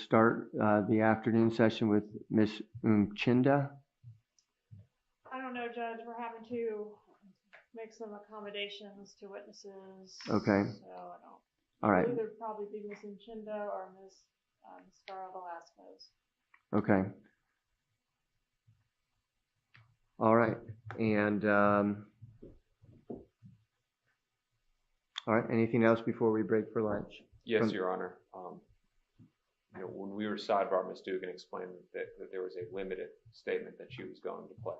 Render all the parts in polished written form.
start the afternoon session with Ms. Umchinda. I don't know, Judge. We're having to make some accommodations to witnesses. Okay. So I don't. All right. It'll either probably be Ms. Umchinda or Ms. Mascaro Velazquez. Okay. All right. And all right. Anything else before we break for lunch? Yes, Your Honor. When we were sidebar, Ms. Dugan explained that there was a limited statement that she was going to play,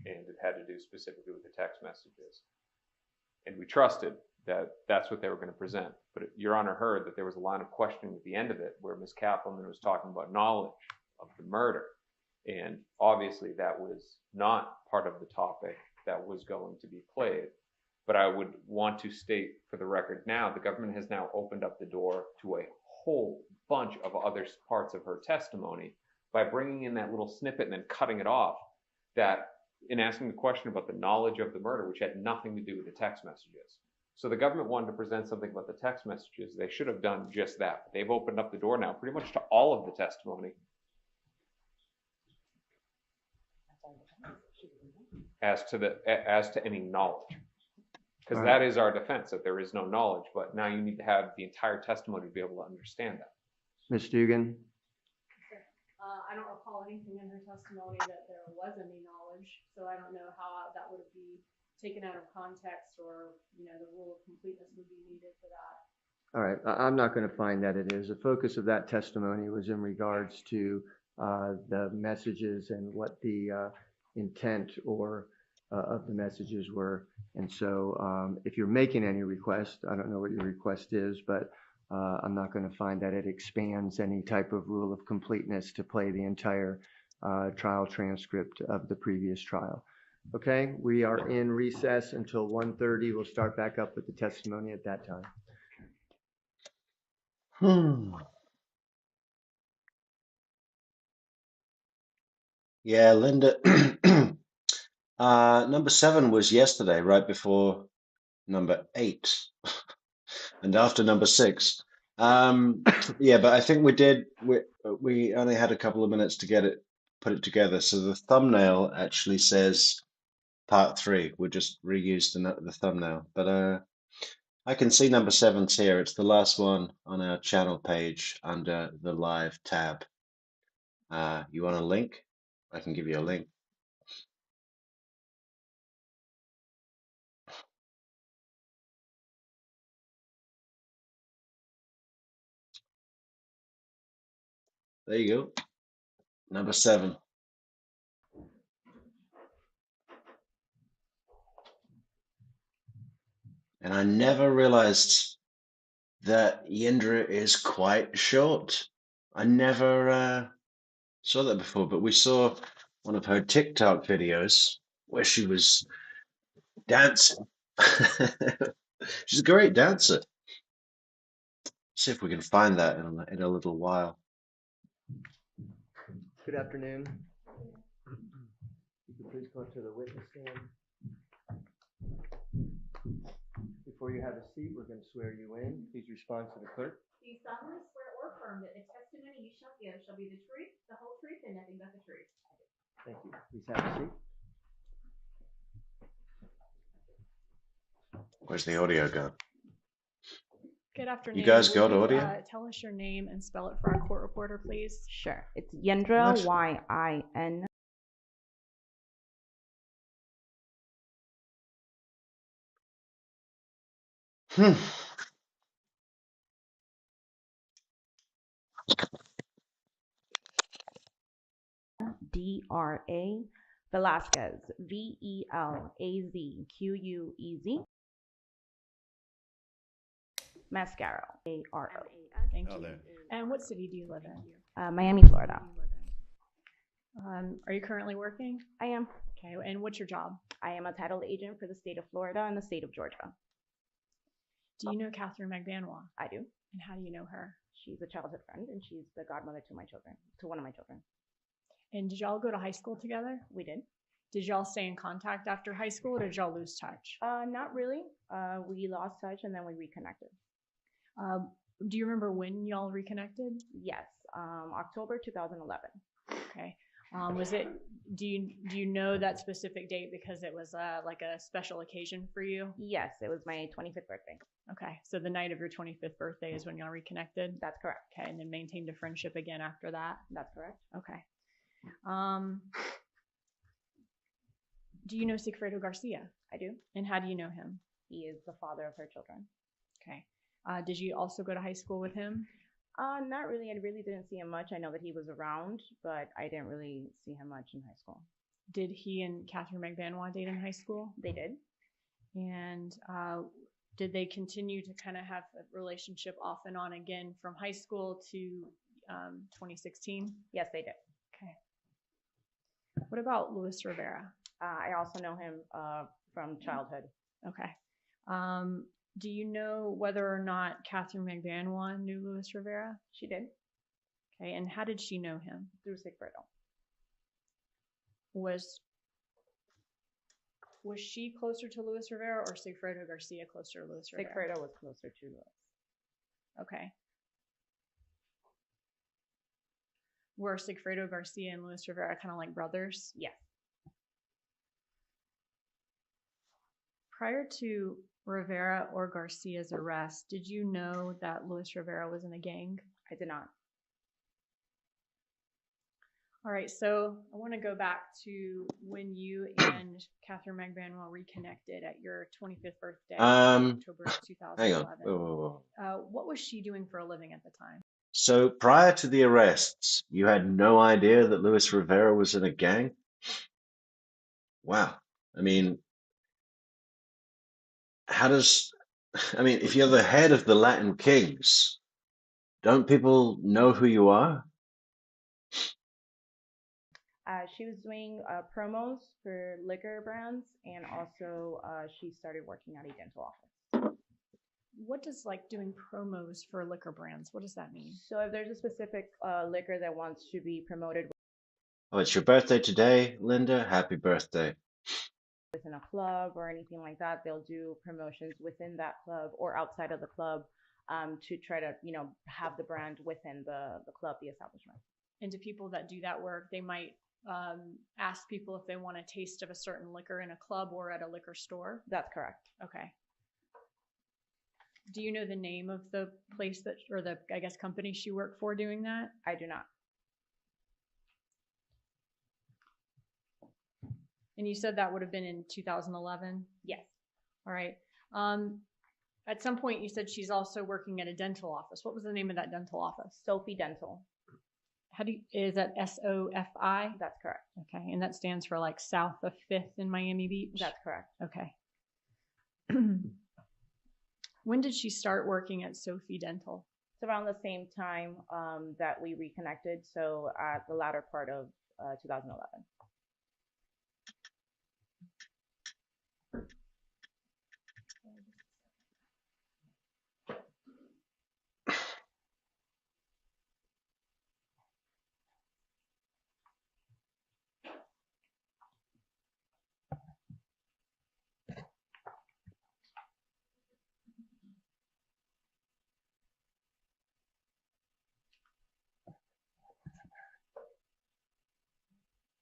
and it had to do specifically with the text messages. And we trusted that that's what they were going to present. But Your Honor heard that there was a line of questioning at the end of it where Ms. Kaplan was talking about knowledge of the murder. And obviously that was not part of the topic that was going to be played. But I would want to state for the record now, the government has now opened up the door to a whole bunch of other parts of her testimony by bringing in that little snippet and then cutting it off, that in asking the question about the knowledge of the murder, which had nothing to do with the text messages. So the government wanted to present something about the text messages. They should have done just that. They've opened up the door now pretty much to all of the testimony as to any knowledge. Because that is our defense, that there is no knowledge, but now you need to have the entire testimony to be able to understand that. Ms. Dugan? I don't recall anything in her testimony that there was any knowledge, so I don't know how that would be taken out of context, or the rule of completeness would be needed for that. All right. I'm not going to find that it is. The focus of that testimony was in regards to the messages and what the intent or of the messages were. And so if you're making any request, I don't know what your request is, but I'm not going to find that it expands any type of rule of completeness to play the entire trial transcript of the previous trial. Okay, we are in recess until 1:30. We'll start back up with the testimony at that time. Yeah, Linda. Number 7 was yesterday, right before number 8, and after number 6. Yeah, but I think we only had a couple of minutes to put it together. So the thumbnail actually says part 3. We'll just reuse the thumbnail. But I can see number 7's here. It's the last one on our channel page under the live tab. You want a link? I can give you a link. There you go. Number 7. And I never realized that Yindra is quite short. I never saw that before, but we saw one of her TikTok videos where she was dancing. She's a great dancer. See if we can find that in a little while. Good afternoon. You can please go to the witness stand. Before you have a seat, we're going to swear you in. Please respond to the clerk. Do you solemnly swear or affirm that the testimony you shall give shall be the truth, the whole truth, and nothing but the truth? Thank you. Please have a seat. Where's the audio go? Good afternoon. You guys got audio? Tell us your name and spell it for our court reporter, please. Sure. It's Yindra, Y-I-N. D-R-A Velazquez, V-E-L-A-Z-Q-U-E-Z. Mascaro, A-R-O. Thank you. And what city do you live in? Miami, Florida. Are you currently working? I am. Okay, and what's your job? I am a title agent for the state of Florida and the state of Georgia. Do you know Catherine Magbanua? I do. And how do you know her? She's a childhood friend, and she's the godmother to my children, to one of my children. And did y'all go to high school together? We did. Did y'all stay in contact after high school, or did y'all lose touch? Not really. We lost touch, and then we reconnected. Do you remember when y'all reconnected? Yes. October 2011. Okay. Do you know that specific date because it was like a special occasion for you? Yes, it was my 25th birthday. Okay. So the night of your 25th birthday is when y'all reconnected? That's correct. Okay. And then maintained a friendship again after that? That's correct. Okay. Do you know Sigfredo Garcia? I do. And how do you know him? He is the father of her children. Okay. Did you also go to high school with him? Not really. I really didn't see him much. I know that he was around, but I didn't really see him much in high school. Did he and Catherine Magbanua date in high school? They did. And did they continue to kind of have a relationship off and on again from high school to 2016? Yes, they did. Okay. What about Luis Rivera? I also know him from childhood. Okay. Do you know whether or not Catherine Magbanua knew Luis Rivera? She did. Okay. And how did she know him? Through Sigfredo. Was she closer to Luis Rivera or Sigfredo Garcia closer to Luis Rivera? Sigfredo was closer to Luis. Okay. Were Sigfredo Garcia and Luis Rivera kind of like brothers? Yes. Prior to Rivera or Garcia's arrest, did you know that Luis Rivera was in a gang? I did not. All right, so I want to go back to when you and Catherine Magbanua reconnected at your 25th birthday, October 2011. Hang on. Whoa. What was she doing for a living at the time? So prior to the arrests, you had no idea that Luis Rivera was in a gang? Wow. I mean, if you're the head of the Latin Kings, don't people know who you are? She was doing promos for liquor brands, and also she started working at a dental office. What does like doing promos for liquor brands, what does that mean? So if there's a specific liquor that wants to be promoted Oh, it's your birthday today, Linda? Happy birthday. within a club or anything like that, they'll do promotions within that club or outside of the club to try to, have the brand within the club, the establishment. And to people that do that work, they might ask people if they want a taste of a certain liquor in a club or at a liquor store? That's correct. Okay. Do you know the name of the place that, or the, I guess, company she worked for doing that? I do not. And you said that would have been in 2011? Yes. All right. At some point you said she's also working at a dental office. What was the name of that dental office? Sophie Dental. Is that SOFI? That's correct. Okay. And that stands for like south of 5th in Miami Beach? That's correct. Okay. When did she start working at Sophie Dental? It's around the same time that we reconnected, so at the latter part of 2011.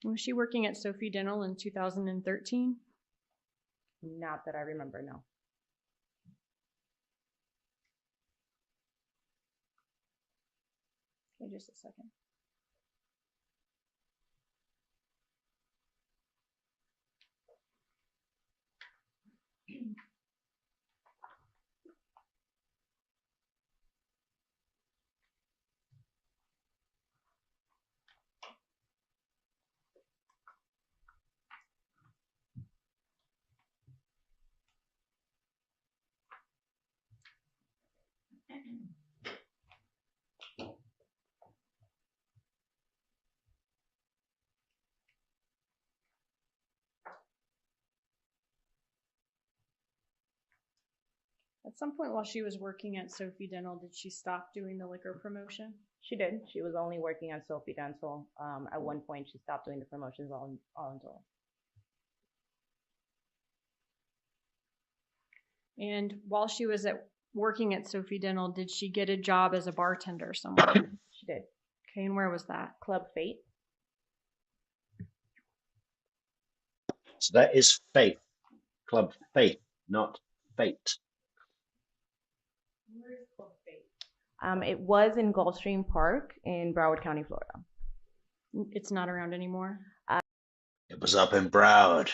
Was she working at Sophie Dental in 2013? Not that I remember, no. Okay, just a second. At some point while she was working at Sophie Dental, did she stop doing the liquor promotion? She did. She was only working at Sophie Dental. At one point, she stopped doing the promotions all until. And while she was working at Sophie Dental, did she get a job as a bartender somewhere? She did. Okay, and where was that? Club Fate. So that is Faith. Club Faith, not Fate. Where is Club Fate? It was in Gulfstream Park in Broward County, Florida. It's not around anymore. It was up in Broward,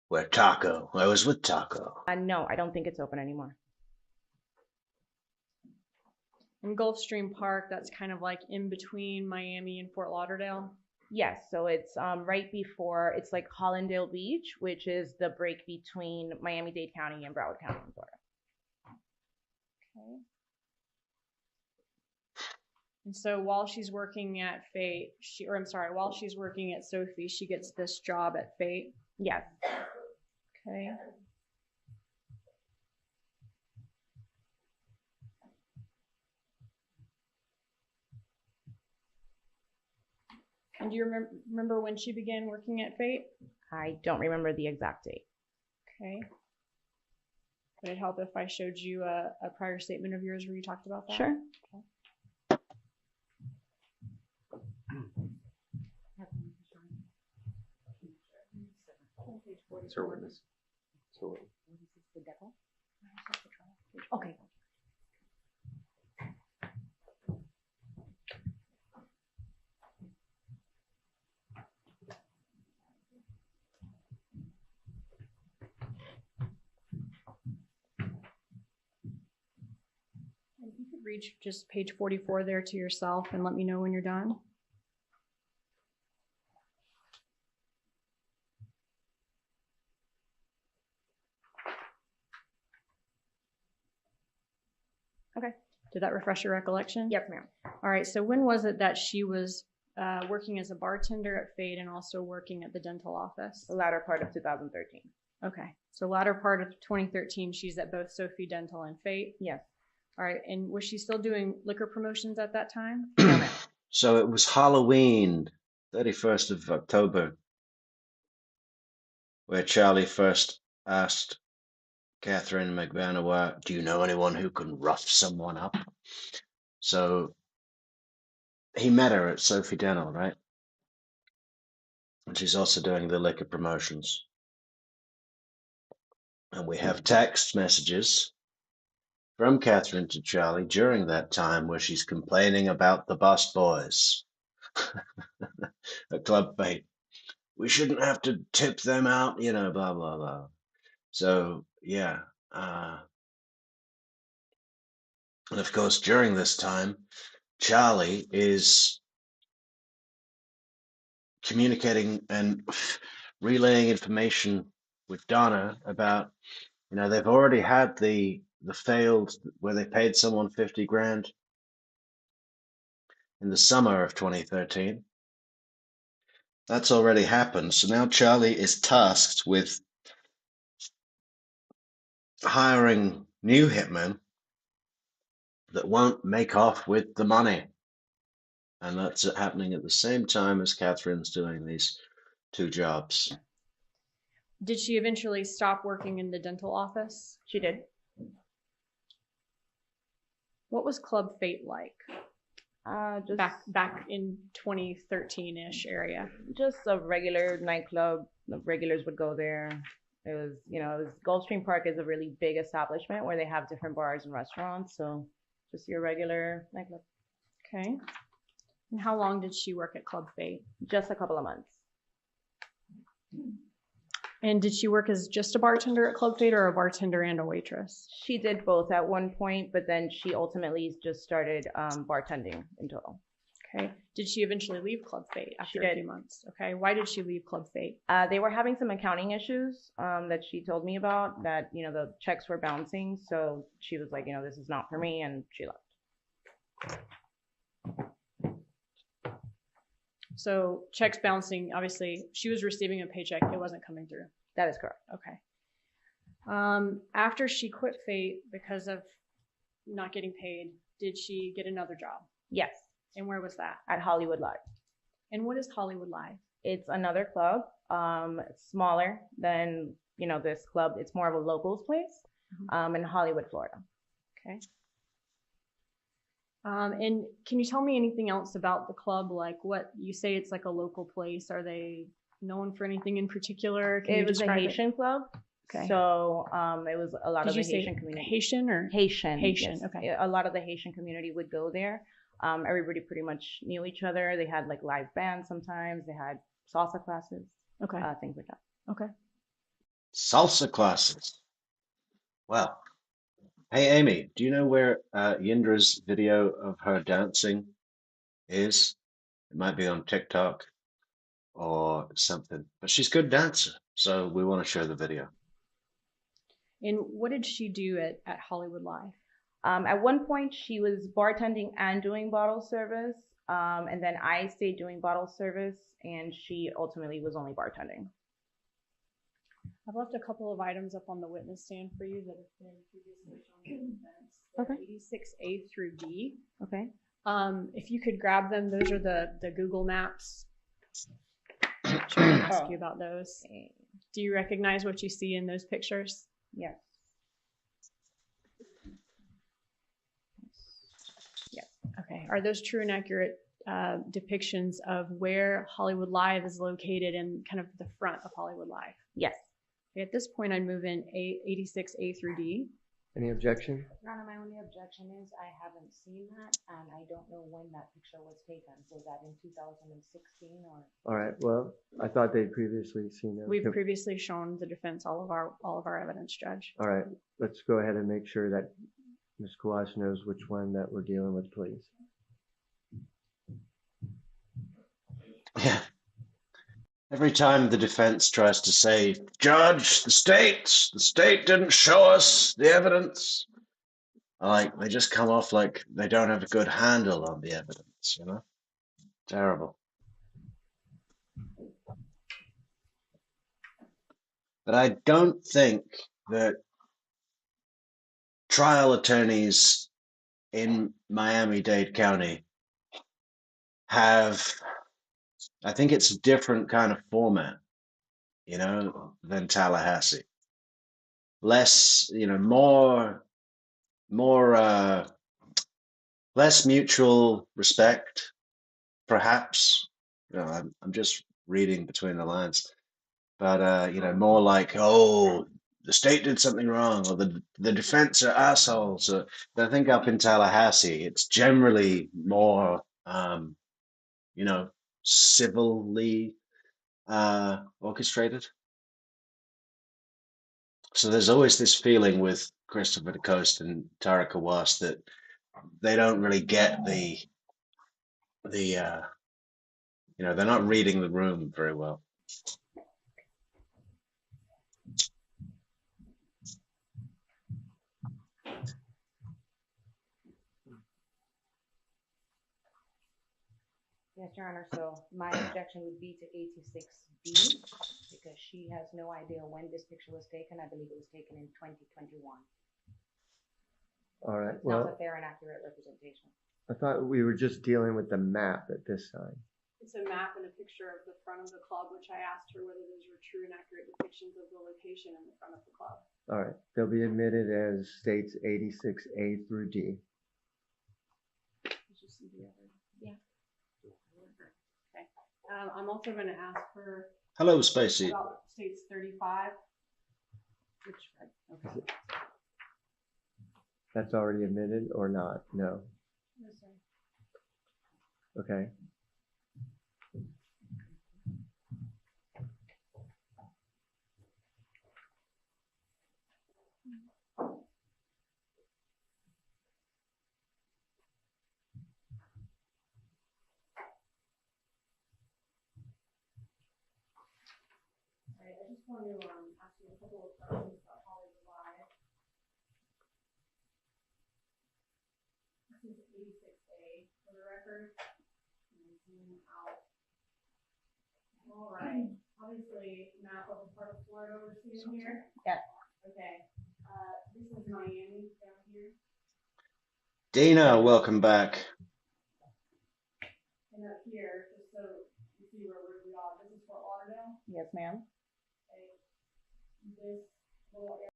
where I was with Taco. No, I don't think it's open anymore. In Gulfstream Park, that's kind of like in between Miami and Fort Lauderdale. Yes, so it's right before, it's like Hollandale Beach, which is the break between Miami-Dade County and Broward County in Florida. Okay. And so while she's working at Fate, while she's working at Sophie, she gets this job at Fate. Yes. Okay. And do you remember when she began working at Fate? I don't remember the exact date. Okay. Would it help if I showed you a prior statement of yours where you talked about that? Sure. Okay. It's her witness. It's her witness. Okay. If you could reach just page 44 there to yourself and let me know when you're done. Okay. Did that refresh your recollection? Yes, ma'am. All right. So when was it that she was working as a bartender at Fate and also working at the dental office? The latter part of 2013. Okay. So latter part of 2013, she's at both Sophie Dental and Fate. Yes. All right. And was she still doing liquor promotions at that time? No, ma'am. So it was Halloween, 31st of October, where Charlie first asked Catherine Magbanua, do you know anyone who can rough someone up? So he met her at Sophie Dental, right? And she's also doing the liquor promotions. And we have text messages from Catherine to Charlie during that time where she's complaining about the bus boys at Club Fate. We shouldn't have to tip them out, blah, blah, blah. So, yeah. And of course, during this time, Charlie is communicating and relaying information with Donna about, they've already had the failed where they paid someone 50 grand in the summer of 2013. That's already happened. So now Charlie is tasked with hiring new hitmen that won't make off with the money. And that's happening at the same time as Catherine's doing these two jobs. Did she eventually stop working in the dental office? She did. What was Club Fate like? Just Back in 2013-ish area. just a regular nightclub. The regulars would go there. It was, Gulfstream Park is a really big establishment where they have different bars and restaurants. So just your regular nightclub. Okay. And how long did she work at Club Fate? Just a couple of months. And did she work as just a bartender at Club Fate or a bartender and a waitress? She did both at one point, but then she ultimately just started bartending in total. Okay. Did she eventually leave Club Fate after She a did. few months? Okay. Why did she leave Club Fate? They were having some accounting issues that she told me about, that, the checks were bouncing. So she was like, this is not for me, and she left. So checks bouncing, obviously, she was receiving a paycheck. It wasn't coming through. That is correct. Okay. After she quit Fate because of not getting paid, did she get another job? Yes, And where was that? at Hollywood Live. And what is Hollywood Live? It's another club, smaller than, this club. It's more of a locals place in Hollywood, Florida. Okay. And can you tell me anything else about the club? Like what you say it's like a local place. Are they known for anything in particular? Can you It was a describe Haitian club. Okay. So it was a lot Did of you the say Haitian community. Haitian or Haitian. Haitian, Yes. okay. A lot of the Haitian community would go there. Everybody pretty much knew each other. They had like live bands sometimes. They had salsa classes, Okay. things like that. Okay. Salsa classes. Wow. Hey, Amy, do you know where Yindra's video of her dancing is? It might be on TikTok or something, but she's a good dancer, so we want to share the video. And what did she do at Hollywood Live? At one point, she was bartending and doing bottle service, and then I stayed doing bottle service, and she ultimately was only bartending. I've left a couple of items up on the witness stand for you that have been previously shown in the defense. Okay. 86A through D. Okay. If you could grab them, those are the Google Maps. I'm sure I'll ask you about those. Do you recognize what you see in those pictures? Yes. Yes. Okay. Are those true and accurate depictions of where Hollywood Live is located and kind of the front of Hollywood Live? Yes. Okay, at this point, I'd move in 86A through D. Any objection? Your Honor, my only objection is I haven't seen that, and I don't know when that picture was taken. Was that in 2016 or? All right, well, I thought they'd previously seen them. We've previously shown the defense all of our evidence, Judge. All right, let's go ahead and make sure that Ms. Kawash knows which one that we're dealing with, please. Yeah. Every time the defense tries to say, Judge, the state didn't show us the evidence, like they just come off like they don't have a good handle on the evidence, you know? Terrible. But I don't think that trial attorneys in Miami-Dade County have, I think it's a different kind of format, you know, than Tallahassee. Less, you know, less mutual respect, perhaps. You know, I'm just reading between the lines, but you know, more like, oh, the state did something wrong, or the defense are assholes. But I think up in Tallahassee, it's generally more, you know, civilly orchestrated. So there's always this feeling with Christopher DeCoste and Tara Kawas that they don't really get the you know, they're not reading the room very well. Yes, Your Honor, so my objection would be to 86B because she has no idea when this picture was taken. I believe it was taken in 2021. All right, It's not well, a fair and accurate representation. I thought we were just dealing with the map at this time. It's a map and a picture of the front of the club, which I asked her whether those were true and accurate depictions of the location in the front of the club. All right, they'll be admitted as states 86A through D. Did you see the other? Yeah. Okay. I'm also going to ask her Hello, Spacey. about states 35. Which, okay. That's already admitted or not? No. No, sir. Okay. Right, I just want to ask you a couple of questions about Hollywood Live. This is 86A for the record. Zoom out. All right. Obviously, map of a part of Florida we're seeing here. Yeah. Okay. This is Miami down here. Dana, welcome back. And up here, just so you see where we are, this is Fort Lauderdale. Yes, ma'am. Okay. This little area.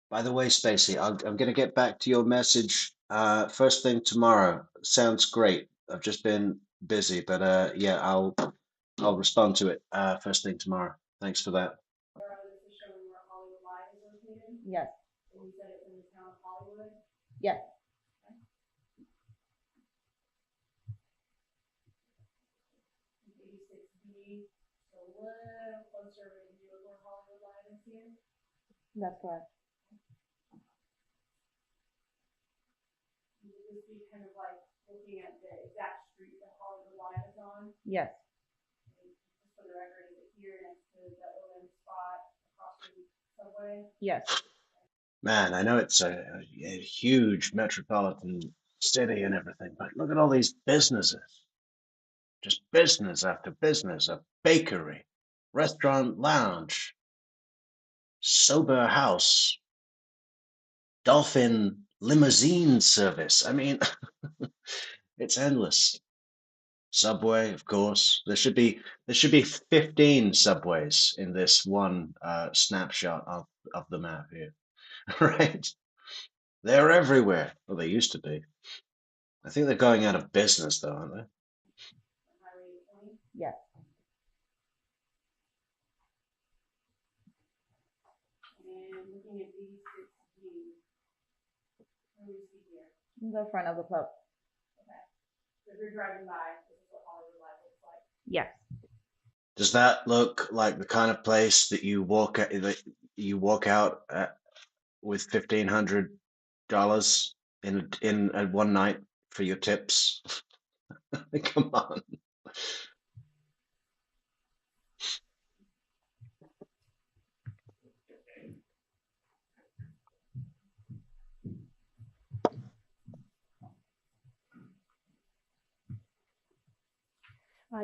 By the way, Stacey, I'm going to get back to your message first thing tomorrow. Sounds great. I've just been busy, but yeah, I'll respond to it first thing tomorrow. Thanks for that. This is showing where Hollywood Live is located, Yes. and you said it's in the town of Hollywood. Yes. 86B, so a little closer to you where Hollywood Live is here. That's correct. You would just be kind of like looking at the exact street that Hollywood Live is on. Yes. And just for the record, is it here next to the Owen spot across from the subway? Yes. Man, I know it's a huge metropolitan city and everything, but look at all these businesses. Just business after business, a bakery, restaurant lounge, sober house, dolphin limousine service. I mean, it's endless. Subway, of course. There should be 15 subways in this one snapshot of the map here. Right? They're everywhere. Well, they used to be. I think they're going out of business though, aren't they? Highway 20. Yes. And looking at 86B, what do we see here? The front of the club. So if you're driving by, this is what Hollywood Live looks like. Yes. Does that look like the kind of place that you walk out at with $1,500 in one night for your tips? Come on.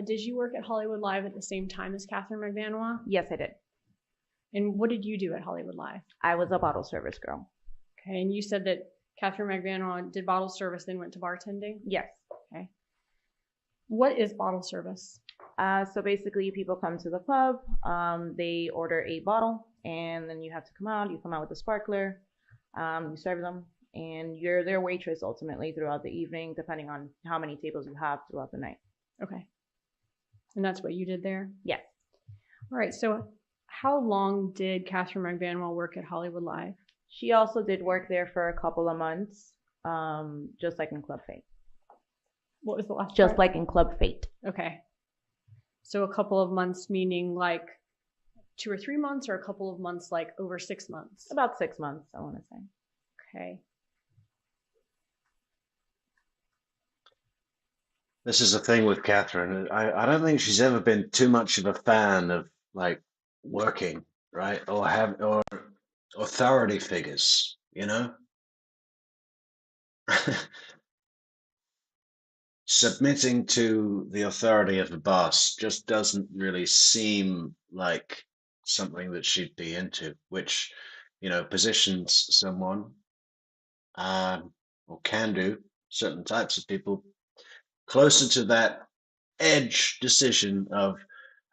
Did you work at Hollywood Live at the same time as Catherine Magbanua? Yes, I did. And what did you do at Hollywood Live? I was a bottle service girl. Okay, and you said that Catherine Magbanua did bottle service, then went to bartending? Yes. Okay. What is bottle service? So basically, people come to the club, they order a bottle, and then you have to come out. You come out with a sparkler, you serve them, and you're their waitress ultimately throughout the evening, depending on how many tables you have throughout the night. Okay. And that's what you did there? Yes. All right, so how long did Catherine Magbanua work at Hollywood Live? She also did work there for a couple of months, just like in Club Fate. What was the last Just part? like in Club Fate. Okay. So a couple of months, meaning like 2 or 3 months, or a couple of months, like over 6 months? About 6 months, I want to say. Okay. This is the thing with Catherine. I don't think she's ever been too much of a fan of like working, right? Or authority figures, you know? Submitting to the authority of the boss just doesn't really seem like something that she'd be into, which, positions someone, or can do certain types of people closer to that edge decision of,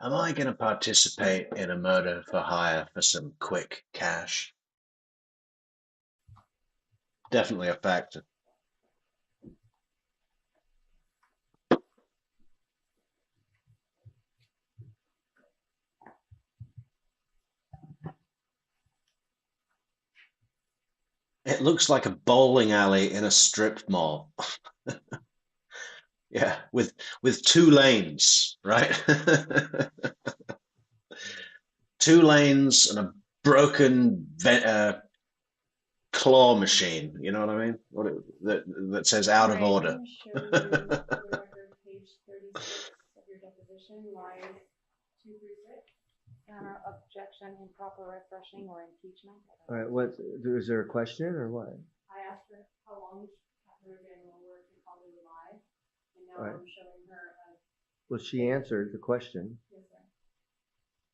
am I going to participate in a murder for hire for some quick cash? Definitely a factor. It looks like a bowling alley in a strip mall. Yeah, with 2 lanes, right? 2 lanes and a broken claw machine. You know what I mean? That says out of order. I'm show you the record, page 36 of your deposition, line 2 through 6. Objection, improper refreshing or impeachment. All right, is there a question or what? I asked her how long Catherine Magbanua worked at Hollywood Live, and now Right. I'm showing her Well, she answered the question, yes, sir.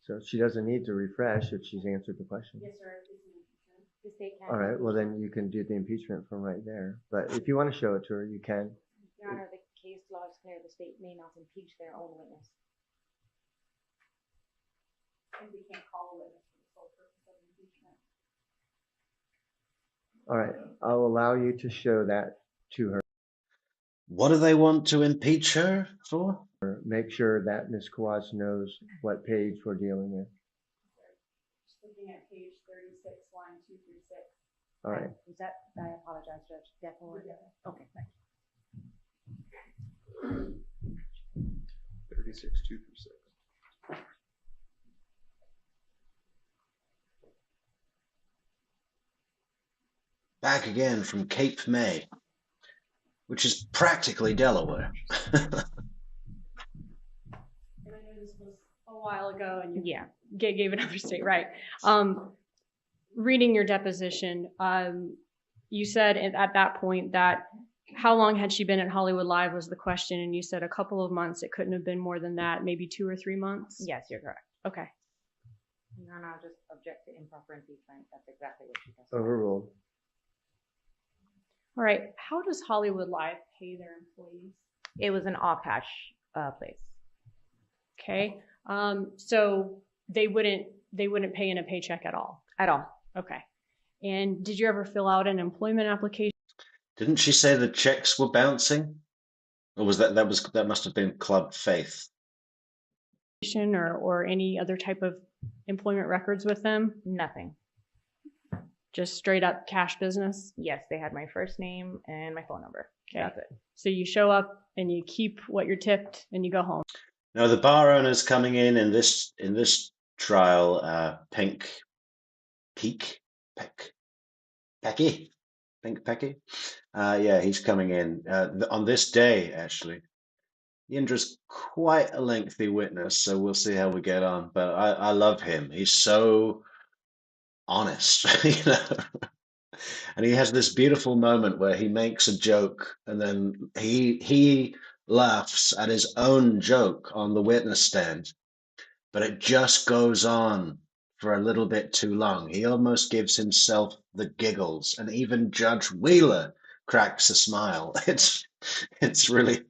so she doesn't need to refresh if she's answered the question. Yes, sir. It's an impeachment. The state can. All right, well then you can do the impeachment from right there. But if you want to show it to her, you can. Your Honor, the case law is clear. The state may not impeach their own witness. And we can't call a witness for the sole purpose of impeachment. All right, I'll allow you to show that to her. What do they want to impeach her for? Make sure that Ms. Kawach knows what page we're dealing with. Just looking at page 36, line 2 through 6. All right. Is that, I apologize, Judge, definitely, okay, thank you. 36, 2 through 6. Back again from Cape May, which is practically Delaware. And I know this was a while ago and you Yeah. gave another state, right? Reading your deposition, you said at that point that how long had she been at Hollywood Live was the question, and you said a couple of months. It couldn't have been more than that, maybe 2 or 3 months? Yes, you're correct. Okay. No, no, just object to improper impeachment, that's exactly what she does. Overruled. All right. How does Hollywood Live pay their employees? It was an all cash place. Okay. So they wouldn't pay in a paycheck at all. At all. Okay. And did you ever fill out an employment application Didn't she say the checks were bouncing? Or was that must have been Club Faith? or any other type of employment records with them? Nothing. Just straight up cash business? Yes, they had my first name and my phone number. Okay. That's it. So you show up and you keep what you're tipped and you go home. Now the bar owners coming in this trial, Pink Pecky. Yeah, he's coming in on this day actually. Yindra's quite a lengthy witness, so we'll see how we get on. But I love him. He's so honest, you know. And he has this beautiful moment where he makes a joke and then he laughs at his own joke on the witness stand, but it just goes on for a little bit too long. He almost gives himself the giggles, and even Judge Wheeler cracks a smile. It's really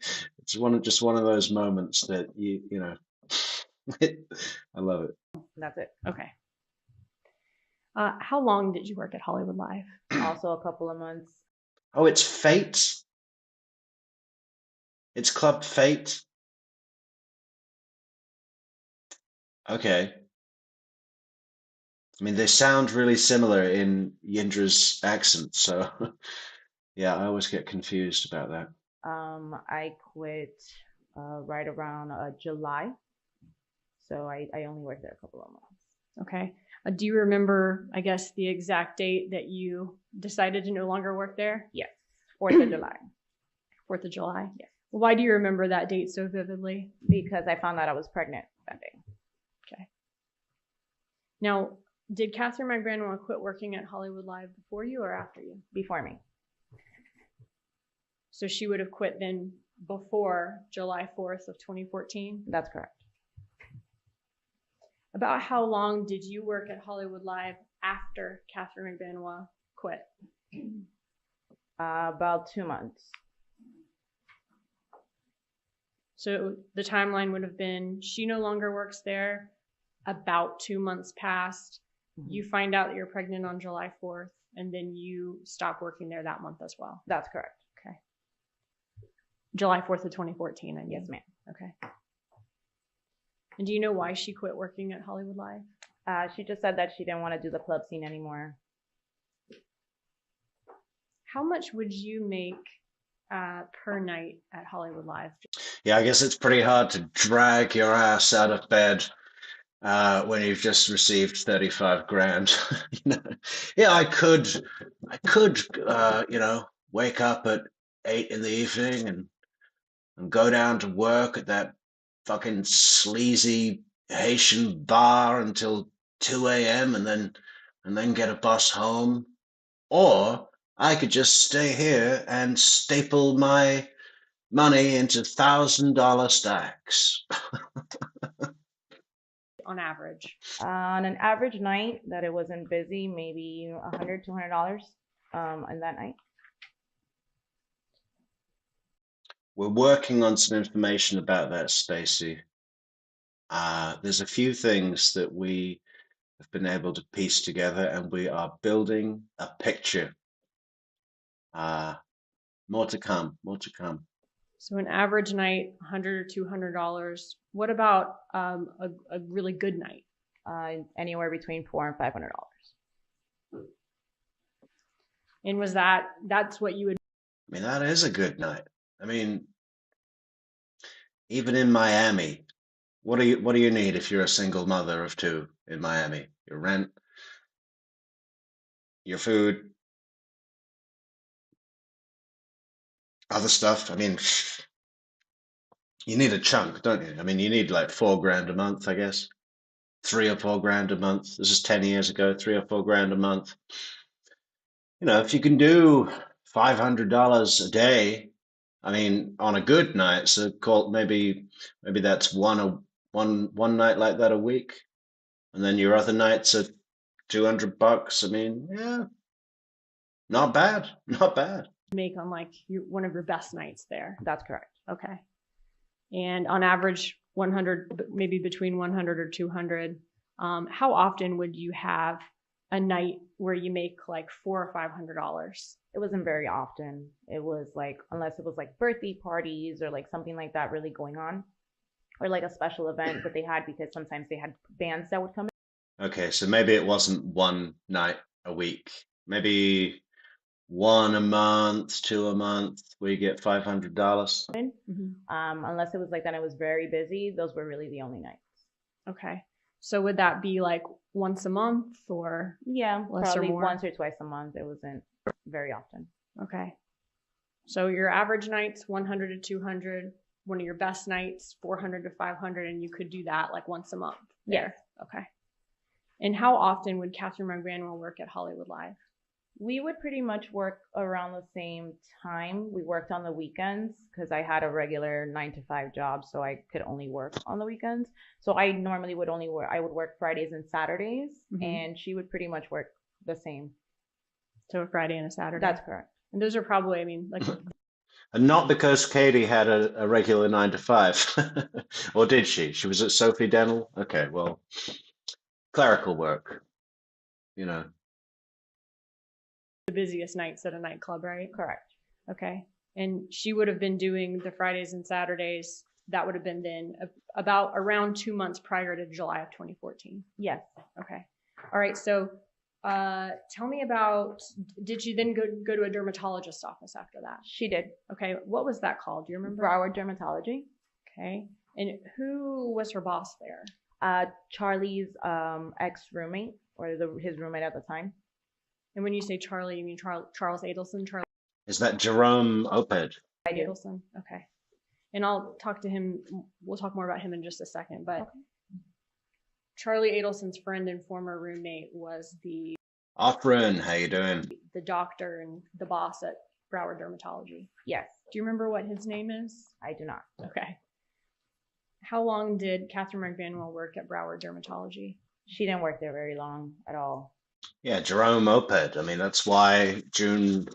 just one of those moments that you know I love it. That's it. Okay. How long did you work at Hollywood Live? Also a couple of months. Oh, it's Fate. It's Club Fate. Okay. I mean, they sound really similar in Yindra's accent, so yeah, I always get confused about that. I quit right around July. So I only worked there a couple of months. Okay. Do you remember, I guess, the exact date that you decided to no longer work there? Yes. 4th of July. 4th of July? Yes. Why do you remember that date so vividly? Because I found out I was pregnant that day. Okay. Now, did Catherine Magbanua quit working at Hollywood Live before you or after you? Before me. So she would have quit then before July 4th of 2014? That's correct. About how long did you work at Hollywood Live after Catherine Magbanua quit? About 2 months. So the timeline would have been she no longer works there. About 2 months passed. Mm-hmm. You find out that you're pregnant on July 4th, and then you stop working there that month as well. That's correct. Okay. July 4th of 2014, I mean. Yes, ma'am. Okay. And do you know why she quit working at Hollywood Live? She just said that she didn't want to do the club scene anymore. How much would you make per night at Hollywood Live? Yeah, I guess it's pretty hard to drag your ass out of bed when you've just received 35 grand. You know? Yeah, I could, you know, wake up at 8 in the evening and go down to work at that fucking sleazy Haitian bar until 2 a.m. and then get a bus home. Or I could just stay here and staple my money into $1,000 stacks. On average? On an average night that it wasn't busy, maybe $100, $200 on that night. We're working on some information about that, Stacey. There's a few things that we have been able to piece together, and we are building a picture More to come. More to come. So an average night, $100 or $200. What about a really good night? Anywhere between $400 and $500. And that's what you would? I mean, that is a good night. I mean, even in Miami, what do you need if you're a single mother of two in Miami? Your rent, your food, other stuff. I mean, you need a chunk, don't you? I mean, you need like $4,000 a month, I guess. 3 or 4 grand a month. This is 10 years ago, 3 or 4 grand a month. You know, if you can do $500 a day, I mean, on a good night, so call maybe that's one night like that a week, and then your other nights are $200. I mean, yeah, not bad, not bad. Make on like one of your best nights there. That's correct. Okay. And on average, 100, maybe between 100 or 200. How often would you have a night where you make like $400 or $500? It wasn't very often. It was like, unless it was like birthday parties or like something like that really going on, or like a special event that they had, because sometimes they had bands that would come in. Okay, so maybe it wasn't one night a week. Maybe one a month, two a month, where you get $500. Unless it was like that, it was very busy. Those were really the only nights. Okay. So would that be like once a month or? Yeah, less or probably more? once or twice a month. It wasn't very often. Okay. So your average nights, 100 to 200. One of your best nights, 400 to 500, and you could do that like once a month. Yes. Okay. And how often would Catherine Magbanua work at Hollywood Live? We would pretty much work around the same time. We worked on the weekends because I had a regular 9 to 5 job, so I could only work on the weekends. So I normally would only work, I would work Fridays and Saturdays, and she would pretty much work the same. So a Friday and a Saturday? That's correct. And those are probably, I mean, like. And not because Katie had a regular 9 to 5. Or did she? She was at Sophie Dental? Okay, well, clerical work, you know. The busiest nights at a nightclub, right? Correct. Okay. And she would have been doing the Fridays and Saturdays. That would have been then about around 2 months prior to July of 2014. Yes. Okay. All right. So tell me about, did she then go to a dermatologist's office after that? She did. Okay. What was that called? Do you remember? Broward Dermatology. Okay. And who was her boss there? Charlie's ex-roommate, or his roommate at the time. And when you say Charlie, you mean Charles Adelson? Is that Jerome Oped? I do. Adelson. Okay. And I'll talk to him. We'll talk more about him in just a second. But okay. Charlie Adelson's friend and former roommate was the Offren. How you doing? The doctor and the boss at Broward Dermatology. Yes. Do you remember what his name is? I do not. Okay. How long did Catherine Magbanua work at Broward Dermatology? She didn't work there very long at all. Yeah, Jerome Oped. I mean, that's why June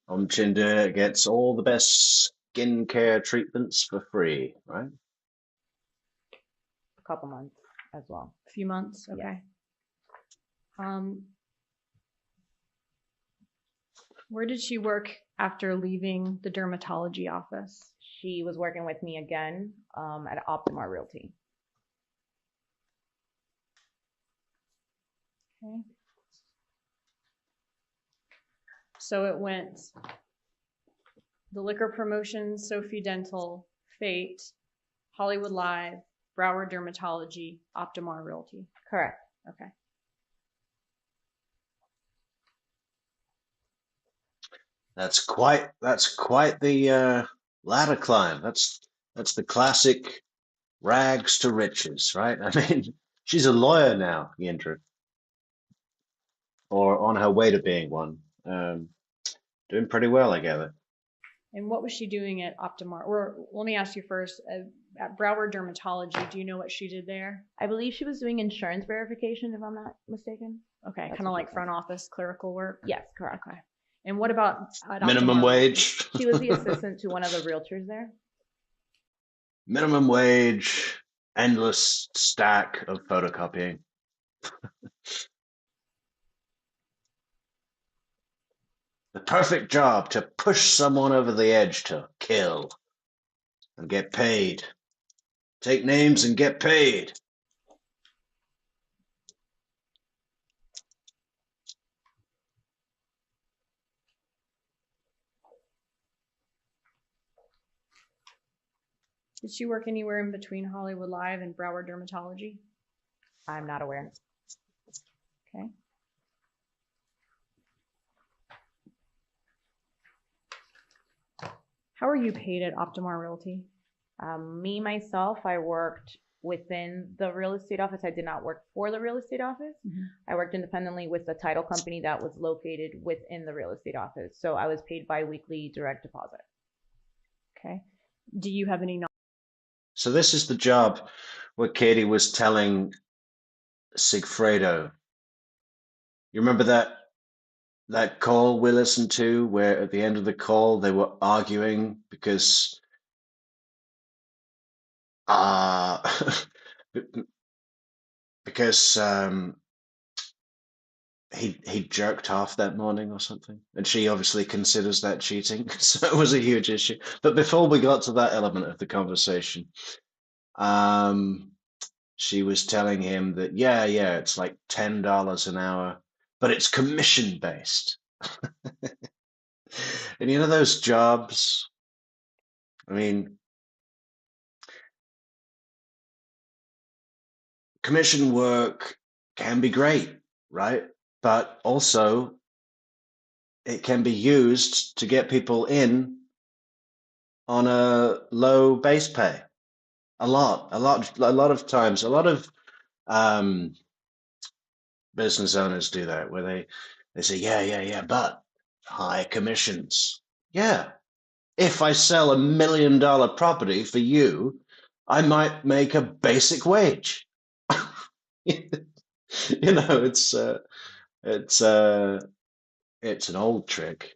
Yindra gets all the best skincare treatments for free, right? A couple months as well. A few months, okay. Yeah. Where did she work after leaving the dermatology office? She was working with me again at Optima Realty. Okay. So it went the liquor promotion, Sophie Dental, Fate, Hollywood Live, Broward Dermatology, Optima Realty. Correct. Okay. That's quite the ladder climb. That's the classic rags to riches, right? I mean, she's a lawyer now, Yindra, or on her way to being one. Doing pretty well, I gather. And what was she doing at Optima? Or let me ask you first, at Broward Dermatology, do you know what she did there? I believe she was doing insurance verification, if I'm not mistaken. Okay, kind of like front office clerical work? Yes, correct. Okay. And what about minimum wage? She was the assistant to one of the realtors there. Minimum wage, endless stack of photocopying. The perfect job to push someone over the edge to kill and get paid. Take names and get paid. Did she work anywhere in between Hollywood Live and Broward Dermatology? I'm not aware. Okay. How are you paid at Optimar Realty? Me, myself, I worked within the real estate office. I did not work for the real estate office. I worked independently with the title company that was located within the real estate office. So I was paid bi-weekly direct deposit. Okay. Do you have any So this is the job where Katie was telling Sigfredo. You remember that call we listened to where at the end of the call they were arguing because because he jerked off that morning or something, and she obviously considers that cheating, so it was a huge issue. But before we got to that element of the conversation, she was telling him that yeah, it's like $10 an hour, but it's commission based. And you know those jobs, I mean, commission work can be great, right? But also it can be used to get people in on a low base pay. A lot of times, a lot of um, business owners do that where they say, yeah, but high commissions. Yeah. If I sell $1 million property for you, I might make a basic wage. You know, it's it's an old trick.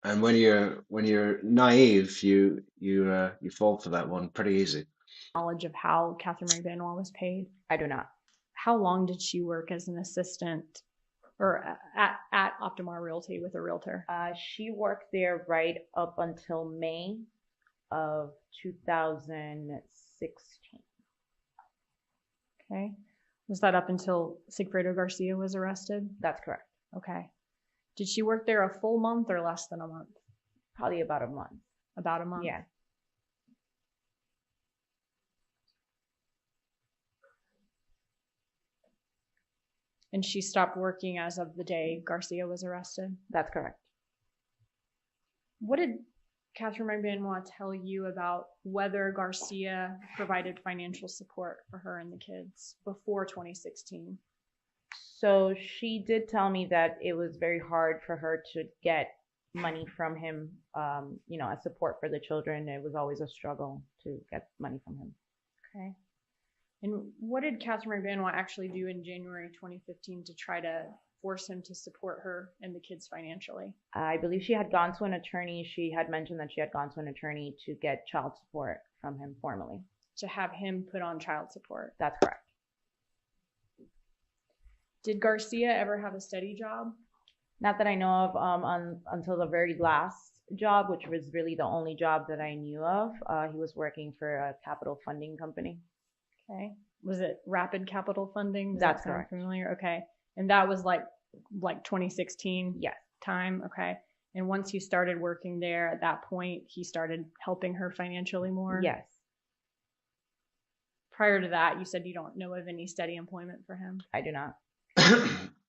And when you're naive, you fall for that one pretty easy. knowledge of how Catherine Magbanua was paid? I do not. How long did she work as an assistant or at Optimar Realty with a realtor? She worked there right up until May of 2016. Okay. Was that up until Sigfredo Garcia was arrested? That's correct. Okay. Did she work there a full month or less than a month? Probably about a month. About a month? Yeah. And she stopped working as of the day Garcia was arrested? That's correct. What did Catherine Magbanua tell you about whether Garcia provided financial support for her and the kids before 2016? So she did tell me that it was very hard for her to get money from him, as support for the children. It was always a struggle to get money from him. Okay. And what did Catherine Magbanua actually do in January 2015 to try to force him to support her and the kids financially? I believe she had gone to an attorney. She had mentioned that she had gone to an attorney to get child support from him formally. To have him put on child support? That's correct. Did Garcia ever have a steady job? Not that I know of, until the very last job, which was really the only job that I knew of. He was working for a capital funding company. Okay. Was it Rapid Capital Funding? Does That's that sound correct. familiar? Okay. And that was like 2016 Yes. time? Okay. And once he started working there, at that point, he started helping her financially more? Yes. Prior to that, you said you don't know of any steady employment for him? I do not.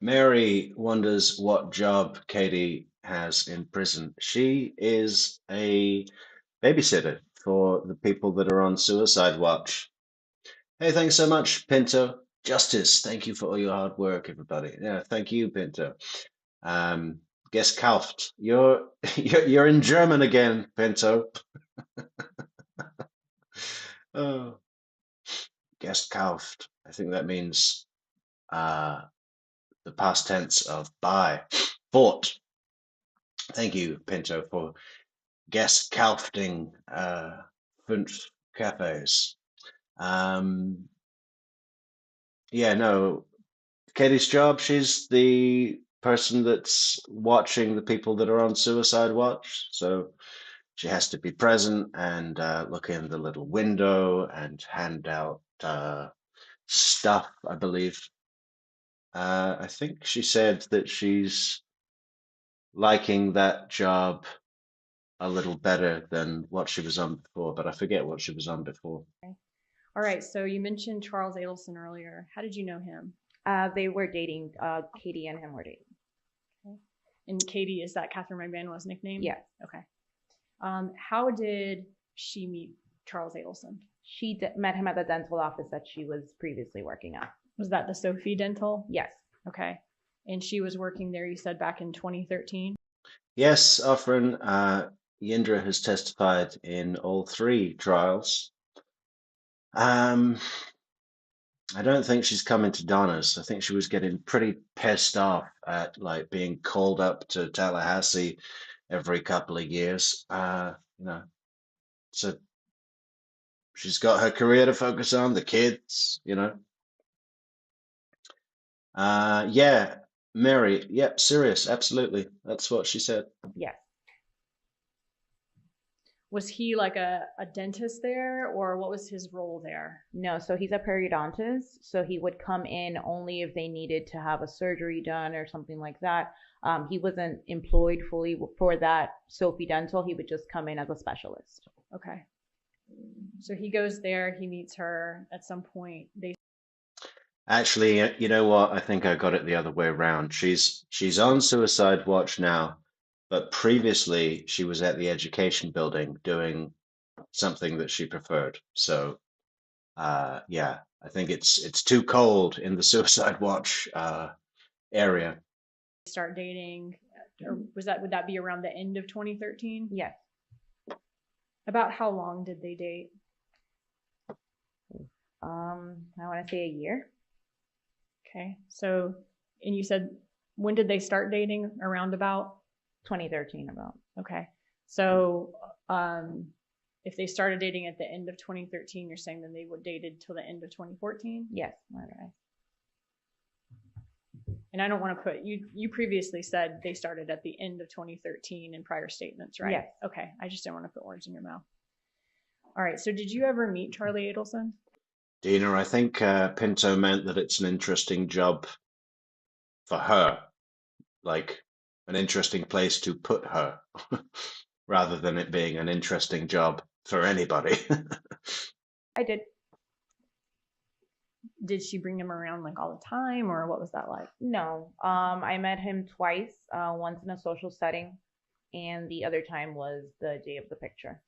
Mary wonders what job Katie has in prison. She is a babysitter for the people that are on suicide watch. Hey, thanks so much, Pinto. Justice, thank you for all your hard work, everybody. Yeah, thank you, Pinto. Guess kauft. You're in German again, Pinto. Oh, guess kauft. I think that means the past tense of buy, bought. Thank you, Pinto, for guest kaufting 5 cafes. Yeah, no, Katie's job. She's the person that's watching the people that are on suicide watch. So she has to be present and look in the little window and hand out stuff, I believe. I think she said that she's liking that job a little better than what she was on before, but I forget what she was on before. All right, so you mentioned Charles Adelson earlier. How did you know him? They were dating. Katie and him were dating. Okay. And Katie, is that Catherine Magbanua's nickname? Yes. Okay. How did she meet Charles Adelson? She met him at the dental office that she was previously working at. Was that the Sophie Dental? Yes. Okay. And she was working there, you said, back in 2013? Yes, Afrin, Yindra has testified in all 3 trials. I don't think she's coming to Donna's. I think she was getting pretty pissed off at like being called up to Tallahassee every couple of years. So she's got her career to focus on, the kids, Yeah, Mary, yep, serious, absolutely. That's what she said. Yes. Was he like a dentist there, or what was his role there? No, so he's a periodontist. So he would come in only if they needed to have a surgery done or something like that. He wasn't employed fully for that Sophie Dental. He would just come in as a specialist. Okay. So he goes there, he meets her at some point. Actually, you know what? I think I got it the other way around. She's on suicide watch now, but previously she was at the education building doing something that she preferred. So, yeah, I think it's too cold in the suicide watch area. Start dating, or would that be around the end of 2013? Yes. About how long did they date? I want to say a year. Okay. So, and you said, when did they start dating? Around about 2013 about. Okay. So, if they started dating at the end of 2013, you're saying then they would dated till the end of 2014? Yes. All right. And I don't want to put you previously said they started at the end of 2013 in prior statements, right? Yes. Okay. I just didn't want to put words in your mouth. All right. So did you ever meet Charlie Adelson? Dina, I think Pinto meant that it's an interesting job for her, like an interesting place to put her, rather than it being an interesting job for anybody. I did. Did she bring him around like all the time, or what was that like? No. I met him twice, once in a social setting, and the other time was the day of the picture.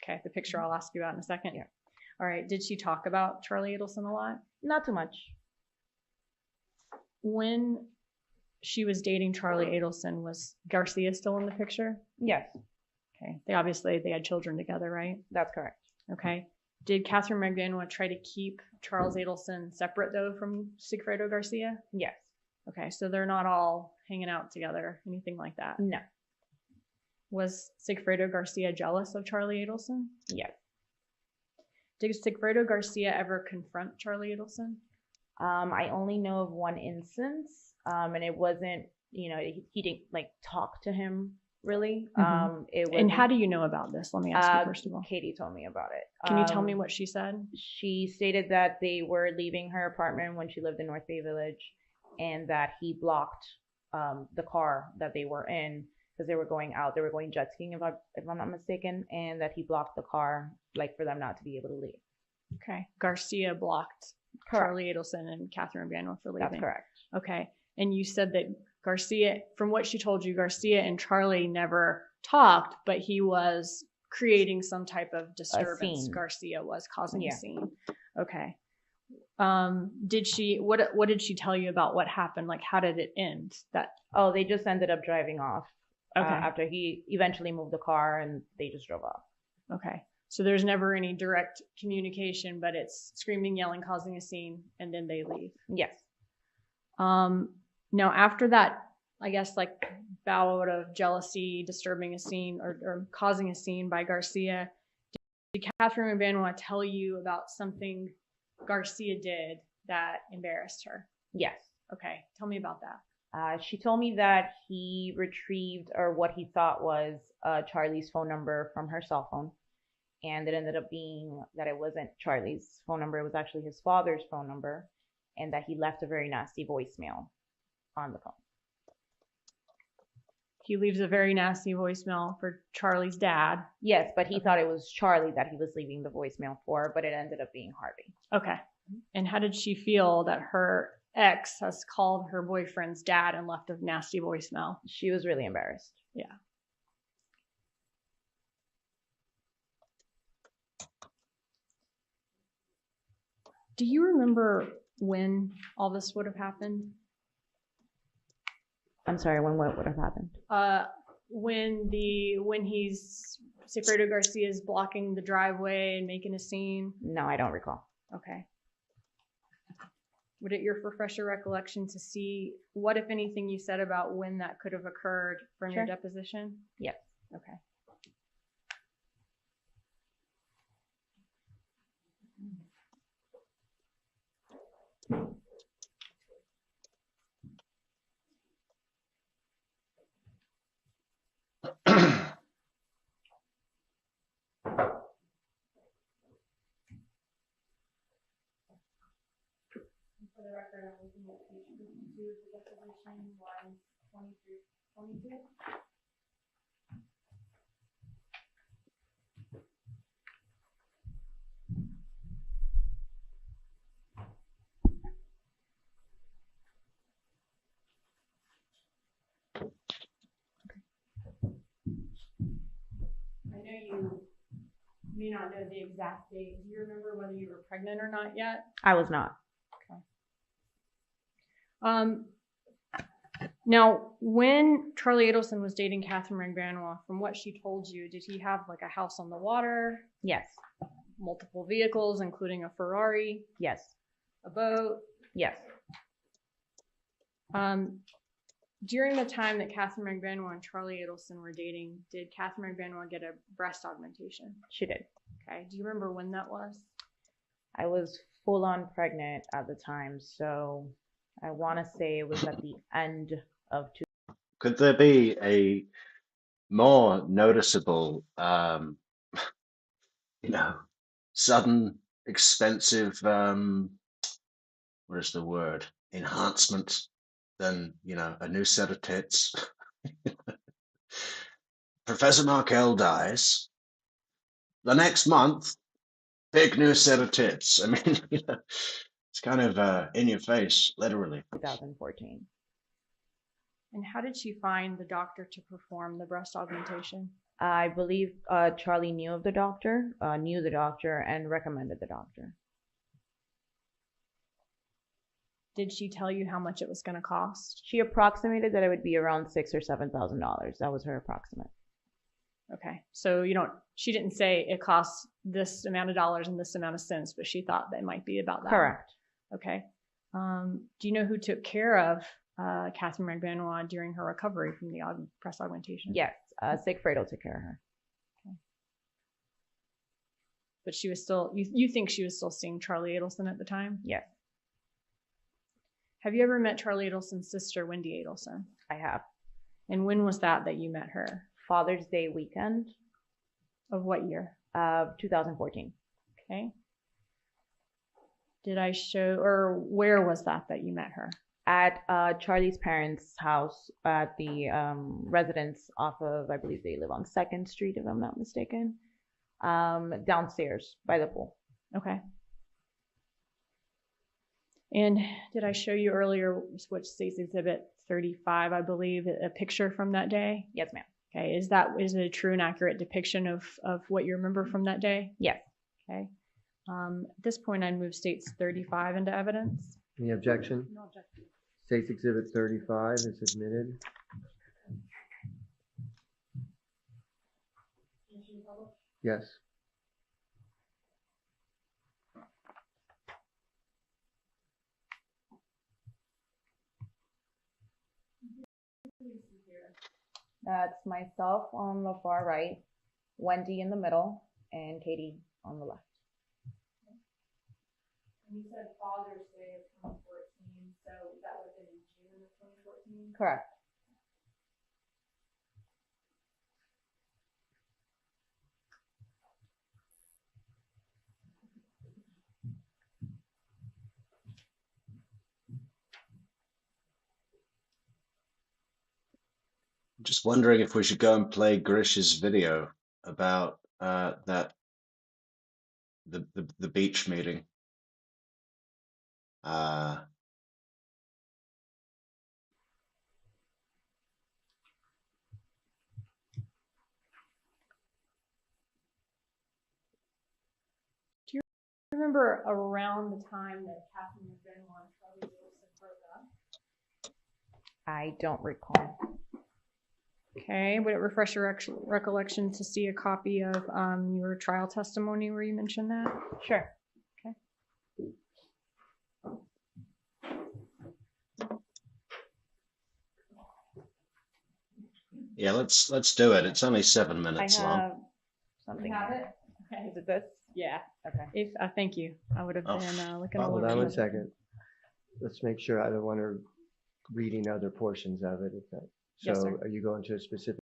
Okay, the picture I'll ask you about in a second. Yeah. All right. Did she talk about Charlie Adelson a lot? Not too much. When she was dating Charlie Adelson, was Garcia still in the picture? Yes, Okay. They had children together, right? that's correct. Okay. Did Catherine Magbanua try to keep Charles Adelson separate though from Sigfredo Garcia? Yes. Okay. So they're not all hanging out together, anything like that. No. Was Sigfredo Garcia jealous of Charlie Adelson? Yes. Did Sigfredo Garcia ever confront Charlie Adelson? I only know of one instance, and it wasn't, he didn't like talk to him really. It was. And how do you know about this? Let me ask you first of all. Katie told me about it. Can you tell me what she said? She stated that they were leaving her apartment when she lived in North Bay Village, and that he blocked the car that they were in because they were going out. They were going jet skiing, if I'm not mistaken, and that he blocked the car, like for them not to be able to leave. Okay. Garcia blocked Charlie Adelson and Catherine Magbanua for leaving. That's correct. Okay. And you said that Garcia, from what she told you, Garcia and Charlie never talked, but he was creating some type of disturbance. Scene. Garcia was causing a scene. Okay. What did she tell you about what happened? Like, how did it end? Oh, they just ended up driving off. Okay. After he eventually moved the car and they just drove off. Okay. So there's never any direct communication, but it's screaming, yelling, causing a scene, and then they leave. Yes. Now after that, I guess like bout of jealousy, disturbing a scene or causing a scene by Garcia, did Catherine Magbanua tell you about something Garcia did that embarrassed her? Yes. Okay, tell me about that. She told me that he retrieved, or what he thought was, Charlie's phone number from her cell phone. And it ended up being that it wasn't Charlie's phone number. It was actually his father's phone number. And that he left a very nasty voicemail on the phone. He leaves a very nasty voicemail for Charlie's dad. Yes, but he thought it was Charlie that he was leaving the voicemail for, but it ended up being Harvey. Okay. And how did she feel that her ex has called her boyfriend's dad and left a nasty voicemail? She was really embarrassed. Yeah. Do you remember when all this would have happened? I'm sorry, when what would have happened? When Sigfredo Garcia is blocking the driveway and making a scene? No, I don't recall. Okay. Would it your refresh your recollection to see what, if anything, you said about when that could have occurred from your deposition? Yes. Okay. For the record, I'm looking at page 52 of the deposition, lines 23 to 22. I know you may not know the exact date. Do you remember whether you were pregnant or not yet? I was not. Now, when Charlie Adelson was dating Catherine Magbanua, from what she told you, did he have like a house on the water? Yes. Multiple vehicles, including a Ferrari? Yes. A boat? Yes. During the time that Catherine Magbanua and Charlie Adelson were dating, did Catherine Magbanua get a breast augmentation? She did. Okay. Do you remember when that was? I was full on pregnant at the time, so I want to say it was at the end of two. Could there be a more noticeable, sudden, expensive, what is the word, enhancement than, a new set of tits? Professor Markel dies. The next month, big new set of tits. I mean, it's kind of in your face, literally. 2014. And how did she find the doctor to perform the breast augmentation? I believe Charlie knew the doctor, and recommended the doctor. Did she tell you how much it was going to cost? She approximated that it would be around $6,000 or $7,000. That was her approximate. Okay, so she didn't say it costs this amount of dollars and this amount of cents, but she thought that it might be about that. Correct. Okay. Do you know who took care of Catherine Magbanua during her recovery from the breast augmentation? Yes, Sigfredo took care of her. Okay. But she was still, you think she was still seeing Charlie Adelson at the time? Yes. Have you ever met Charlie Adelson's sister, Wendy Adelson? I have. And when was that you met her? Father's Day weekend. Of what year? 2014. Okay. Did I show, or where was that you met her? At Charlie's parents' house at the residence off of, I believe they live on 2nd Street, if I'm not mistaken. Downstairs by the pool. Okay. And did I show you earlier, which states Exhibit 35, I believe, a picture from that day? Yes, ma'am. Okay. Is it a true and accurate depiction of what you remember from that day? Yes. Okay. At this point, I'd move States 35 into evidence. Any objection? No objection. State's Exhibit 35 is admitted. Yes. That's myself on the far right, Wendy in the middle, and Katie on the left. And you said Father's Day of Correct. I'm just wondering if we should go and play Grish's video about the beach meeting. I remember around the time that Catherine Magbanua and Charlie Adelson broke up. I don't recall. Okay, would it refresh your recollection to see a copy of your trial testimony where you mentioned that? Sure. Yeah, let's do it. It's only 7 minutes I long. have something. You have here. it? Okay. Is it this? Yeah. Okay. If thank you. I would have Oh. been looking Hold over. on one second. Let's make sure I don't want her reading other portions of it. If that, so Yes, sir. are you going to a specific?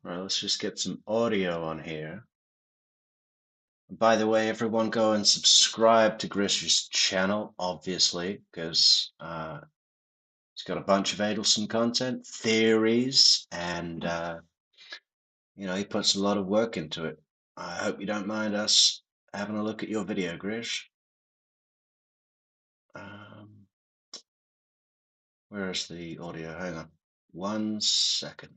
Right, let's just get some audio on here. By the way, everyone go and subscribe to Grish's channel, obviously, because he's got a bunch of Adelson content, theories, and he puts a lot of work into it. I hope you don't mind us having a look at your video, Grish. Where is the audio? Hang on 1 second.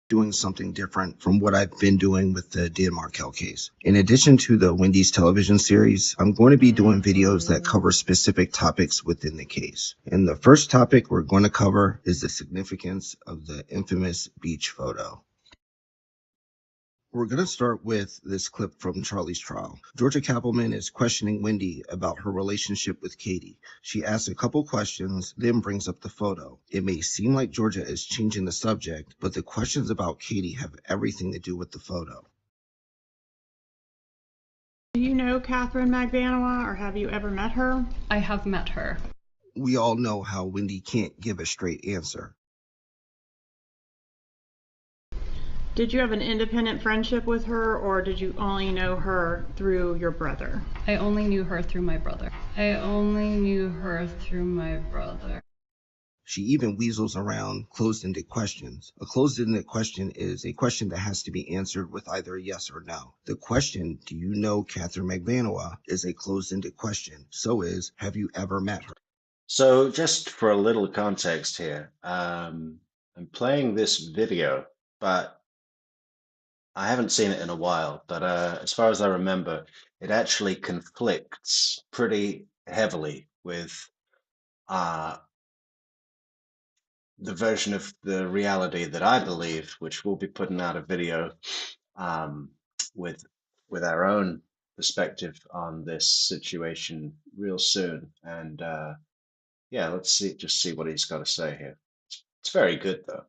Doing something different from what I've been doing with the Markel case. In addition to the Wendy's television series, I'm going to be doing videos that cover specific topics within the case. And the first topic we're going to cover is the significance of the infamous beach photo. We're going to start with this clip from Charlie's trial. Georgia Kappelman is questioning Wendy about her relationship with Katie. She asks a couple questions, then brings up the photo. It may seem like Georgia is changing the subject, but the questions about Katie have everything to do with the photo. Do you know Catherine Magbanua, or have you ever met her? I have met her. We all know how Wendy can't give a straight answer. Did you have an independent friendship with her, or did you only know her through your brother? I only knew her through my brother. She even weasels around closed-ended questions. A closed-ended question is a question that has to be answered with either yes or no. The question, do you know Catherine Magbanua, is a closed-ended question. So is, have you ever met her? So just for a little context here, I'm playing this video, but I haven't seen it in a while, but as far as I remember, it actually conflicts pretty heavily with the version of the reality that I believe, which we'll be putting out a video with our own perspective on this situation real soon. And yeah, let's see what he's got to say here. It's very good though.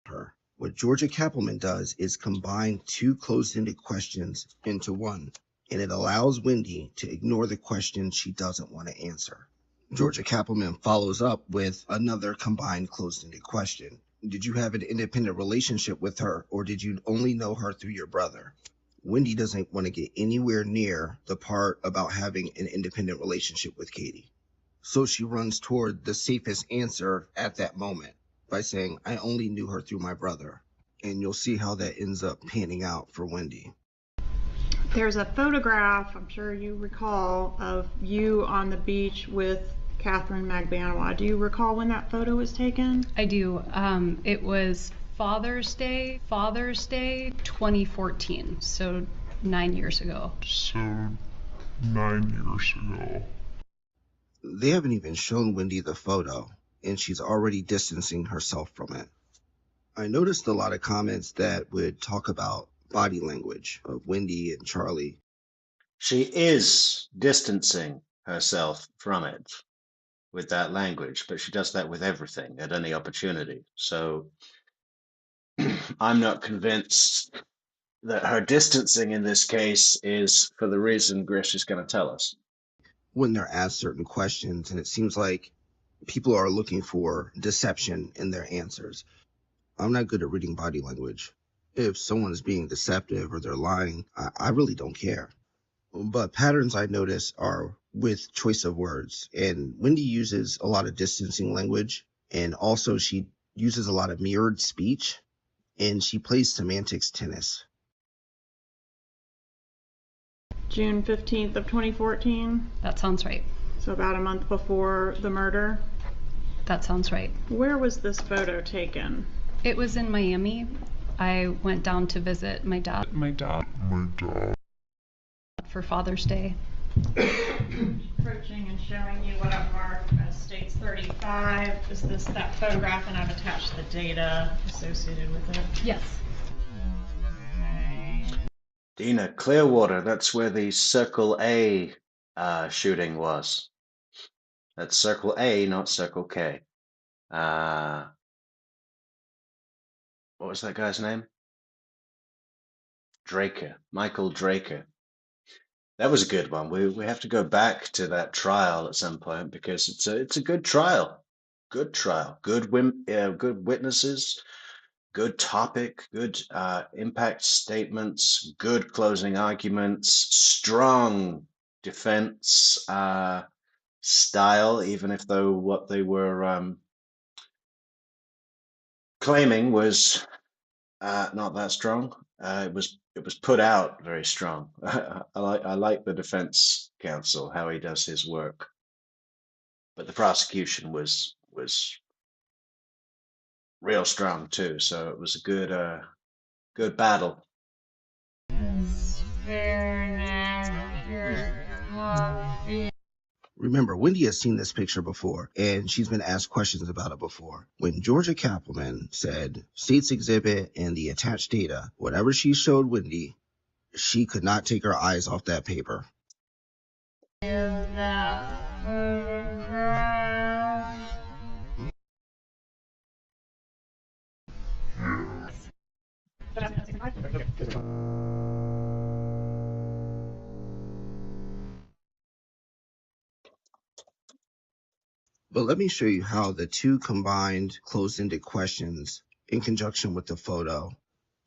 Her. What Georgia Kappelman does is combine two closed-ended questions into one, and it allows Wendy to ignore the question she doesn't want to answer. Georgia Kappelman follows up with another combined closed-ended question. Did you have an independent relationship with her, or did you only know her through your brother? Wendy doesn't want to get anywhere near the part about having an independent relationship with Katie. So she runs toward the safest answer at that moment by saying, I only knew her through my brother. And you'll see how that ends up panning out for Wendy. There's a photograph, I'm sure you recall, of you on the beach with Catherine Magbanua. Do you recall when that photo was taken? I do. It was Father's Day 2014, so 9 years ago. They haven't even shown Wendy the photo, and she's already distancing herself from it. I noticed a lot of comments that would talk about body language of Wendy and Charlie. She is distancing herself from it with that language, but she does that with everything at any opportunity. So I'm not convinced that her distancing in this case is for the reason Grish is going to tell us. When they're asked certain questions, and it seems like people are looking for deception in their answers. I'm not good at reading body language. If someone is being deceptive or they're lying, I really don't care. But patterns I notice are with choice of words. And Wendy uses a lot of distancing language, and also she uses a lot of mirrored speech, and she plays semantics tennis. June 15th of 2014, That sounds right. so about a month before the murder. That sounds right. Where was this photo taken? It was in Miami. I went down to visit my dad for Father's Day. Approaching and showing you what I've marked as states 35. Is this that photograph, and I've attached the data associated with it? Yes. Dina, Clearwater, that's where the Circle A shooting was. That's Circle A, not Circle K. What was that guy's name? Draker, Michael Draker. That was a good one. We have to go back to that trial at some point because it's a good trial. Good trial. Good witnesses. Good topic. Good impact statements. Good closing arguments. Strong defense style, even if though what they were claiming was not that strong. It was put out very strong. I like the defense counsel, how he does his work, but the prosecution was real strong too. So it was a good battle. Remember, Wendy has seen this picture before, and she's been asked questions about it before. When Georgia Kappelman said States Exhibit and the attached data, whatever she showed Wendy, she could not take her eyes off that paper. But let me show you how the two combined closed-ended questions in conjunction with the photo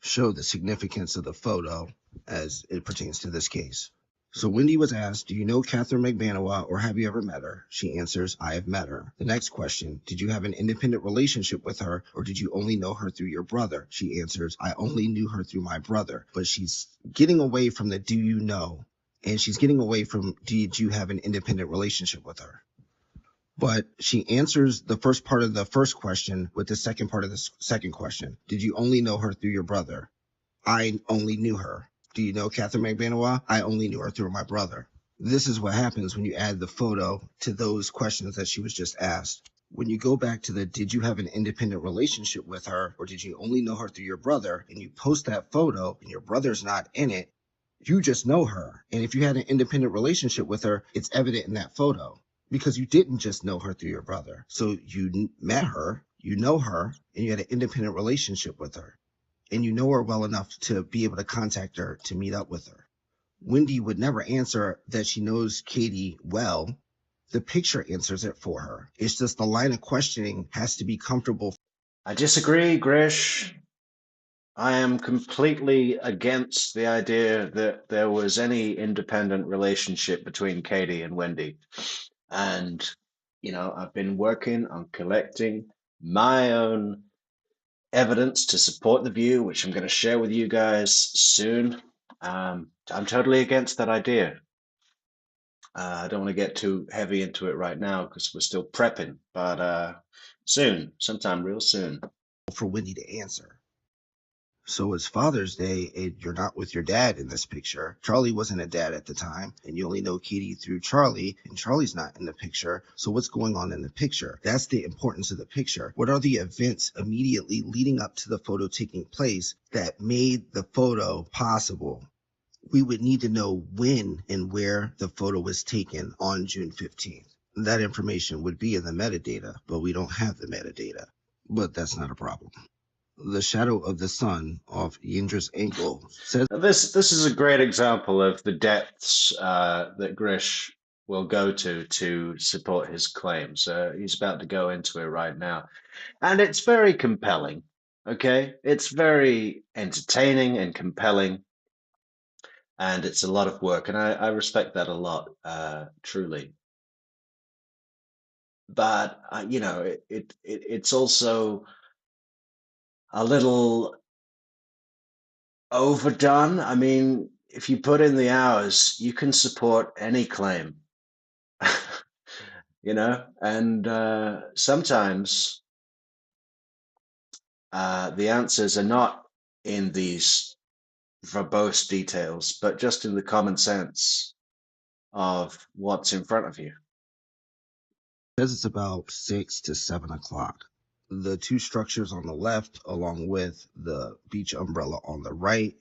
show the significance of the photo as it pertains to this case. So Wendy was asked, do you know Catherine Magbanua or have you ever met her? She answers, I have met her. The next question, did you have an independent relationship with her or did you only know her through your brother? She answers, I only knew her through my brother. But she's getting away from the do you know, and she's getting away from did you have an independent relationship with her? But she answers the first part of the first question with the second part of the second question. Did you only know her through your brother? I only knew her. Do you know Catherine Magbanua? I only knew her through my brother. This is what happens when you add the photo to those questions that she was just asked. When you go back to the did you have an independent relationship with her or did you only know her through your brother, and you post that photo and your brother's not in it, you just know her. And if you had an independent relationship with her, it's evident in that photo. Because you didn't just know her through your brother. So you met her, you know her, and you had an independent relationship with her. And you know her well enough to be able to contact her to meet up with her. Wendy would never answer that she knows Katie well. The picture answers it for her. It's just the line of questioning has to be comfortable. I disagree, Grish. I am completely against the idea that there was any independent relationship between Katie and Wendy. And, I've been working on collecting my own evidence to support the view, which I'm going to share with you guys soon. I'm totally against that idea. I don't want to get too heavy into it right now because we're still prepping, but soon, sometime real soon. For Wendy to answer. So it's Father's Day and you're not with your dad in this picture. Charlie wasn't a dad at the time, and you only know Katie through Charlie, and Charlie's not in the picture. So what's going on in the picture? That's the importance of the picture. What are the events immediately leading up to the photo taking place that made the photo possible? We would need to know when and where the photo was taken on June 15th. That information would be in the metadata, but we don't have the metadata. But that's not a problem. The shadow of the sun off Yindra's ankle says This is a great example of the depths that Grish will go to support his claims. He's about to go into it right now, and it's very compelling. Okay, it's very entertaining and compelling, and it's a lot of work, and I respect that a lot, truly. But you know, it's also a little overdone. I mean, if you put in the hours, you can support any claim, you know, and sometimes the answers are not in these verbose details, but just in the common sense of what's in front of you. it's about 6 to 7 o'clock. The two structures on the left, along with the beach umbrella on the right,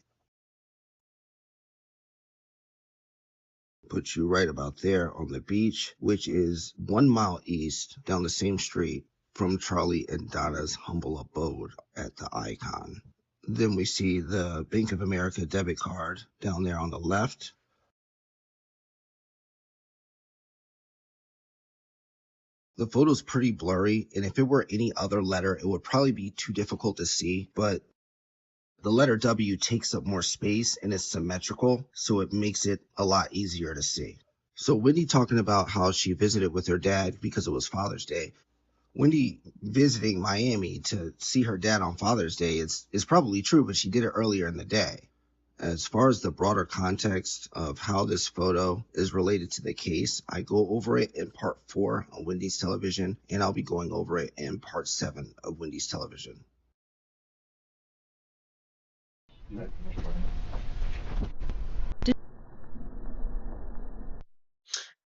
puts you right about there on the beach, which is 1 mile east down the same street from Charlie and Donna's humble abode at the Icon. Then we see the Bank of America debit card down there on the left. The photo's pretty blurry, and if it were any other letter, it would probably be too difficult to see, but the letter W takes up more space and is symmetrical, so it makes it a lot easier to see. So Wendy talking about how she visited with her dad because it was Father's Day. Wendy visiting Miami to see her dad on Father's Day is probably true, but she did it earlier in the day. As far as the broader context of how this photo is related to the case, I go over it in part 4 of Wendy's Television, and I'll be going over it in part 7 of Wendy's Television.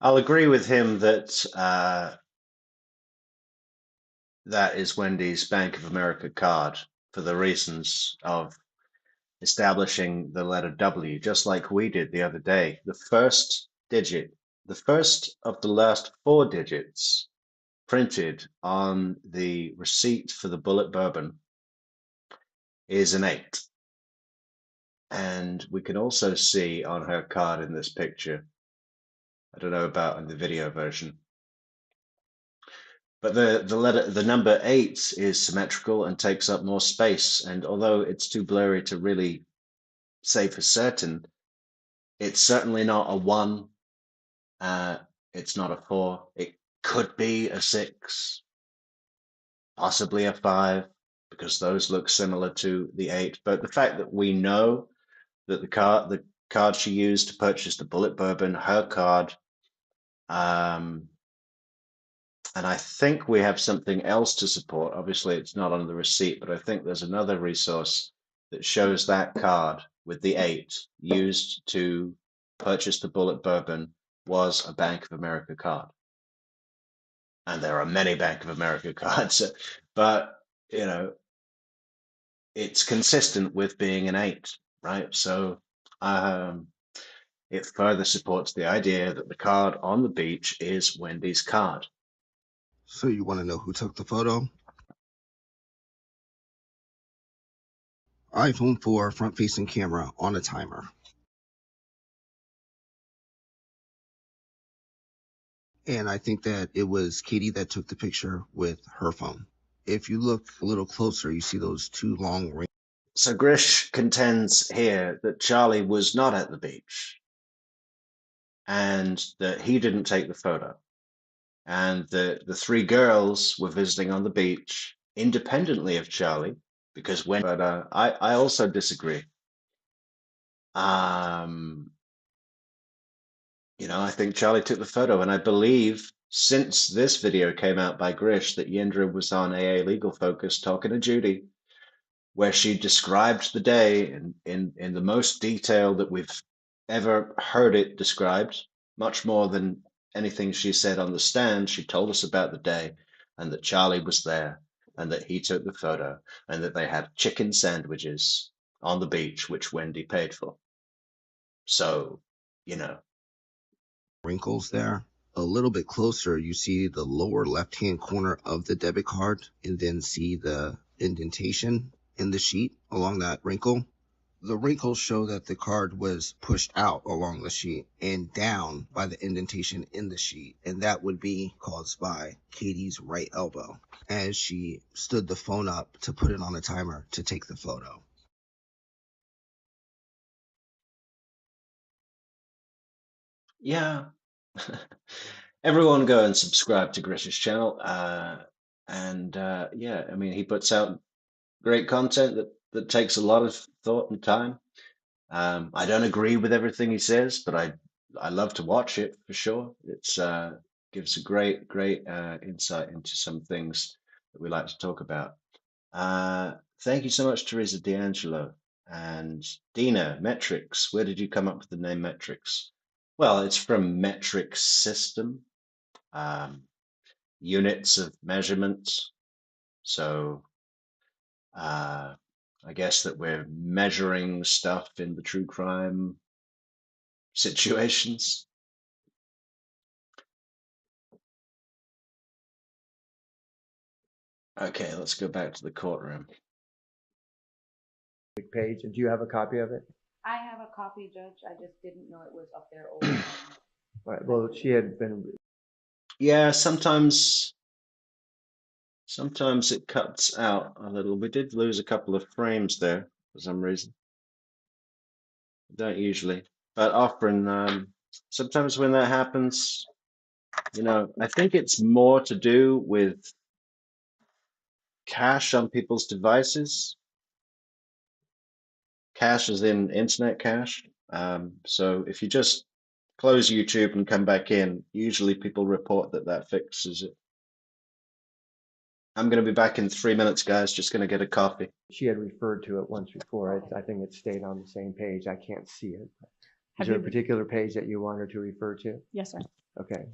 I'll agree with him that that is Wendy's Bank of America card for the reasons of establishing the letter W, just like we did the other day. The first digit, the first of the last 4 digits printed on the receipt for the bullet bourbon is an 8. And we can also see on her card in this picture, I don't know about in the video version, but the number 8 is symmetrical and takes up more space. And although it's too blurry to really say for certain, it's certainly not a 1. It's not a 4. It could be a 6, possibly a 5, because those look similar to the 8. But the fact that we know that the card she used to purchase the bullet bourbon, her card, and I think we have something else to support. Obviously, it's not on the receipt, but I think there's another resource that shows that card with the 8 used to purchase the bullet bourbon was a Bank of America card. And there are many Bank of America cards, but you know, it's consistent with being an 8, right? So it further supports the idea that the card on the beach is Wendy's card. So you want to know who took the photo? iPhone 4 front-facing camera on a timer. And I think that it was Katie that took the picture with her phone. If you look a little closer, you see those 2 long rings. So Grish contends here that Charlie was not at the beach and that he didn't take the photo, and the 3 girls were visiting on the beach independently of Charlie, because when, but I also disagree. You know, I think Charlie took the photo, and I believe since this video came out by Grish that Yindra was on AA Legal Focus talking to Judy, where she described the day in the most detail that we've ever heard it described, much more than anything she said on the stand. She told us about the day and that Charlie was there and that he took the photo and that they had chicken sandwiches on the beach, which Wendy paid for. So, you know. Wrinkles there. A little bit closer, you see the lower left-hand corner of the debit card and then see the indentation in the sheet along that wrinkle. The wrinkles show that the card was pushed out along the sheet and down by the indentation in the sheet, and that would be caused by Katie's right elbow as she stood the phone up to put it on a timer to take the photo. Yeah. Everyone go and subscribe to Grish's channel. Yeah, I mean, he puts out great content that takes a lot of thought and time. I don't agree with everything he says, but I love to watch it for sure. It's gives a great insight into some things that we like to talk about. Thank you so much, Teresa D'Angelo and Dina. Metrix. Where did you come up with the name Metrix? Well, it's from metric system, units of measurement. So I guess that we're measuring stuff in the true crime situations. Okay, let's go back to the courtroom. Page, and do you have a copy of it? I have a copy, Judge. I just didn't know it was up there all the time. Right. Well, she had been. Yeah, sometimes it cuts out a little. We did lose a couple of frames there for some reason. Don't usually, but often, sometimes when that happens, you know, I think it's more to do with cache on people's devices. Cache is in internet cache. So if you just close YouTube and come back in, usually people report that fixes it. I'm going to be back in 3 minutes, guys. Just going to get a coffee. She had referred to it once before. I think it stayed on the same page. I can't see it. Is there a particular page that you want her to refer to? Yes, sir. Okay.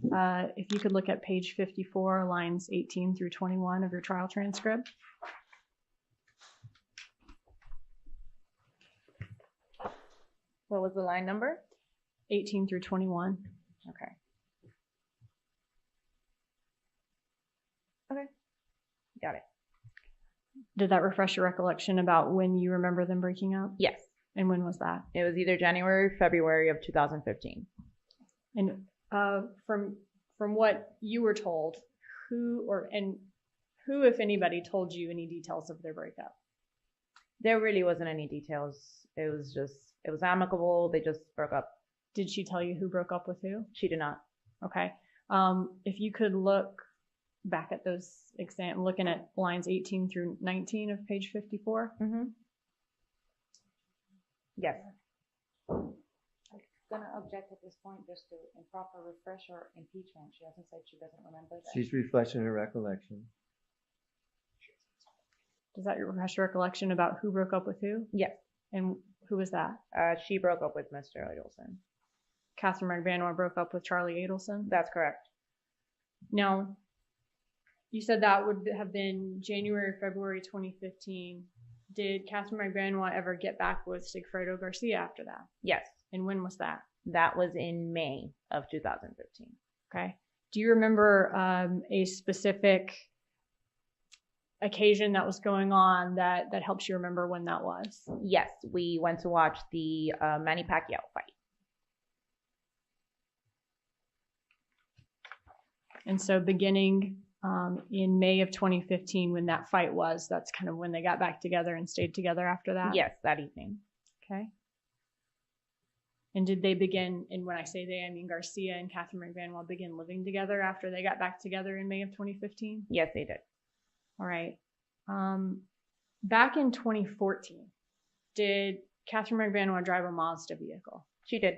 If you could look at page 54, lines 18 through 21 of your trial transcript. What was the line number? 18 through 21. Okay. Okay. Got it. Did that refresh your recollection about when you remember them breaking up? Yes. And when was that? It was either January or February of 2015. And from what you were told, who, if anybody, told you any details of their breakup? There really wasn't any details. It was amicable. They just broke up. Did she tell you who broke up with who? She did not. Okay. If you could look back at those looking at lines 18 through 19 of page 54. Mm-hmm. Yes. I'm gonna object at this point just to improper refresh or impeachment. She hasn't said she doesn't remember that. She's refreshing her recollection. Does that refresh your recollection about who broke up with who? Yes. And who was that? She broke up with Mr. Adelson. Catherine Magbanua broke up with Charlie Adelson? That's correct. Now, you said that would have been January, February 2015. Did Catherine Magbanua ever get back with Sigfredo Garcia after that? Yes. And when was that? That was in May of 2015. Okay. Do you remember a specific occasion that was going on that helps you remember when that was? Yes. We went to watch the Manny Pacquiao fight. And so beginning in May of 2015, when that fight was, that's kind of when they got back together and stayed together after that? Yes, that evening. Okay. And did they begin, and when I say they, I mean Garcia and Catherine Magbanua begin living together after they got back together in May of 2015? Yes, they did. All right. Back in 2014, did Catherine Magbanua drive a Mazda vehicle? She did.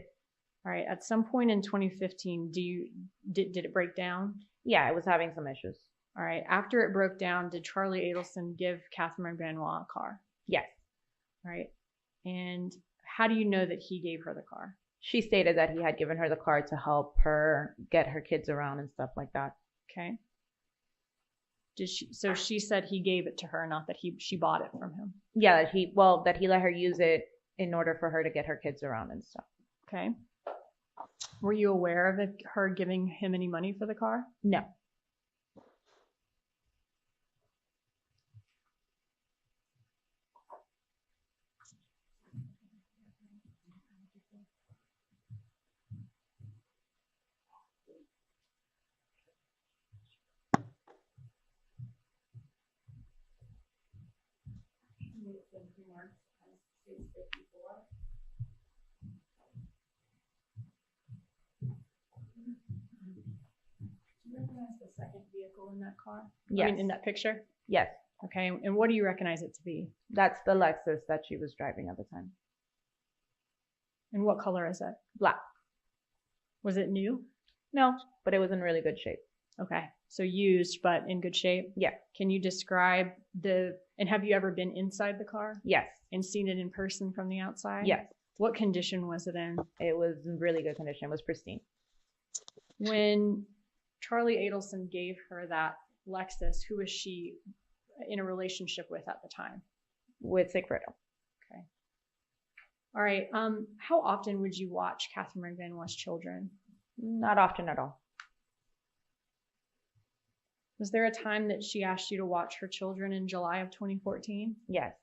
All right. At some point in 2015, did it break down? Yeah, it was having some issues. All right. After it broke down, did Charlie Adelson give Catherine Magbanua a car? Yes. right? And how do you know that he gave her the car? She stated that he had given her the car to help her get her kids around and stuff like that. Okay. So she said he gave it to her, not that she bought it from him. Yeah, that he let her use it in order for her to get her kids around and stuff. Okay. Were you aware of her giving him any money for the car? No. Do you recognize the second vehicle in that car? Yes. I mean, in that picture? Yes. Okay. And what do you recognize it to be? That's the Lexus that she was driving at the time. And what color is it? Black. Was it new? No, but it was in really good shape. Okay. So used, but in good shape? Yeah. Can you describe and have you ever been inside the car? Yes. And seen it in person from the outside? Yes. What condition was it in? It was in really good condition. It was pristine. When Charlie Adelson gave her that Lexus, who was she in a relationship with at the time? With Sigfrido. Okay. All right. How often would you watch Catherine Magbanua's children? Not often at all. Was there a time that she asked you to watch her children in July of 2014? Yes.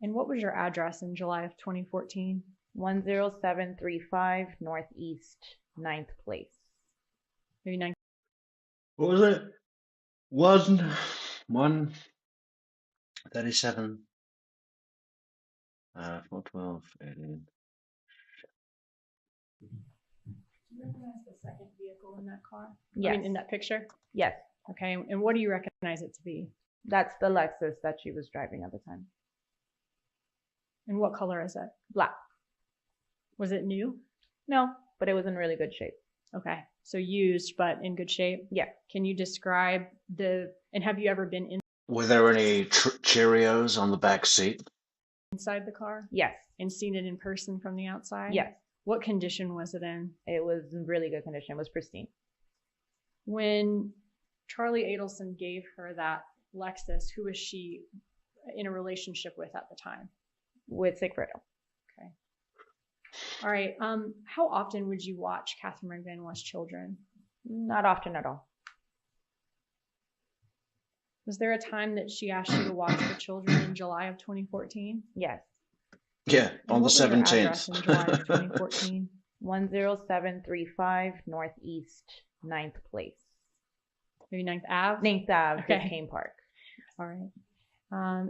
And what was your address in July of 2014? 10735 Northeast 9th Place. Maybe 9. What was it? 137. 412. Do you recognize the second vehicle in that car? Yes. I mean, in that picture? Yes. Okay. And what do you recognize it to be? That's the Lexus that she was driving at the time. And what color is it? Black. Was it new? No, but it was in really good shape. Okay. So used, but in good shape? Yeah. Can you describe and have you ever been Were there any Cheerios on the back seat? inside the car? Yes. And seen it in person from the outside? Yes. What condition was it in? It was in really good condition. It was pristine. When Charlie Adelson gave her that Lexus, who was she in a relationship with at the time? With Sigfrido. Okay. All right. How often would you watch Catherine Magbanua's children? Not often at all. Was there a time that she asked you to watch her children in July of 2014? Yes. Yeah, on the What was your address 17th. in July of 2014? 10735 Northeast 9th Place. Maybe 9th Ave? 9th Ave, Okay. Biscayne Park. All right.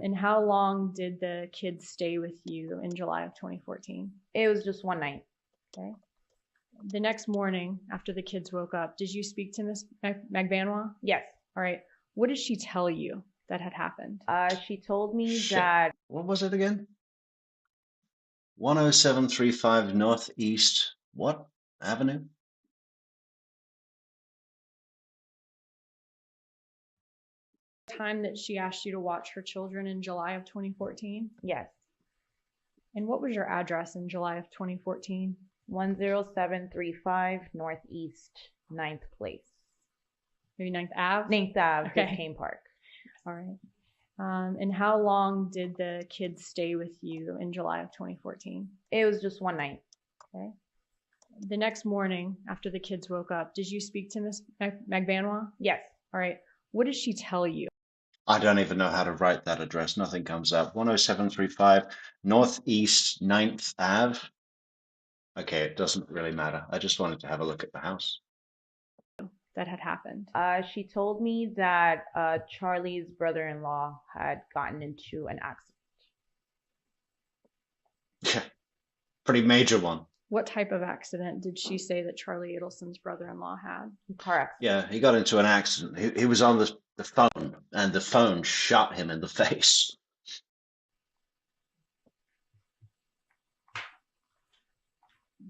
And how long did the kids stay with you in July of 2014? It was just one night. Okay. The next morning, after the kids woke up, did you speak to Miss Magbanua? Yes. All right. What did she tell you that had happened? She told me Shit. that What was it again? 10735 Northeast what Avenue? Time that she asked you to watch her children in July of 2014? yes. And what was your address in July of 2014? 10735 Northeast 9th Place. Maybe 9th Ave? 9th Ave, Okay. Biscayne Park. All right. And how long did the kids stay with you in July of 2014? It was just one night. Okay. The next morning, after the kids woke up, did you speak to Miss Magbanua? Yes. All right. What did she tell you? I don't even know how to write that address. Nothing comes up. 10735 Northeast 9th Ave. Okay, it doesn't really matter. I just wanted to have a look at the house. That had happened. She told me that Charlie's brother-in-law had gotten into an accident. Yeah, pretty major one. What type of accident did she say that Charlie Adelson's brother-in-law had? Car accident. Yeah, he got into an accident. He was on the phone, and the phone shot him in the face.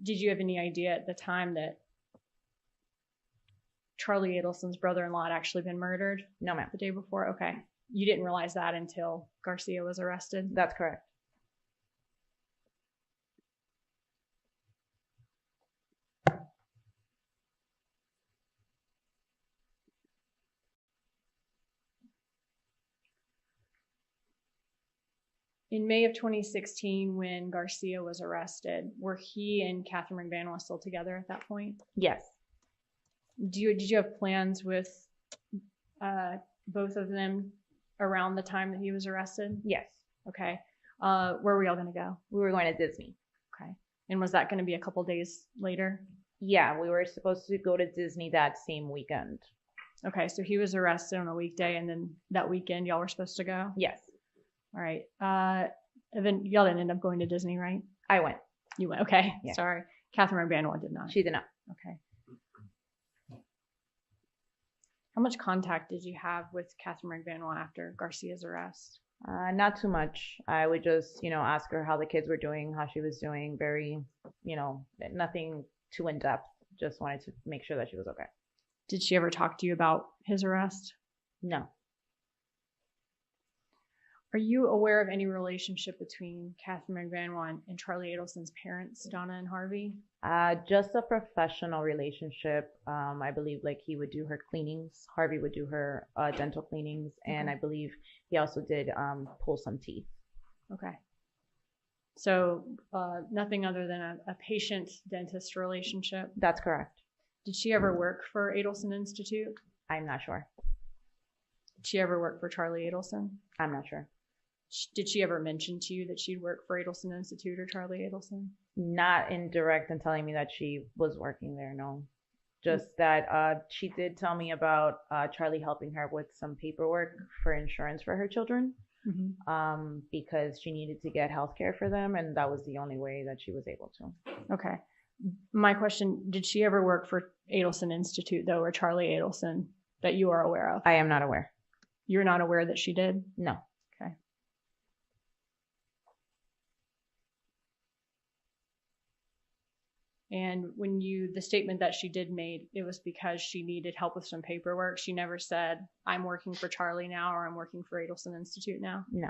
Did you have any idea at the time that Charlie Adelson's brother-in-law had actually been murdered? No, ma'am. The day before? Okay. You didn't realize that until Garcia was arrested? That's correct. In May of 2016, when Garcia was arrested, were he and Catherine Magbanua still together at that point? Yes. Did you have plans with both of them around the time that he was arrested? Yes. Okay. Where were y'all gonna go? We were going to Disney. Okay. And was that gonna be a couple days later? Yeah, we were supposed to go to Disney that same weekend. Okay, so he was arrested on a weekday, and then that weekend y'all were supposed to go? Yes. All right. And then y'all didn't end up going to Disney, right? I went. You went. Okay. Yeah. Sorry. Catherine Magbanua did not. She did not. Okay. How much contact did you have with Catherine Magbanua after Garcia's arrest? Not too much. I would just, ask her how the kids were doing, how she was doing. Very, nothing too in depth. Just wanted to make sure that she was okay. Did she ever talk to you about his arrest? No. Are you aware of any relationship between Catherine Magbanua and Charlie Adelson's parents, Donna and Harvey? Just a professional relationship. I believe he would do her cleanings. Harvey would do her dental cleanings. And I believe he also did pull some teeth. Okay. So nothing other than a patient-dentist relationship? That's correct. Did she ever work for Adelson Institute? I'm not sure. Did she ever work for Charlie Adelson? I'm not sure. Did she ever mention to you that she'd work for Adelson Institute or Charlie Adelson? Not indirect in telling me that she was working there, no. Just that she did tell me about Charlie helping her with some paperwork for insurance for her children. Mm-hmm. Because she needed to get health care for them, and that was the only way that she was able to. Okay. My question, did she ever work for Adelson Institute, though, or Charlie Adelson, that you are aware of? I am not aware. You're not aware that she did? No. Okay. And when the statement that she did made, it was because she needed help with some paperwork. She never said, I'm working for Charlie now, or I'm working for Adelson Institute now? No.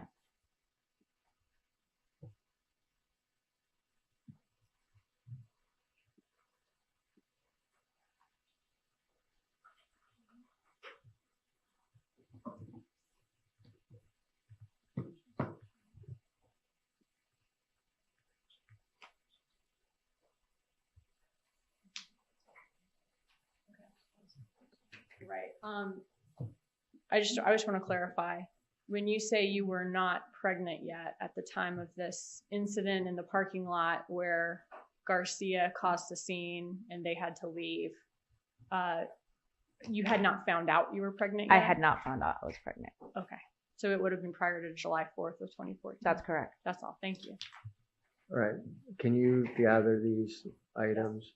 Right. I just want to clarify. When you say you were not pregnant yet at the time of this incident in the parking lot where Garcia caused the scene and they had to leave, you had not found out you were pregnant yet? I had not found out I was pregnant. Okay. So it would have been prior to July 4th of 2014? That's correct. That's all. Thank you. All right. Can you gather these items?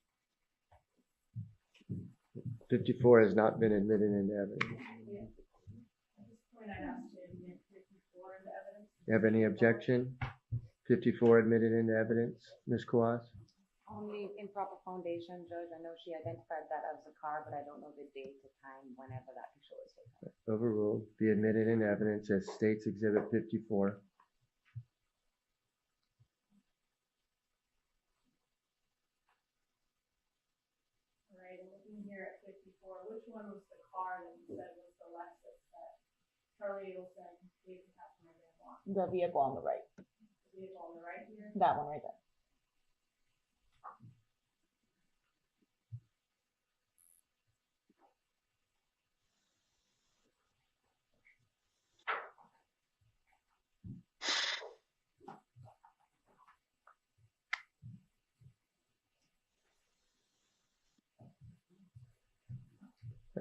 54 has not been admitted into evidence. You have any objection? 54 admitted into evidence, Ms. Kouas? Only improper foundation, Judge. I know she identified that as a car, but I don't know the date, the time, whenever that picture was taken. Overruled. Be admitted into evidence as States Exhibit 54. All right, and looking here at 54, which one was the car that you said was the Lexus that Charlie Adelson gave to Catherine Magbanua? The vehicle on the right. The vehicle on the right here? That one right there.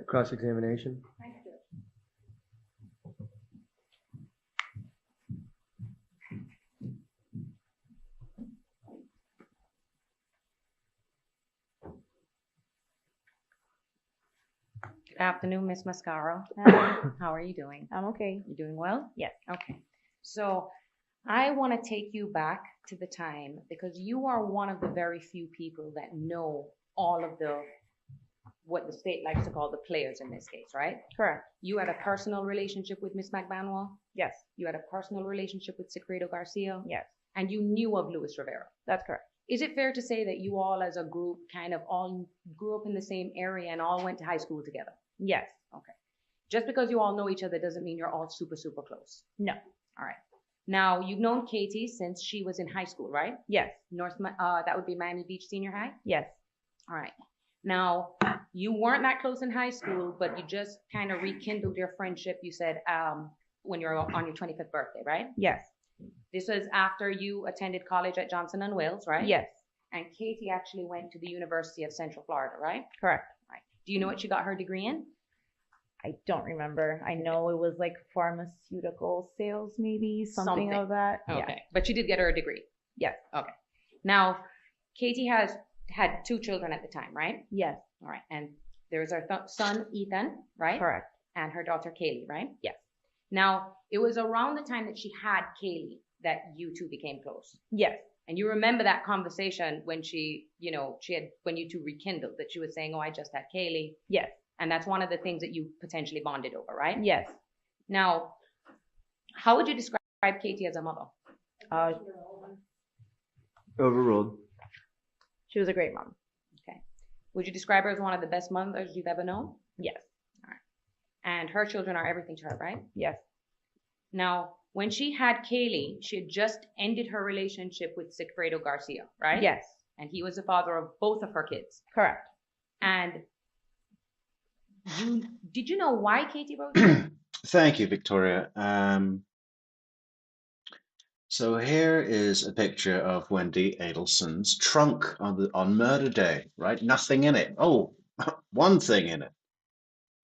Cross-examination. Thank you. Good afternoon, Ms. Mascaro. How are you doing? I'm okay. You doing well? Yes. Okay. So I want to take you back to the time because you are one of the very few people that know all of what the state likes to call the players in this case, right? Correct. You had a personal relationship with Ms. Magbanua? Yes. You had a personal relationship with Secreto Garcia? Yes. And you knew of Luis Rivera? That's correct. Is it fair to say that you all as a group kind of all grew up in the same area and all went to high school together? Yes. Okay. Just because you all know each other doesn't mean you're all super, super close. No. All right. Now, you've known Katie since she was in high school, right? Yes. That would be Miami Beach Senior High? Yes. All right. Now, you weren't that close in high school, but you just kind of rekindled your friendship, you said, when you were on your 25th birthday, right? Yes. This was after you attended college at Johnson & Wales, right? Yes. And Katie actually went to the University of Central Florida, right? Correct. Right. Do you know what she got her degree in? I don't remember. I know it was like pharmaceutical sales, maybe something of that. Okay. Yeah. But she did get her a degree. Yes. Okay. Now, Katie has had 2 children at the time, right? Yes. All right. And there's her son, Ethan, right? Correct. And her daughter, Kaylee, right? Yes. Now, it was around the time that she had Kaylee that you two became close. Yes. And you remember that conversation when when you two rekindled, that she was saying, oh, I just had Kaylee. Yes. And that's one of the things that you potentially bonded over, right? Yes. Now, how would you describe Katie as a mother? Overruled. She was a great mom. Okay. Would you describe her as one of the best mothers you've ever known? Yes. All right. And her children are everything to her, right? Yes. Now, when she had Kaylee, she had just ended her relationship with Sigfredo Garcia, right? Yes. And he was the father of both of her kids. Correct. And did you know why Katie wrote that? Thank you, Victoria. So here is a picture of Wendy Adelson's trunk on murder day, right? Nothing in it. Oh, one thing in it.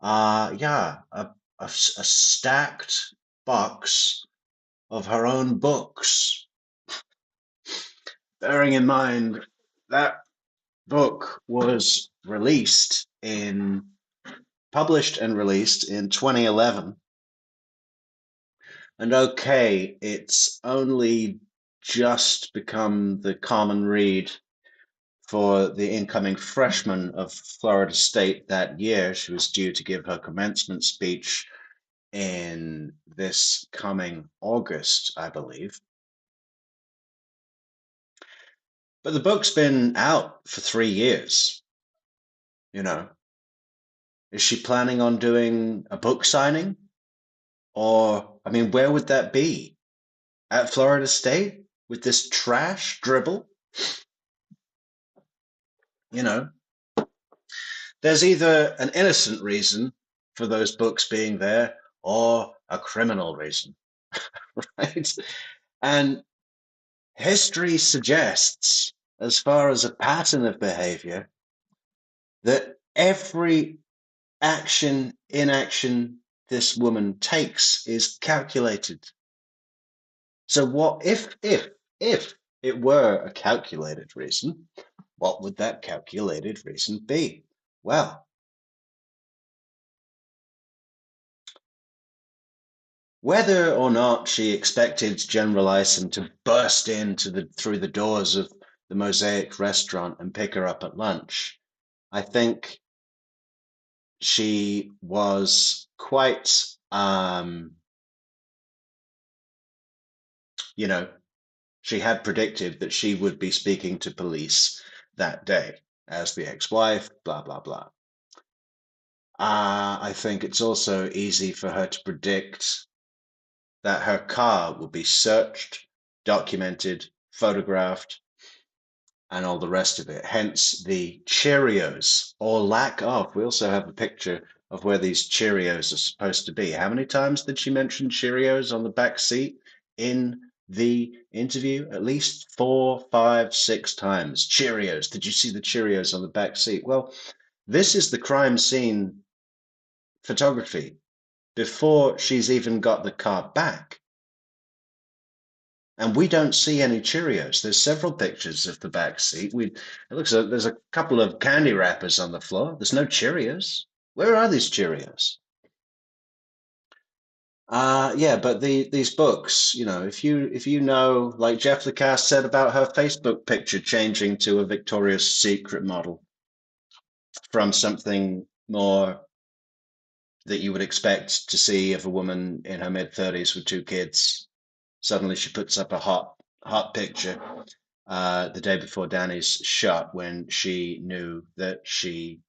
Yeah, a stacked box of her own books. Bearing in mind that book was published and released in 2011. And okay, it's only just become the common read for the incoming freshman of Florida State that year. She was due to give her commencement speech in this coming August, I believe. But the book's been out for 3 years. Is she planning on doing a book signing? Or, I mean, where would that be? At Florida State? With this trash dribble? There's either an innocent reason for those books being there or a criminal reason, right? And history suggests, as far as a pattern of behavior, that every inaction this woman takes is calculated. So what if it were a calculated reason, what would that calculated reason be? Well, whether or not she expected General Ison to burst through the doors of the Mosaic restaurant and pick her up at lunch, I think she was quite, she had predicted that she would be speaking to police that day as the ex-wife, blah, blah, blah. I think it's also easy for her to predict that her car will be searched, documented, photographed, and all the rest of it. Hence the Cheerios, or lack of. We also have a picture of where these Cheerios are supposed to be. How many times did she mention Cheerios on the back seat in the interview? At least 4, 5, 6 times. Cheerios. Did you see the Cheerios on the back seat? Well, this is the crime scene photography before she's even got the car back. And we don't see any Cheerios. There's several pictures of the back seat. It looks like there's a couple of candy wrappers on the floor. There's no Cheerios. Where are these Cheerios? Yeah, but these books, if you know, like Jeff Lacasse said about her Facebook picture changing to a Victoria's Secret model from something more that you would expect to see of a woman in her mid-30s with 2 kids. Suddenly she puts up a hot picture the day before Danny's shot, when she knew that she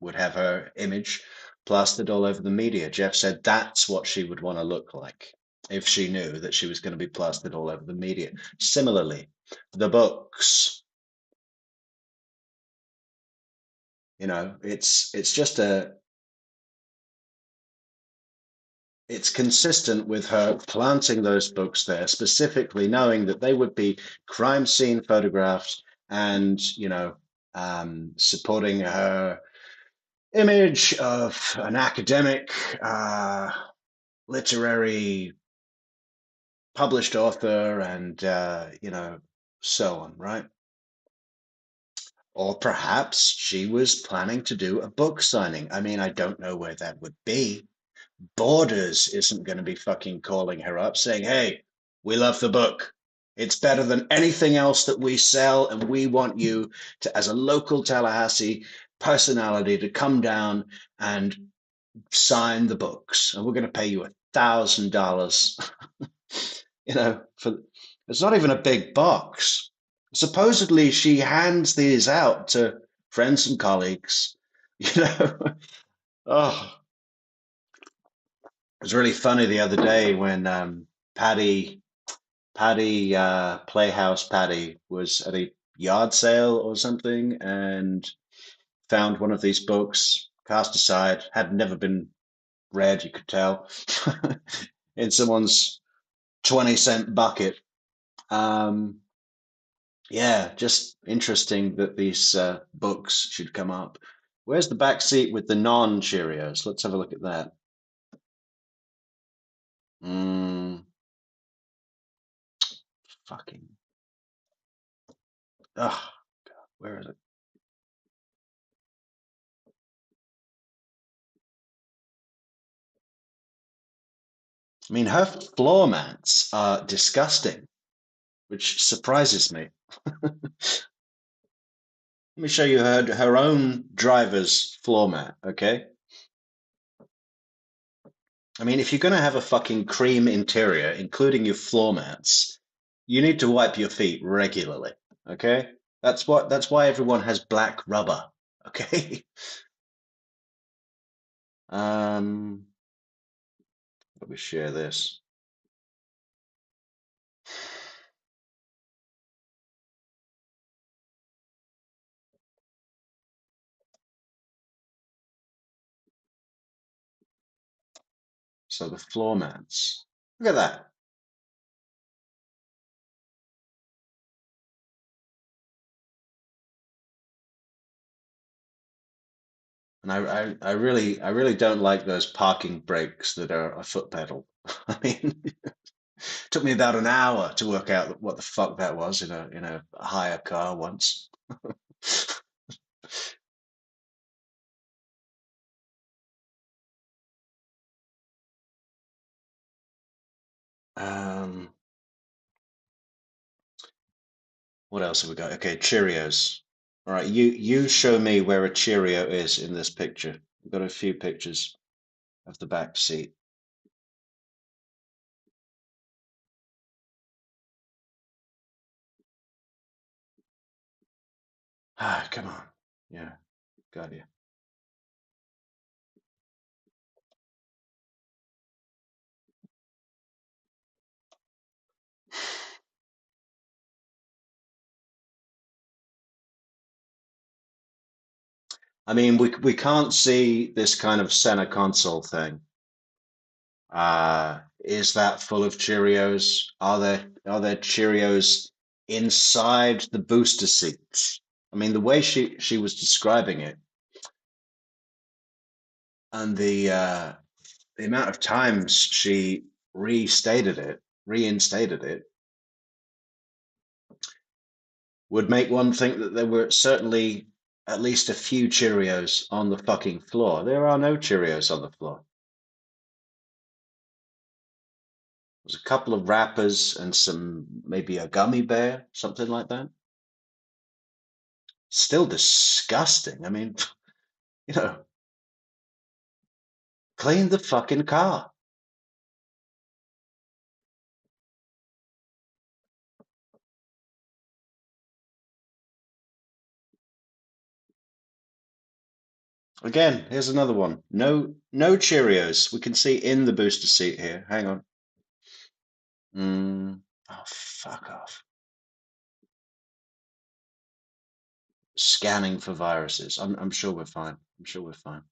would have her image plastered all over the media. Jeff said that's what she would want to look like. if she knew that she was going to be plastered all over the media. Similarly, the books, you know, it's just it's consistent with her planting those books there, specifically knowing that they would be crime scene photographs and, you know, supporting her image of an academic, literary published author and, you know, so on, right? Or perhaps she was planning to do a book signing. I mean, I don't know where that would be. Borders isn't going to be fucking calling her up saying, hey, we love the book. It's better than anything else that we sell. And we want you to, as a local Tallahassee personality, to come down and sign the books. And we're going to pay you $1,000. You know, for it's not even a big box. Supposedly she hands these out to friends and colleagues. You know, oh, it was really funny the other day when Patty Playhouse Patty was at a yard sale or something and found one of these books, cast aside, had never been read, you could tell, in someone's 20-cent bucket. Yeah, just interesting that these books should come up. Where's the back seat with the non-Cheerios? Let's have a look at that. Fucking. Oh, God, where is it? I mean, her floor mats are disgusting, which surprises me. Let me show you her own driver's floor mat, okay? I mean, if you're going to have a fucking cream interior, including your floor mats, you need to wipe your feet regularly, okay? That's why everyone has black rubber, okay? Let me share this. So the floor mats. Look at that. And I really don't like those parking brakes that are a foot pedal. I mean, it took me about an hour to work out what the fuck that was in a hire car once. What else have we got? Okay, Cheerios. All right, you show me where a Cheerio is in this picture. We've got a few pictures of the back seat. Ah, come on. Yeah, got you. I mean, we can't see this kind of center console thing. Is that full of Cheerios? Are there Cheerios inside the booster seats? I mean, the way she was describing it, and the amount of times she reinstated it, would make one think that there were certainly at least a few Cheerios on the fucking floor. There are no Cheerios on the floor. There's a couple of wrappers and maybe a gummy bear, something like that. Still disgusting. I mean, you know, clean the fucking car. Again, here's another one. No Cheerios. We can see in the booster seat here. Hang on. Oh, fuck off. Scanning for viruses. I'm sure we're fine. I'm sure we're fine.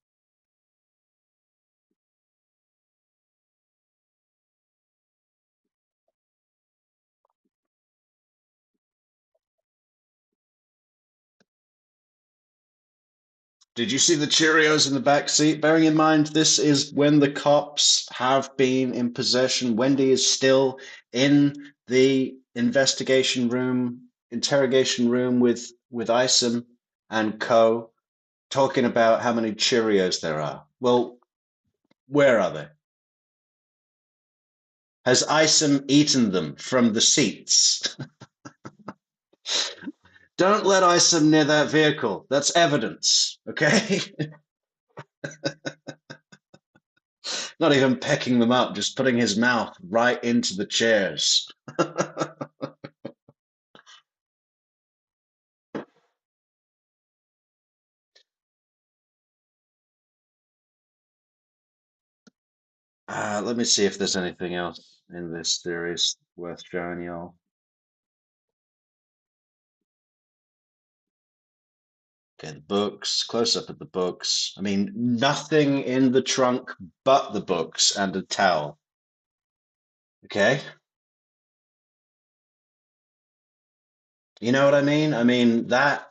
Did you see the Cheerios in the back seat? Bearing in mind, this is when the cops have been in possession. Wendy is still in the interrogation room with Isom and co, talking about how many Cheerios there are. Well, where are they? Has Isom eaten them from the seats? Don't let Isom near that vehicle. That's evidence, okay? Not even pecking them up, just putting his mouth right into the chairs. Let me see if there's anything else in this series worth showing y'all. Okay, the books, close up at the books. I mean, nothing in the trunk but the books and a towel. Okay? You know what I mean? I mean, that,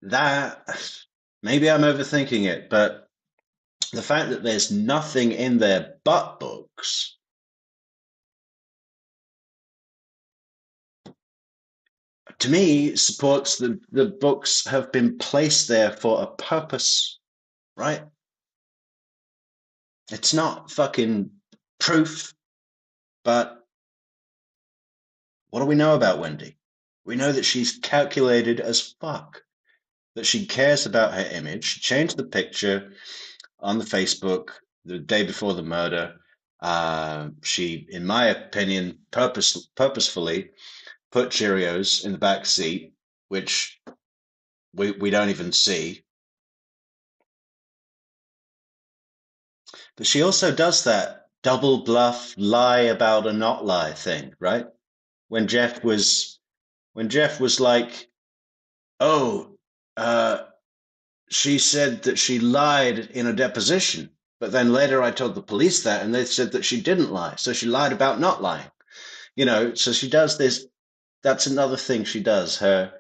maybe I'm overthinking it, but the fact that there's nothing in there but books, to me, supports the books have been placed there for a purpose, right? It's not fucking proof, but what do we know about Wendy? We know that she's calculated as fuck, that she cares about her image. She changed the picture on the Facebook the day before the murder. She, in my opinion, purposefully put Cheerios in the back seat, which we don't even see. But she also does that double bluff, lie about a not lie thing, right? When Jeff was like, oh, she said that she lied in a deposition, but then later I told the police that, and they said that she didn't lie, so she lied about not lying. You know, so she does this. That's another thing she does. Her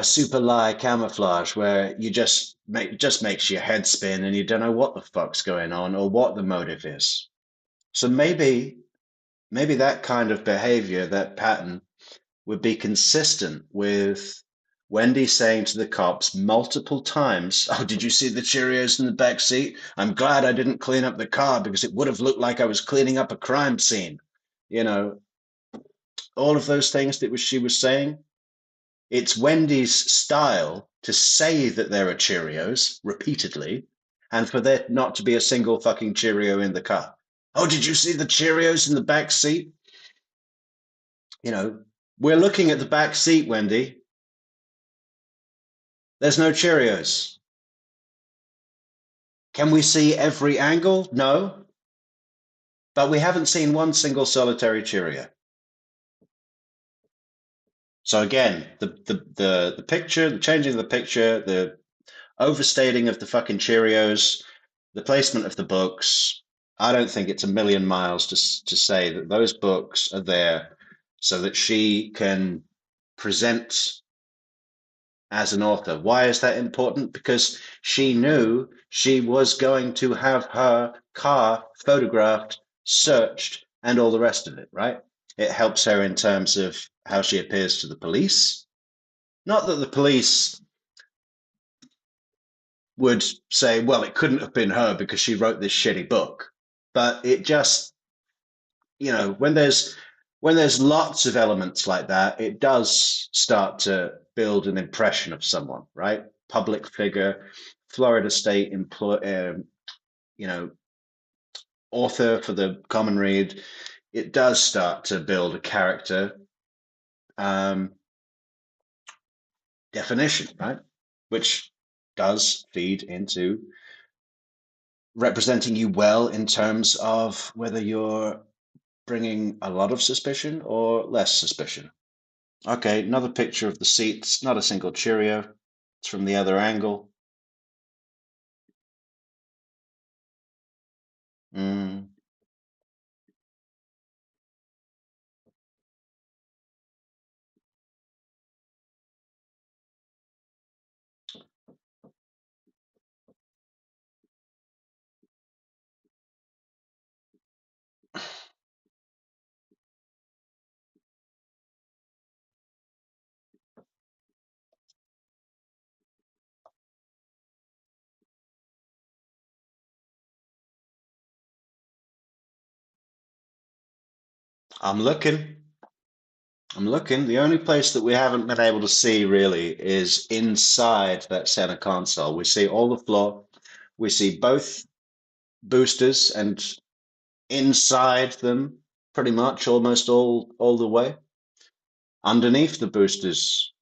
super lie camouflage, where you just makes your head spin, and you don't know what the fuck's going on or what the motive is. So maybe that kind of behavior, that pattern, would be consistent with Wendy saying to the cops multiple times, oh, did you see the Cheerios in the back seat? I'm glad I didn't clean up the car because it would have looked like I was cleaning up a crime scene. You know, all of those things that she was saying. It's Wendy's style to say that there are Cheerios repeatedly, and for there not to be a single fucking Cheerio in the car. Oh, did you see the Cheerios in the back seat? You know, we're looking at the back seat, Wendy. There's no Cheerios. Can we see every angle? No. But we haven't seen one single solitary Cheerio. So again, the picture, the changing of the picture, the overstating of the fucking Cheerios, the placement of the books. I don't think it's a million miles to say that those books are there so that she can present as an author. Why is that important? Because she knew she was going to have her car photographed, searched, and all the rest of it, right? It helps her in terms of how she appears to the police. Not that the police would say, well, it couldn't have been her because she wrote this shitty book. But it just, you know, when there's lots of elements like that, it does start to build an impression of someone, right? Public figure, Florida State author for the common read. It does start to build a character definition, right? Which does feed into representing you well in terms of whether you're bringing a lot of suspicion or less suspicion? Okay, another picture of the seats, not a single Cheerio. It's from the other angle. Mm. I'm looking. I'm looking. The only place that we haven't been able to see really is inside that center console. We see all the floor. We see both boosters and inside them pretty much almost all the way. Underneath the boosters,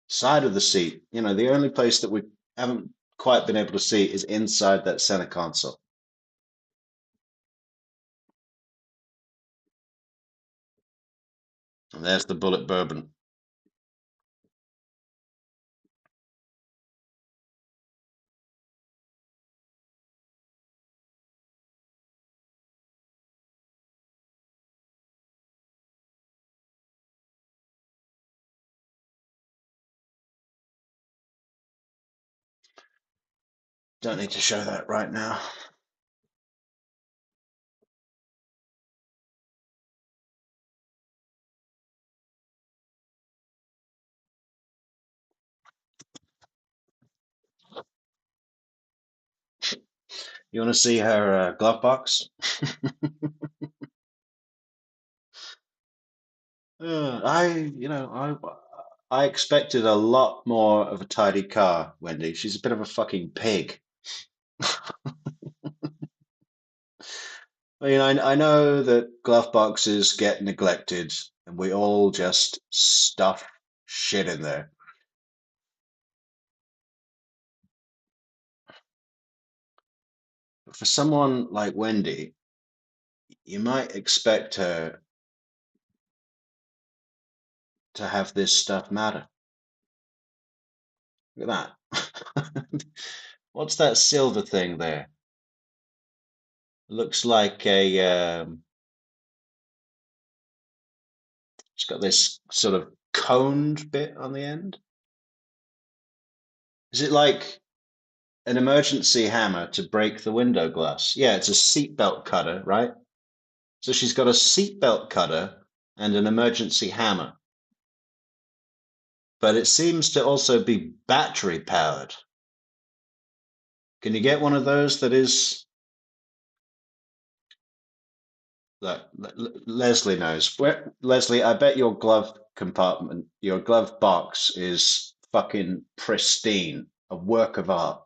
side of the seat, you know, the only place that we haven't quite been able to see is inside that center console. And there's the bullet bourbon. Don't need to show that right now. You want to see her glove box? I expected a lot more of a tidy car, Wendy. She's a bit of a fucking pig. I mean, I know that glove boxes get neglected and we all just stuff shit in there. But for someone like Wendy, you might expect her to have this stuff matter. Look at that. What's that silver thing there? Looks like it's got this sort of coned bit on the end. Is it like an emergency hammer to break the window glass? Yeah, it's a seatbelt cutter, right? So she's got a seatbelt cutter and an emergency hammer. But it seems to also be battery powered. Can you get one of those that is that Leslie knows? Leslie, I bet your glove compartment, your glove box is fucking pristine, a work of art.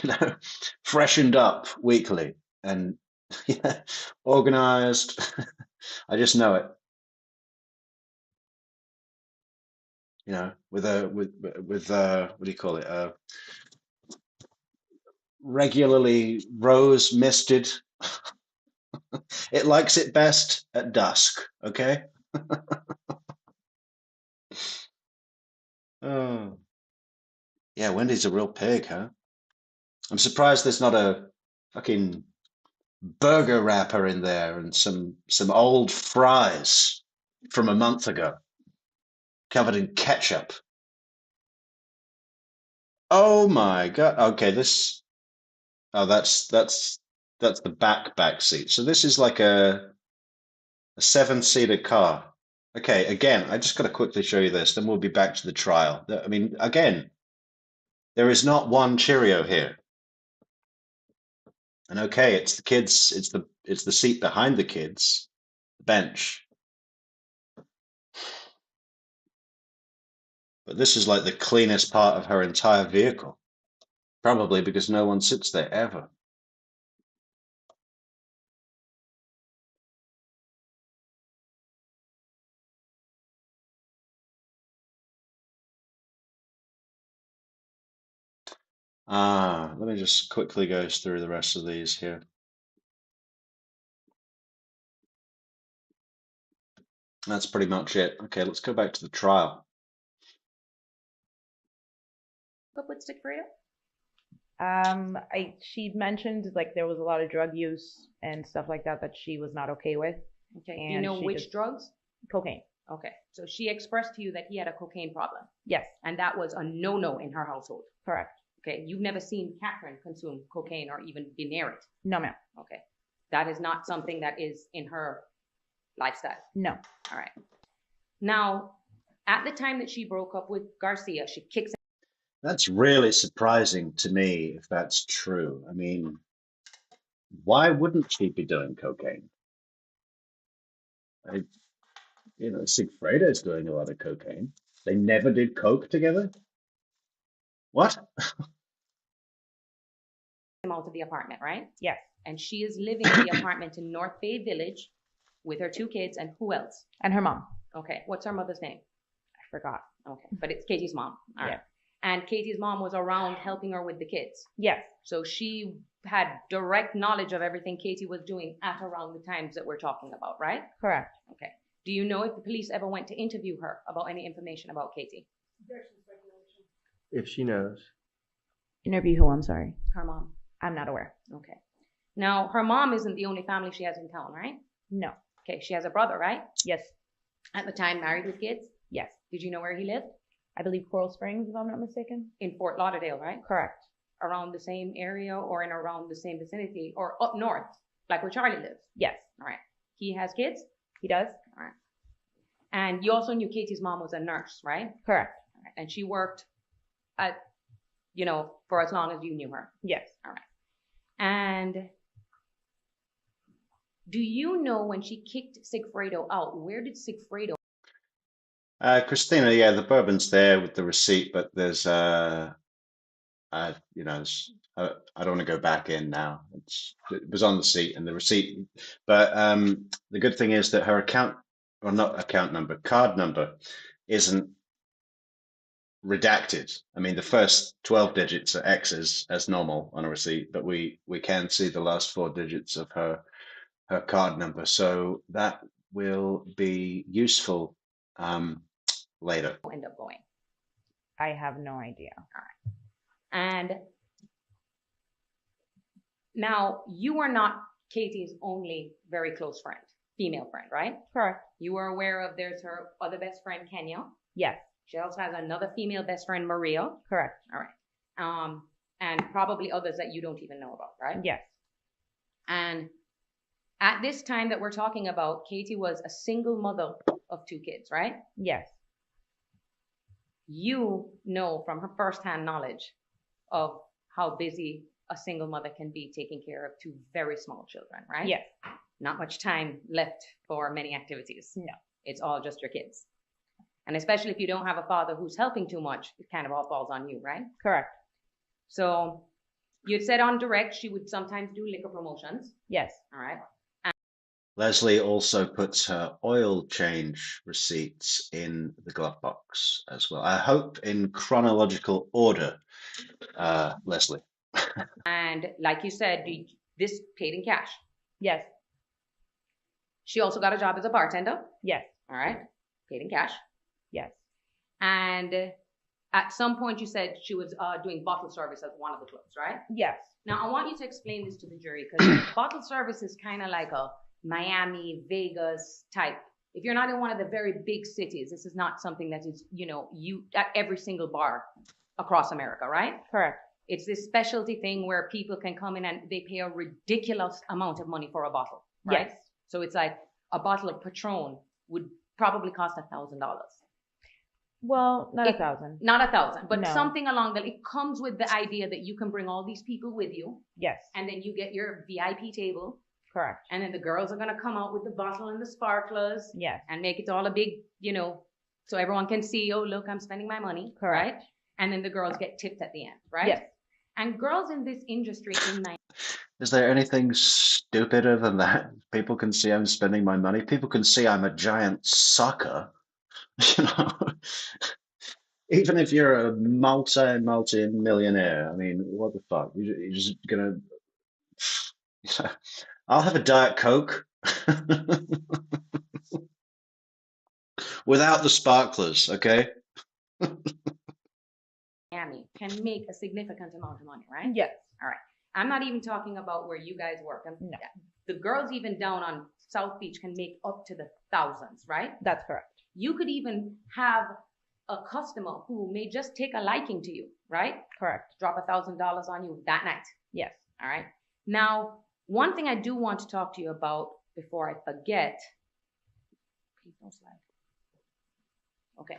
You know, freshened up weekly and yeah, organized. I just know it. You know, with what do you call it? Regularly rose misted. It likes it best at dusk. Okay. Oh, yeah. Wendy's a real pig, huh? I'm surprised there's not a fucking burger wrapper in there and some old fries from a month ago, covered in ketchup. Oh my God. Okay, this. Oh, that's the back seat. So this is like a seven-seater car. Okay, again, I just got to quickly show you this, then we'll be back to the trial. I mean, again, there is not one Cheerio here. And okay, it's the kids, it's the seat behind the kids, the bench. But this is like the cleanest part of her entire vehicle. Probably because no one sits there ever. Let me just quickly go through the rest of these here. That's pretty much it. Okay, let's go back to the trial. But with Sigfredo? She mentioned like there was a lot of drug use and stuff like that that she was not okay with. Okay. Do And you know she which just- drugs? Cocaine. Okay. So she expressed to you that he had a cocaine problem, Yes, and that was a no-no in her household. correct. Okay. You've never seen Catherine consume cocaine or even be near it. No, ma'am. Okay. That is not something that is in her lifestyle. No. All right. Now, at the time that she broke up with Garcia, she kicks. That's really surprising to me if that's true. I mean, why wouldn't she be doing cocaine? Sigfredo's doing a lot of cocaine. They never did coke together? What? him out of the apartment, right? Yes. And she is living in the apartment in North Bay Village with her 2 kids, and who else? And her mom. Okay. What's her mother's name? I forgot. Okay. But it's Katie's mom. All right. Yeah. And Katie's mom was around helping her with the kids. Yes. So she had direct knowledge of everything Katie was doing at around the times that we're talking about, right? Correct. Okay. Do you know if the police ever went to interview her about any information about Katie? There's some speculation. If she knows. Interview who? I'm sorry. Her mom. I'm not aware. Okay. Now, her mom isn't the only family she has in town, right? No. Okay. She has a brother, right? Yes. At the time, married with kids? Yes. Did you know where he lived? I believe Coral Springs, if I'm not mistaken. In Fort Lauderdale, right? Correct. Around the same area or in around the same vicinity or up north, like where Charlie lives? Yes. All right. He has kids? He does. All right. And you also knew Katie's mom was a nurse, right? Correct. All right. And she worked at, for as long as you knew her. Yes. All right. And do you know when she kicked Sigfredo out, where did Sigfredo? Christina, yeah, the bourbon's there with the receipt, but there's I don't want to go back in now. It was on the seat and the receipt, but the good thing is that her card number isn't redacted. I mean, the first 12 digits are X's as normal on a receipt, but we can see the last 4 digits of her card number, so that will be useful later. End up going? I have no idea. And now you are not Katie's only very close friend, female friend, right? Correct. You were aware of there's her other best friend, Kenya. Yes. She also has another female best friend, Maria. Correct. All right. And probably others that you don't even know about, right? Yes. And at this time that we're talking about, Katie was a single mother of 2 kids, right? Yes. You know from her firsthand knowledge of how busy a single mother can be taking care of 2 very small children, right? Yes. Not much time left for many activities. No. It's all just your kids. And especially if you don't have a father who's helping too much, it kind of all falls on you, right? Correct. So you'd said on direct she would sometimes do liquor promotions. Yes. All right. Leslie also puts her oil change receipts in the glove box as well. I hope in chronological order, Leslie. And like you said, this paid in cash. Yes. She also got a job as a bartender. Yes. All right. Paid in cash. Yes. And at some point you said she was doing bottle service at one of the clubs, right? Yes. Now I want you to explain this to the jury because bottle service is kind of like a Miami, Vegas type. If you're not in one of the very big cities, this is not something that is, you at every single bar across America, right? Correct. It's this specialty thing where people can come in and they pay a ridiculous amount of money for a bottle, right? Yes. So it's like a bottle of Patron would probably cost $1,000. Well, not 1,000. Not 1,000, but No. something along that. It comes with the idea that you can bring all these people with you, Yes. and then you get your VIP table, Correct. and then the girls are gonna come out with the bottle and the sparklers, Yes. and make it all a big, so everyone can see, oh, look, I'm spending my money, Correct. right? And then the girls get tipped at the end, right? Yes. And girls in this industry in Is there anything stupider than that? People can see I'm spending my money. People can see I'm a giant sucker. Even if you're a multi-millionaire, I mean, what the fuck? You're just gonna. I'll have a Diet Coke. Without the sparklers, okay? Miami can make a significant amount of money, right? Yes. All right. I'm not even talking about where you guys work. No. The girls even down on South Beach can make up to the thousands, right? That's correct. You could even have a customer who may just take a liking to you, right? Correct. Drop $1,000 on you that night. Yes. All right. Now, one thing I do want to talk to you about before I forget. Please don't slide. Okay.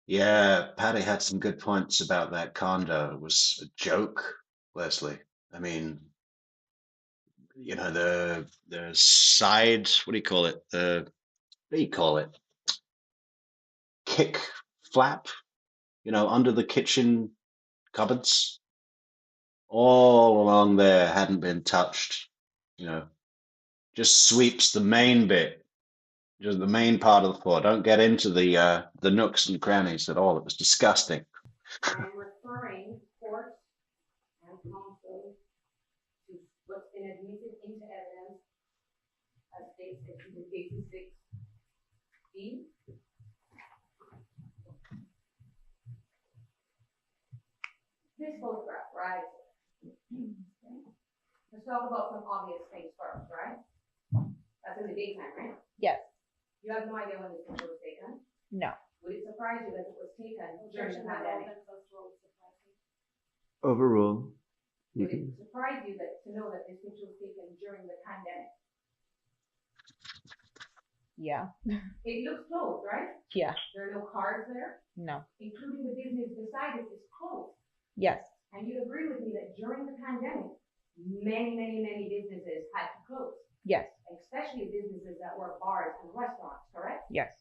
Yeah, Patty had some good points about that condo. It was a joke, Leslie. I mean, you know, the side, what do you call it? What do you call it? Kick flap, you know, under the kitchen cupboards. All along there hadn't been touched, you know, just sweeps the main bit, just the main part of the floor. Don't get into the nooks and crannies at all. It was disgusting. I'm referring court and counsel to what's been admitted into evidence as states exhibit 86B. This photograph, right? Let's talk about some obvious things first, right? That's in the daytime, right? Yes. You have no idea when this picture was taken? No. Would it surprise you that it was taken during the pandemic? Overruled. You Would it can, surprise you that to know that this picture was taken during the pandemic? Yeah. It looks closed, right? Yeah. There are no cars there, No. including the business beside it is closed. Yes. And you agree with me that during the pandemic, many businesses had to close, Yes. especially businesses that were bars and restaurants, correct? Yes.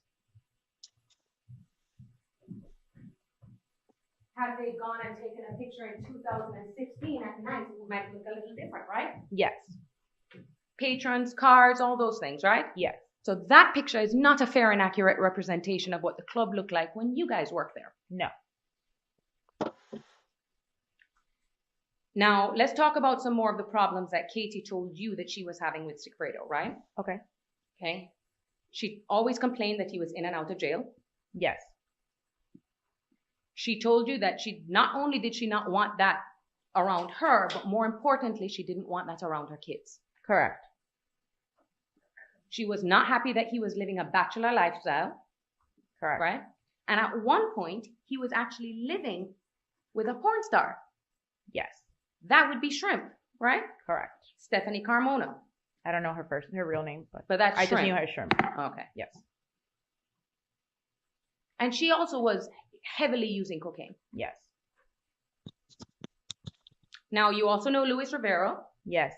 Had they gone and taken a picture in 2016 at night, it might look a little different, right? Yes. Patrons, cars, all those things, right? Yes. So that picture is not a fair and accurate representation of what the club looked like when you guys worked there. No. Now, let's talk about some more of the problems that Katie told you that she was having with Sigfredo, right? Okay. Okay. She always complained that he was in and out of jail. Yes. She told you that not only did she not want that around her, but more importantly, she didn't want that around her kids. Correct. She was not happy that he was living a bachelor lifestyle. Correct. Right? And at one point, he was actually living with a porn star. Yes. That would be Shrimp, right? Correct. Stephanie Carmona. I don't know her real name, but that's I Shrimp. just knew her as Shrimp. Okay. Yes. And she also was heavily using cocaine. Yes. Now, you also know Luis Rivera. Yes.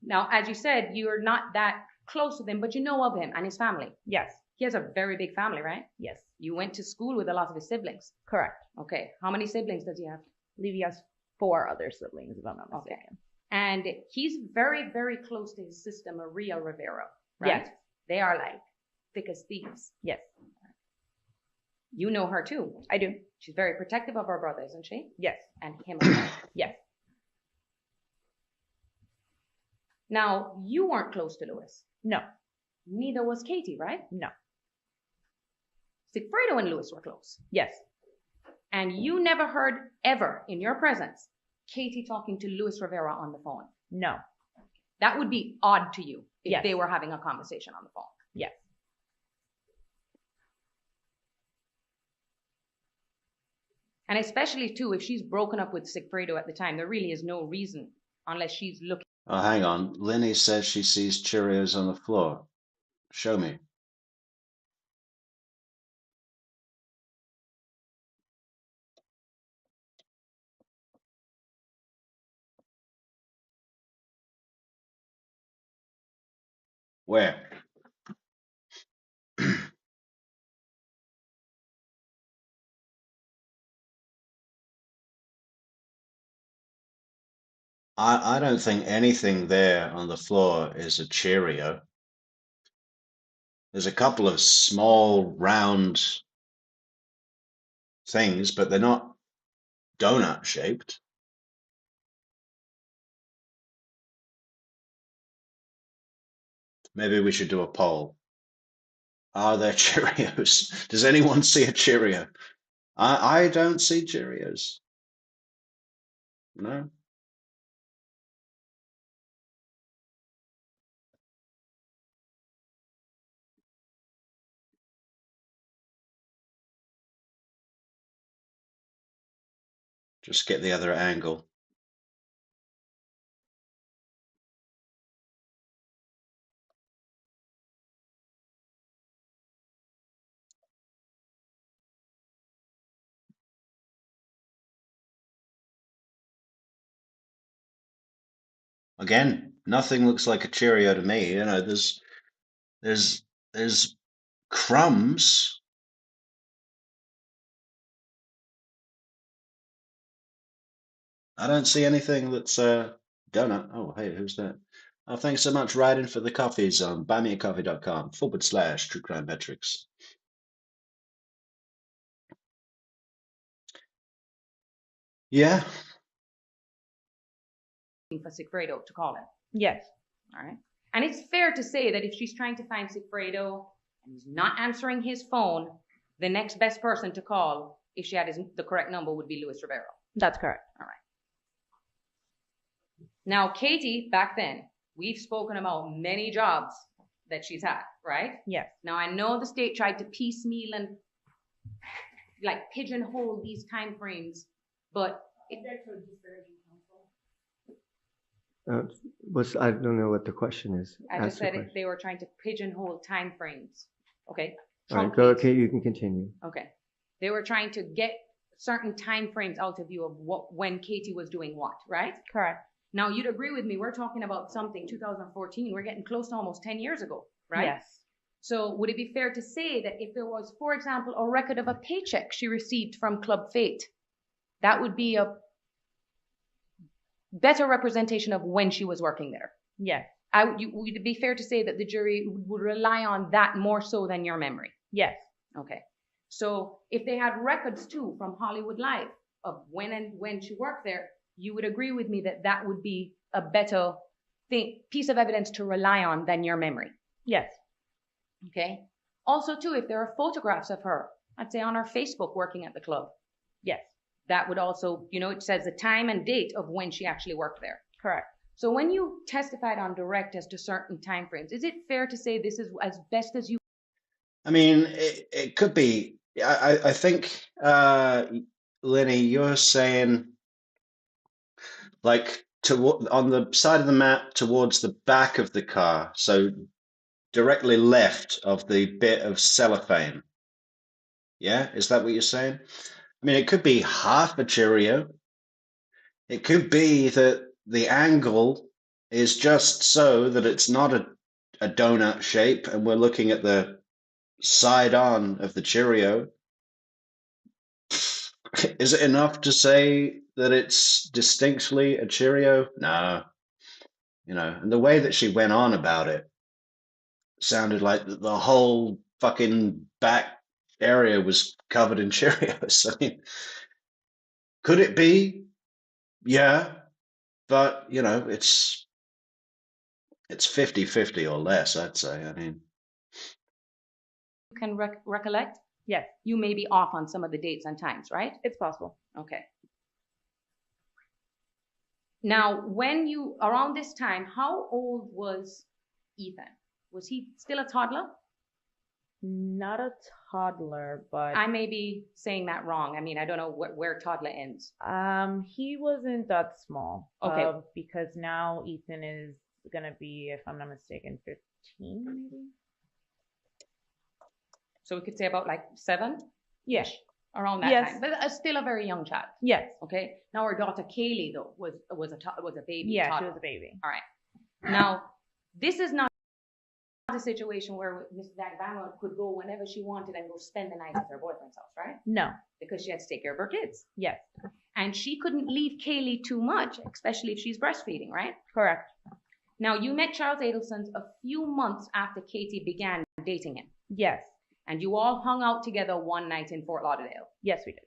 Now, as you said, you're not that close with him, but you know of him and his family. Yes. He has a very big family, right? Yes. You went to school with a lot of his siblings. Correct. Okay. How many siblings does he have? I believe he has 4 other siblings, if I'm not mistaken. Okay. And he's very, very close to his sister, Maria Rivera, right? Yes. They are like thick as thieves. Yes. You know her too. I do. She's very protective of her brother, isn't she? Yes. And him as well. Yes. Now, you weren't close to Louis. No. Neither was Katie, right? No. Sigfredo and Louis were close. Yes. And you never heard ever in your presence Katie talking to Luis Rivera on the phone. No. That would be odd to you if Yes. they were having a conversation on the phone. Yes. And especially too, if she's broken up with Sigfredo at the time, there really is no reason unless she's looking. Oh, hang on. Linny says she sees Cheerios on the floor. Show me. Where? I don't think anything there on the floor is a Cheerio. There's a couple of small round things, but they're not donut shaped. Maybe we should do a poll. Are there Cheerios? Does anyone see a Cheerio? I don't see Cheerios. No. Just get the other angle. Again, nothing looks like a Cheerio to me. You know, there's crumbs. I don't see anything that's a donut. Oh, hey, who's that? Oh, thanks so much, Ryden, for the coffees on buymeacoffee.com/True Crime Metrix. Yeah. For Sigfredo to call him. Yes. All right. And it's fair to say that if she's trying to find Sigfredo and he's not answering his phone, the next best person to call, if she had the correct number, would be Luis Rivero. That's correct. All right. Now, Katie, back then, we've spoken about many jobs that she's had, right? Yes. Now, I know the state tried to piecemeal and like pigeonhole these time frames, but I don't know what the question is. I just said they were trying to pigeonhole time frames. Okay. All right, go. Okay, you can continue. Okay. They were trying to get certain time frames out of you of when Katie was doing what, right? Correct. Now, you'd agree with me, we're talking about something 2014, we're getting close to almost 10 years ago, right? Yes. So would it be fair to say that if there was, for example, a record of a paycheck she received from Club Fate, that would be a better representation of when she was working there? Yes. Would it be fair to say that the jury would rely on that more so than your memory? Yes. Okay. So if they had records too from Hollywood Live of when she worked there, you would agree with me that that would be a better piece of evidence to rely on than your memory? Yes. Okay. Also too, if there are photographs of her, I'd say on her Facebook working at the club. Yes. That would also, it says the time and date of when she actually worked there. Correct. So when you testified on direct as to certain time frames, is it fair to say this is as best as you? I mean, it could be. I think, Lenny, you're saying like on the side of the map towards the back of the car, so directly left of the bit of cellophane. Yeah, is that what you're saying? I mean, it could be half a Cheerio. It could be that the angle is just so that it's not a donut shape and we're looking at the side on of the Cheerio. Is it enough to say that it's distinctly a Cheerio? No. And the way that she went on about it sounded like the whole fucking back area was covered in Cheerios. I mean, could it be? Yeah. But, it's 50-50 or less, I'd say. I mean, You can recollect? Yes. You may be off on some of the dates and times, right? It's possible. Okay. Now, around this time, how old was Ethan? Was he still a toddler? Not a toddler, but I may be saying that wrong. I mean, I don't know where toddler ends. he wasn't that small. Okay. Because now Ethan is gonna be, if I'm not mistaken, 15 maybe. So we could say about like 7? Yes. Around that Yes. time. But still a very young child. Yes. Okay. Now our daughter Kaylee though was a baby. Yeah, toddler. she was a baby. All right. Now, this is not a situation where Mrs. Magbanua could go whenever she wanted and go spend the night at her boyfriend's house, right? No. Because she had to take care of her kids. Yes. And she couldn't leave Kaylee too much, especially if she's breastfeeding, right? Correct. Now, you met Charles Adelson a few months after Katie began dating him. Yes. And you all hung out together one night in Fort Lauderdale. Yes, we did.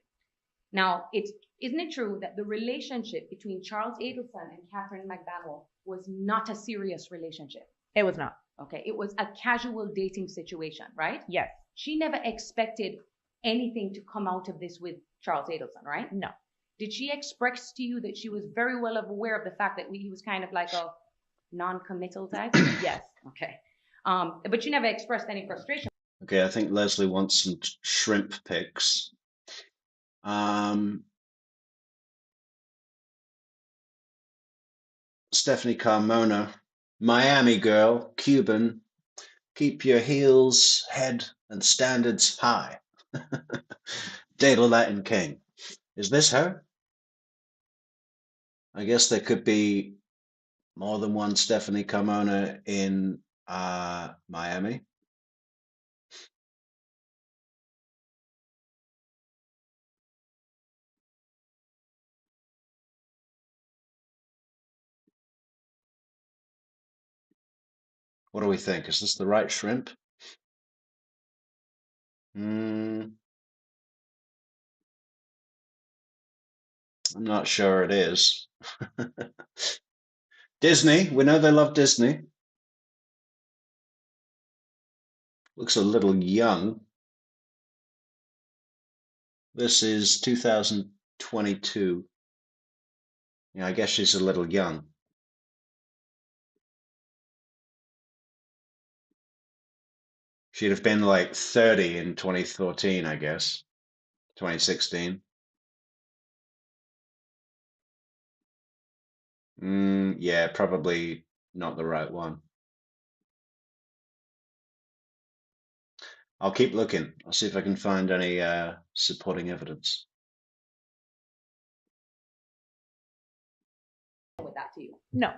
Now, isn't it true that the relationship between Charles Adelson and Catherine Magbanua was not a serious relationship? It was not. Okay, it was a casual dating situation, right? Yes. She never expected anything to come out of this with Charles Adelson, right? No. Did she express to you that she was very well aware of the fact that he was kind of like a non-committal type? Yes. Okay. But she never expressed any frustration. Okay, I think Leslie wants some shrimp pics. Stephanie Carmona, Miami girl, Cuban, keep your heels, head, and standards high. Data Latin King. Is this her? I guess there could be more than one Stephanie Carmona in Miami. What do we think? Is this the right shrimp? I'm not sure it is. Disney, we know they love Disney. Looks a little young. This is 2022. Yeah, I guess she's a little young. She'd have been like 30 in 2014, I guess. 2016. Yeah, probably not the right one. I'll keep looking. I'll see if I can find any supporting evidence. With that to you. No.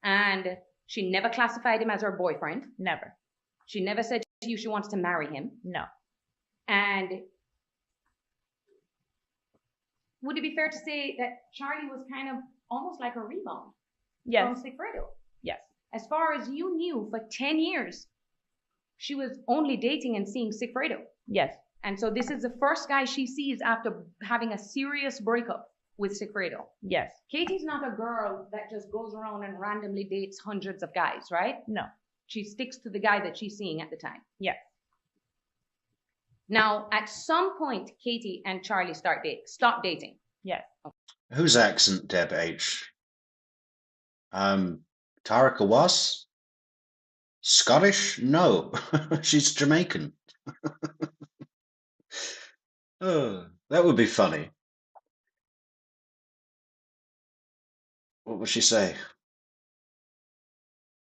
And she never classified him as her boyfriend. Never. She never said to you she wants to marry him. No. And would it be fair to say that Charlie was kind of almost like a rebound Yes. from Sigfredo? Yes. As far as you knew, for 10 years, she was only dating and seeing Sigfredo. Yes. And so this is the first guy she sees after having a serious breakup with Sigfredo. Yes. Katie's not a girl that just goes around and randomly dates hundreds of guys, right? No. She sticks to the guy that she's seeing at the time. Yes. Now, at some point, Katie and Charlie stop dating. Yes. Whose accent, Deb H? Tara Kawas? Scottish? No, she's Jamaican. Oh, that would be funny. What would she say?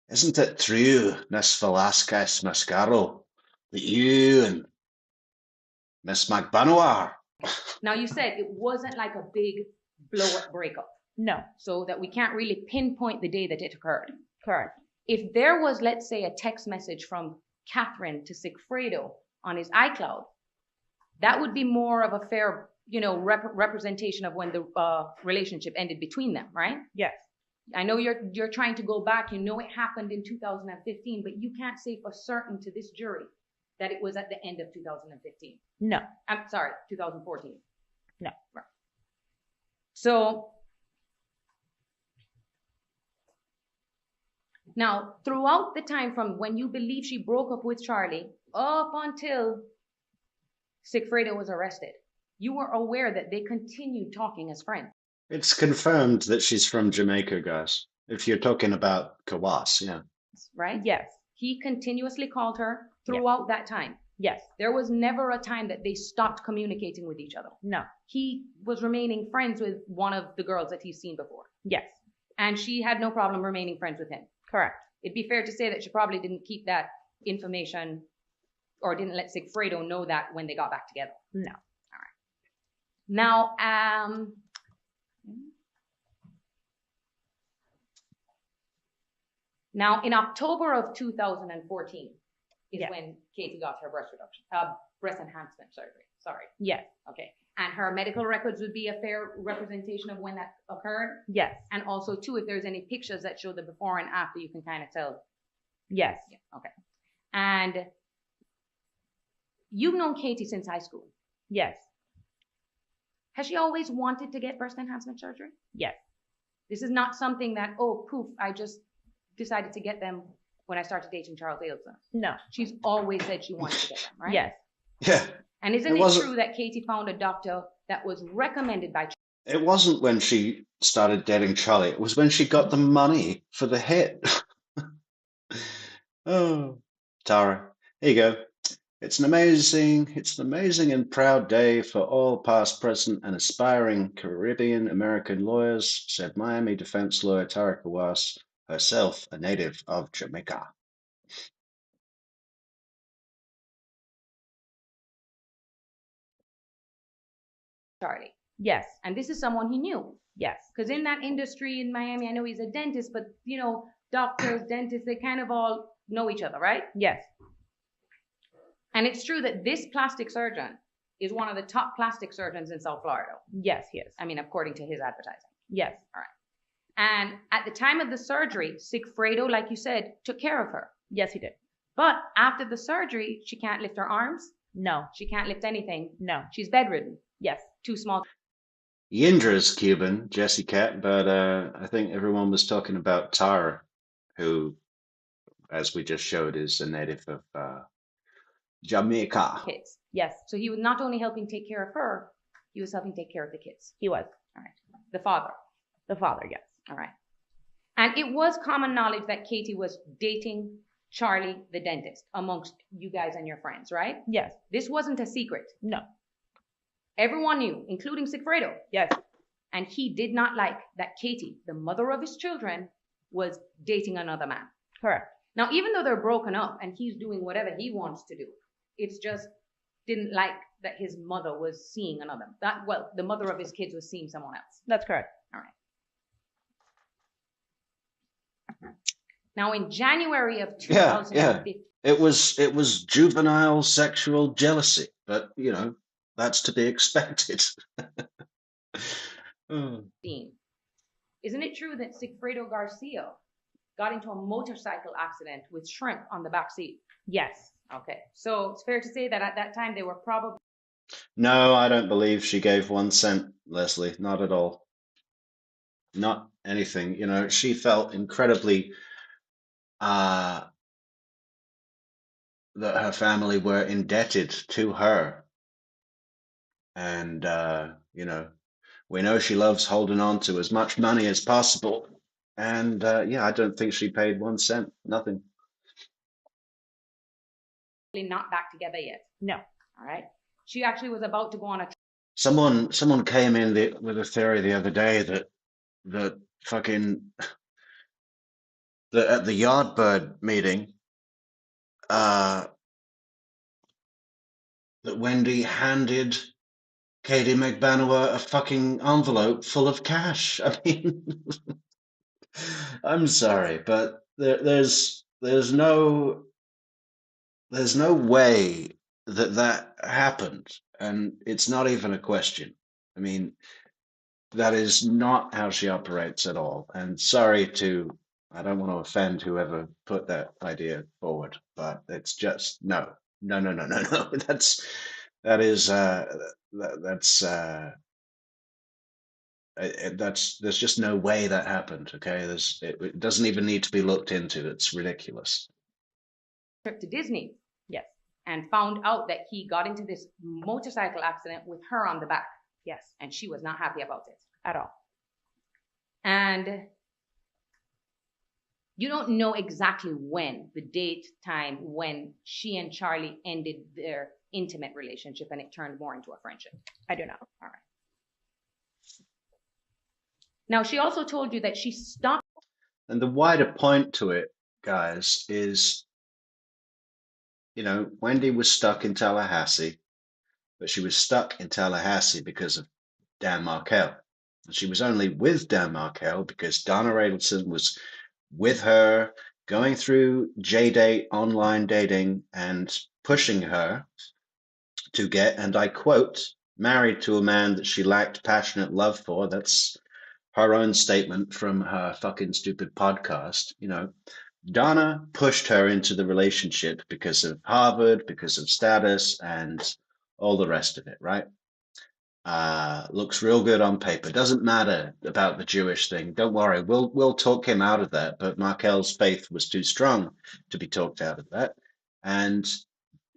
Isn't it true, Miss Velazquez Mascaro, that you and Miss Magbanua are? Now, you said it wasn't like a big blow-up breakup, No. so that we can't really pinpoint the day that it occurred. Correct. If there was, let's say, a text message from Catherine to Sigfredo on his iCloud, that would be more of a fair, representation of when the relationship ended between them, right? Yes. I know you're trying to go back. You know it happened in 2015, but you can't say for certain to this jury that it was at the end of 2015. No. I'm sorry, 2014. No. Right. So now, throughout the time from when you believe she broke up with Charlie up until Sigfredo was arrested, you were aware that they continued talking as friends. It's confirmed that she's from Jamaica, guys. If you're talking about Kawas, yeah. Right? Yes. He continuously called her throughout that time. Yes. There was never a time that they stopped communicating with each other. No. He was remaining friends with one of the girls that he's seen before. Yes. And she had no problem remaining friends with him. Correct. It'd be fair to say that she probably didn't keep that information or didn't let Sigfredo know that when they got back together. No. All right. Now, in October of 2014 is when Katie got her breast enhancement surgery. Sorry. Yes. Okay. And her medical records would be a fair representation of when that occurred. Yes. And also, too, if there's any pictures that show the before and after, you can kind of tell. Yes. Yeah. Okay. And you've known Katie since high school. Yes. Has she always wanted to get breast enhancement surgery? Yes. This is not something that, oh, poof, I just decided to get them when I started dating Charles Adelson. No. She's always said she wanted to get them, right? Yes. Yeah. And isn't It it wasn't- true that Katie found a doctor that was recommended by It wasn't when she started dating Charlie. It was when she got the money for the hit. Oh, Tara, here you go. It's an amazing and proud day for all past, present, and aspiring Caribbean American lawyers, said Miami defense lawyer Tara Kawas, herself a native of Jamaica. Charlie? Yes. And this is someone he knew. Yes. Because in that industry in Miami, I know he's a dentist, but you know, doctors, dentists, they kind of all know each other, right? Yes. And it's true that this plastic surgeon is one of the top plastic surgeons in South Florida. Yes, he is. I mean, according to his advertising. Yes. All right. And at the time of the surgery, Sigfredo, like you said, took care of her. Yes, he did. But after the surgery, she can't lift her arms. No. She can't lift anything. No. She's bedridden. Yes. Too small. Yindra's Cuban, Jesse Cat, but I think everyone was talking about Tara, who, as we just showed, is a native of Jamaica. Kids. Yes. So he was not only helping take care of her, he was helping take care of the kids. He was. All right. The father. The father, yes. All right. And it was common knowledge that Katie was dating Charlie, the dentist, amongst you guys and your friends, right? Yes. This wasn't a secret. No. Everyone knew, including Sigfredo. Yes. And he did not like that Katie, the mother of his children, was dating another man. Correct. Now, even though they're broken up and he's doing whatever he wants to do, it's just didn't like that his mother was seeing another. The mother of his kids was seeing someone else. That's correct. All right. Now, in January of 2015, It was juvenile sexual jealousy, but you know, that's to be expected. Oh. Isn't it true that Sigfredo Garcia got into a motorcycle accident with shrimp on the back seat? Yes. Okay. So it's fair to say that at that time they were probably... No, I don't believe she gave 1 cent, Leslie. Not at all. Not anything. You know, she felt incredibly that her family were indebted to her. And, you know, we know she loves holding on to as much money as possible. And, yeah, I don't think she paid 1 cent. Nothing. not back together yet. No. All right. She actually was about to go on a... Someone came in with a theory the other day that fucking at the Yardbird meeting, that Wendy handed Katie Magbanua a fucking envelope full of cash. I mean, I'm sorry, but there's no way that happened, and it's not even a question. I mean, that is not how she operates at all. And sorry to, I don't want to offend whoever put that idea forward, but it's just no. There's just no way that happened. Okay, it doesn't even need to be looked into. It's ridiculous. trip to Disney. Yes. And found out that he got into this motorcycle accident with her on the back. Yes. And she was not happy about it. At all. And you don't know exactly when, the date, time, when she and Charlie ended their intimate relationship and it turned more into a friendship. I do not. All right. Now, she also told you that she stopped. And the wider point to it, guys, is, you know, Wendy was stuck in Tallahassee, but she was stuck in Tallahassee because of Dan Markel. And she was only with Dan Markel because Donna Adelson was with her, going through J-Date online dating and pushing her to get, and I quote, married to a man that she lacked passionate love for. That's her own statement from her fucking stupid podcast. You know, Donna pushed her into the relationship because of Harvard, because of status, and all the rest of it, right? Looks real good on paper. Doesn't matter about the Jewish thing. Don't worry. We'll talk him out of that. But Markel's faith was too strong to be talked out of that. And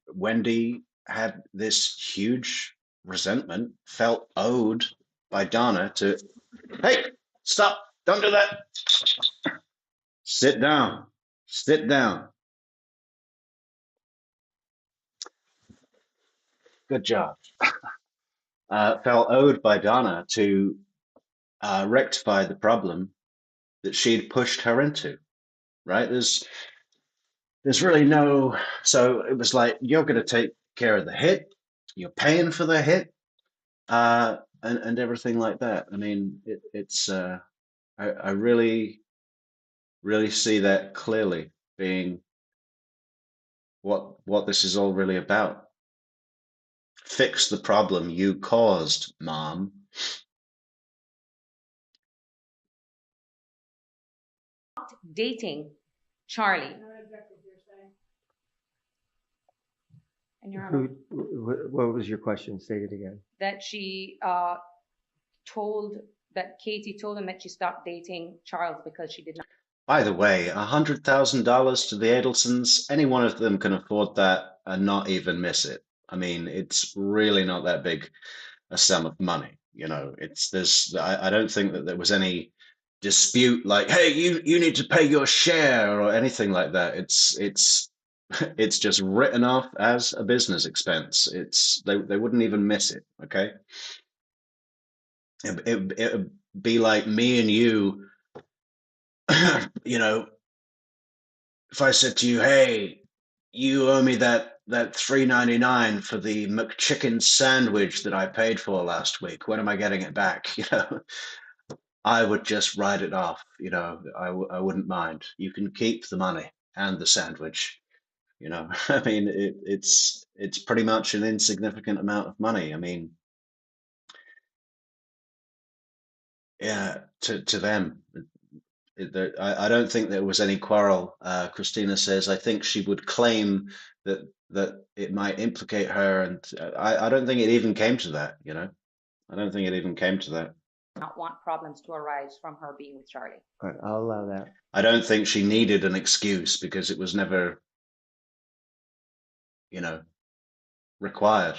Wendy had this huge resentment, felt owed by Donna to, hey, stop, don't do that. Sit down, sit down. Good job. Felt owed by Donna to rectify the problem that she'd pushed her into, right? There's really no, so it was like, you're going to take care of the hit, you're paying for the hit, and everything like that. I mean, I really, really see that clearly being what this is all really about. Fix the problem you caused, Mom. Dating Charlie. No objective hearsay. And Your Honor, What was your question? Say it again. that she Katie told him that she stopped dating Charles because she did not. By the way, $100,000 to the Adelsons, any one of them can afford that and not even miss it. I mean, it's really not that big a sum of money. You know, I don't think that there was any dispute like, hey, you need to pay your share or anything like that. It's just written off as a business expense. They wouldn't even miss it. Okay. It would be like me and you, you know, if I said to you, hey, you owe me that $3.99 for the McChicken sandwich that I paid for last week. When am I getting it back? You know, I would just write it off. You know, I wouldn't mind. You can keep the money and the sandwich. You know, I mean, it's pretty much an insignificant amount of money. I mean, yeah, to them. I don't think there was any quarrel. Christina says, I think she would claim that it might implicate her, and I don't think it even came to that, you know. I don't think it even came to that. Not want problems to arise from her being with Charlie. All right, I'll allow that. I don't think she needed an excuse because it was never, you know, required.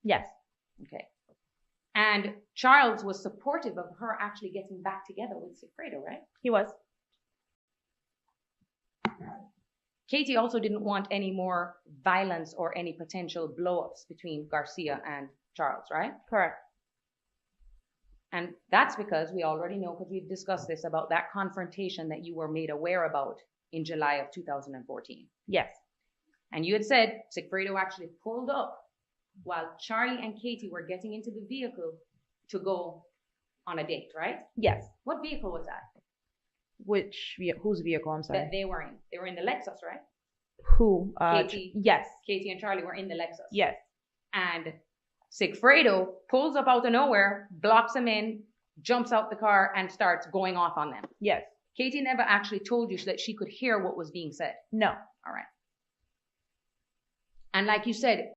Yes. Okay. And Charles was supportive of her actually getting back together with Sigfredo, right? He was. Katie also didn't want any more violence or any potential blow-ups between Garcia and Charles, right? Correct. And that's because we already know, because we've discussed this, about that confrontation that you were made aware about in July of 2014. Yes. And you had said Sigfredo actually pulled up while Charlie and Katie were getting into the vehicle to go on a date, right? Yes. What vehicle was that? Whose vehicle? I'm sorry. That they were in. They were in the Lexus, right? Who? Katie. Yes. Katie and Charlie were in the Lexus. Yes. And Sigfredo pulls up out of nowhere, blocks them in, jumps out the car, and starts going off on them. Yes. Katie never actually told you so that she could hear what was being said. No. All right. And like you said,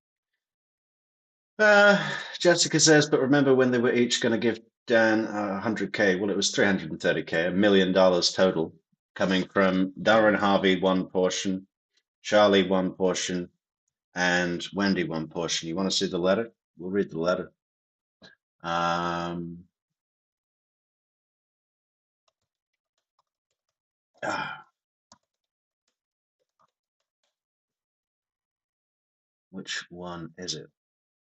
Jessica says, but remember when they were each going to give Dan 100K? Well, it was 330K, $1 million total, coming from Darren Harvey, one portion, Charlie, one portion, and Wendy, one portion. You want to see the letter? We'll read the letter. Which one is it?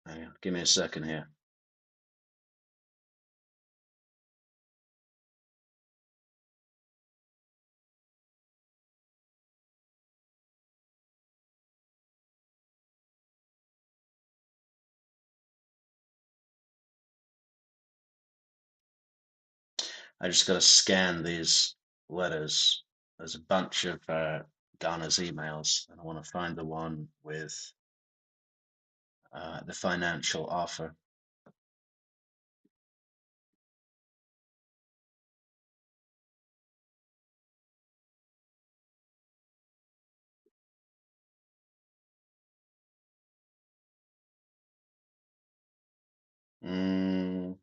Hang on, give me a second here. I just got to scan these letters. There's a bunch of Donna's emails, and I want to find the one with the financial offer. Mm.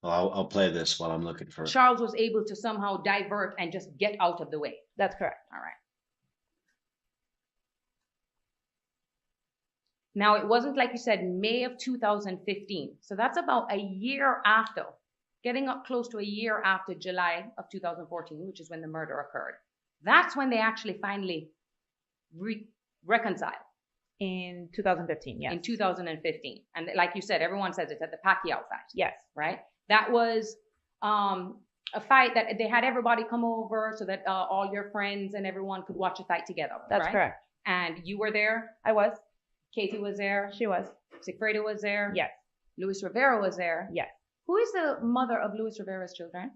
Well, I'll play this while I'm looking for it. Charles was able to somehow divert and just get out of the way. That's correct. All right. Now, it wasn't like you said, May of 2015. So that's about a year after, getting up close to a year after July of 2014, which is when the murder occurred. That's when they actually finally reconciled. In 2015, yes. In 2015. And like you said, everyone says it's at the Pacquiao fight. Yes. Right? That was a fight that they had everybody come over so that all your friends and everyone could watch a fight together. That's right? correct. And you were there? I was. Katie was there? She was. Sigfrida was there? Yes. Luis Rivera was there? Yes. Who is the mother of Luis Rivera's children?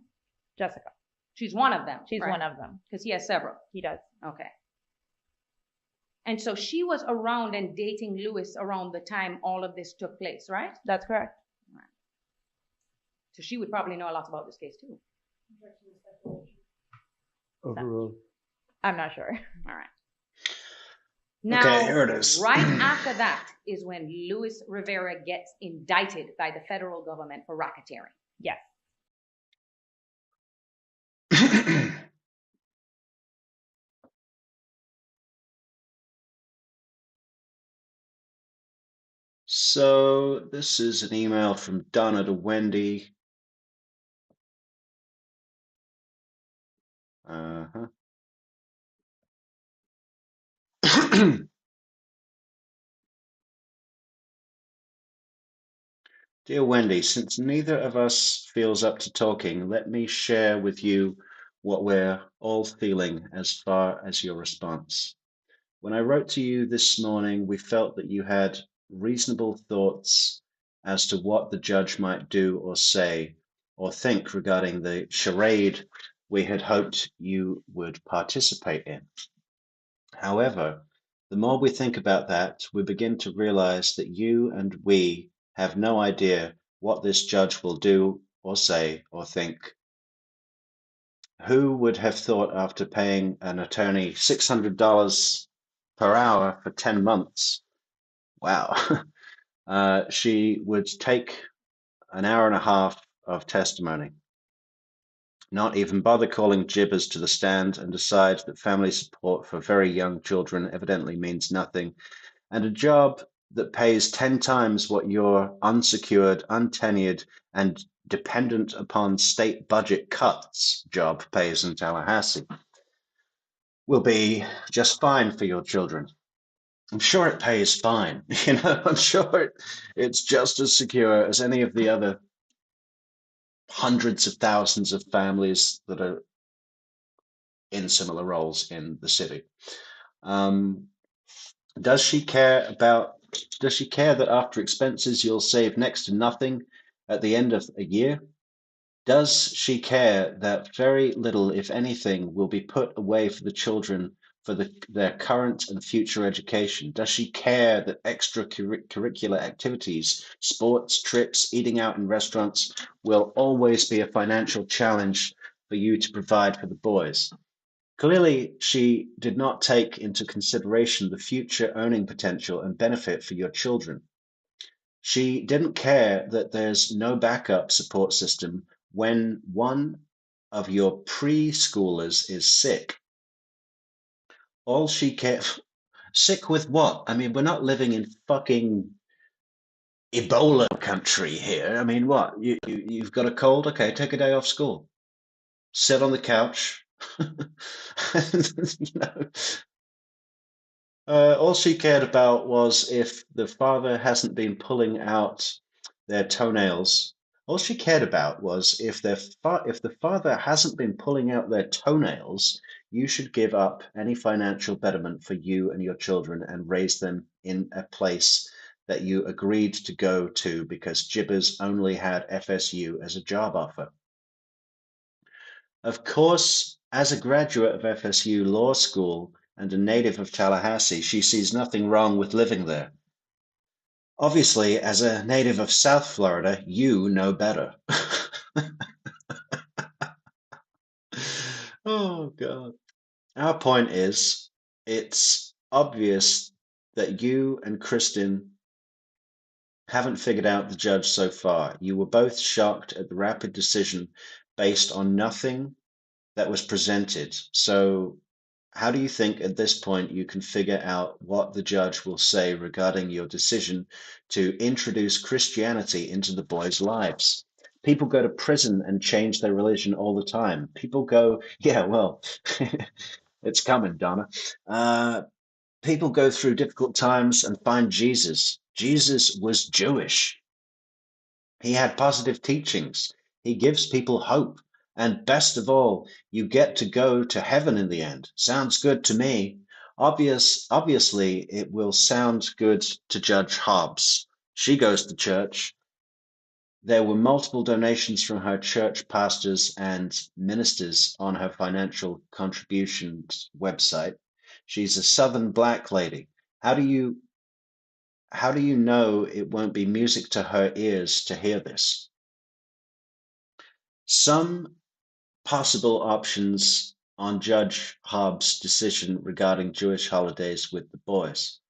Jessica. She's one of them. She's right? one of them. Because he has several. He does. Okay. And so she was around and dating Luis around the time all of this took place, right? That's correct. Right. So she would probably know a lot about this case too. Overruled. I'm not sure. All right. Now, Okay, here it is. right after that is when Luis Rivera gets indicted by the federal government for racketeering. Yes. So this is an email from Donna to Wendy. Uh-huh. Dear Wendy, since neither of us feels up to talking, let me share with you what we're all feeling as far as your response. When I wrote to you this morning, we felt that you had reasonable thoughts as to what the judge might do or say or think regarding the charade we had hoped you would participate in. However, the more we think about that, we begin to realize that you and we have no idea what this judge will do or say or think. Who would have thought after paying an attorney $600 per hour for 10 months? Wow. She would take an hour and a half of testimony, not even bother calling jibbers to the stand, and decide that family support for very young children evidently means nothing, and a job that pays 10 times what your unsecured, untenured, and dependent upon state budget cuts job pays in Tallahassee will be just fine for your children. I'm sure it pays fine. I'm sure it's just as secure as any of the other hundreds of thousands of families that are in similar roles in the city. Does she care that after expenses you'll save next to nothing at the end of a year? Does she care that very little, if anything, will be put away for the children for their current and future education? Does she care that extracurricular activities, sports, trips, eating out in restaurants will always be a financial challenge for you to provide for the boys? Clearly, she did not take into consideration the future earning potential and benefit for your children. She didn't care that there's no backup support system when one of your preschoolers is sick. All she cared, sick with what? I mean, we're not living in fucking Ebola country here. I mean, what? You've got a cold? Okay, take a day off school. Sit on the couch. All she cared about was if the father hasn't been pulling out their toenails. All she cared about was if the father hasn't been pulling out their toenails, you should give up any financial betterment for you and your children and raise them in a place that you agreed to go to because Jibbers only had FSU as a job offer. Of course, as a graduate of FSU Law School and a native of Tallahassee, she sees nothing wrong with living there. Obviously, as a native of South Florida, you know better. Oh, God. Our point is, it's obvious that you and Kristen haven't figured out the judge so far. You were both shocked at the rapid decision based on nothing that was presented. So how do you think at this point you can figure out what the judge will say regarding your decision to introduce Christianity into the boys' lives? People go to prison and change their religion all the time. People go, yeah, well, it's coming, Donna. People go through difficult times and find Jesus. Jesus was Jewish. He had positive teachings. He gives people hope. And best of all, you get to go to heaven in the end. Sounds good to me. Obviously, it will sound good to Judge Hobbs. She goes to church. There were multiple donations from her church pastors and ministers on her financial contributions website. She's a Southern black lady. How do you know it won't be music to her ears to hear this? Some possible options on Judge Hobbs' decision regarding Jewish holidays with the boys.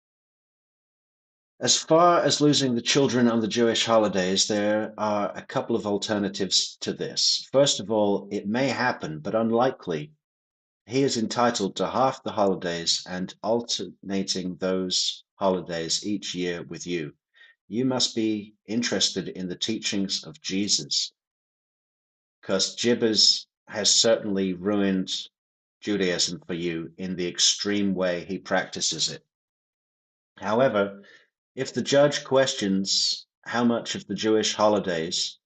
As far as losing the children on the Jewish holidays, there are a couple of alternatives to this. First of all, it may happen, but unlikely. He is entitled to half the holidays and alternating those holidays each year with you. You must be interested in the teachings of Jesus, because Jibbers has certainly ruined Judaism for you in the extreme way he practices it. However, if the judge questions how much of the Jewish holidays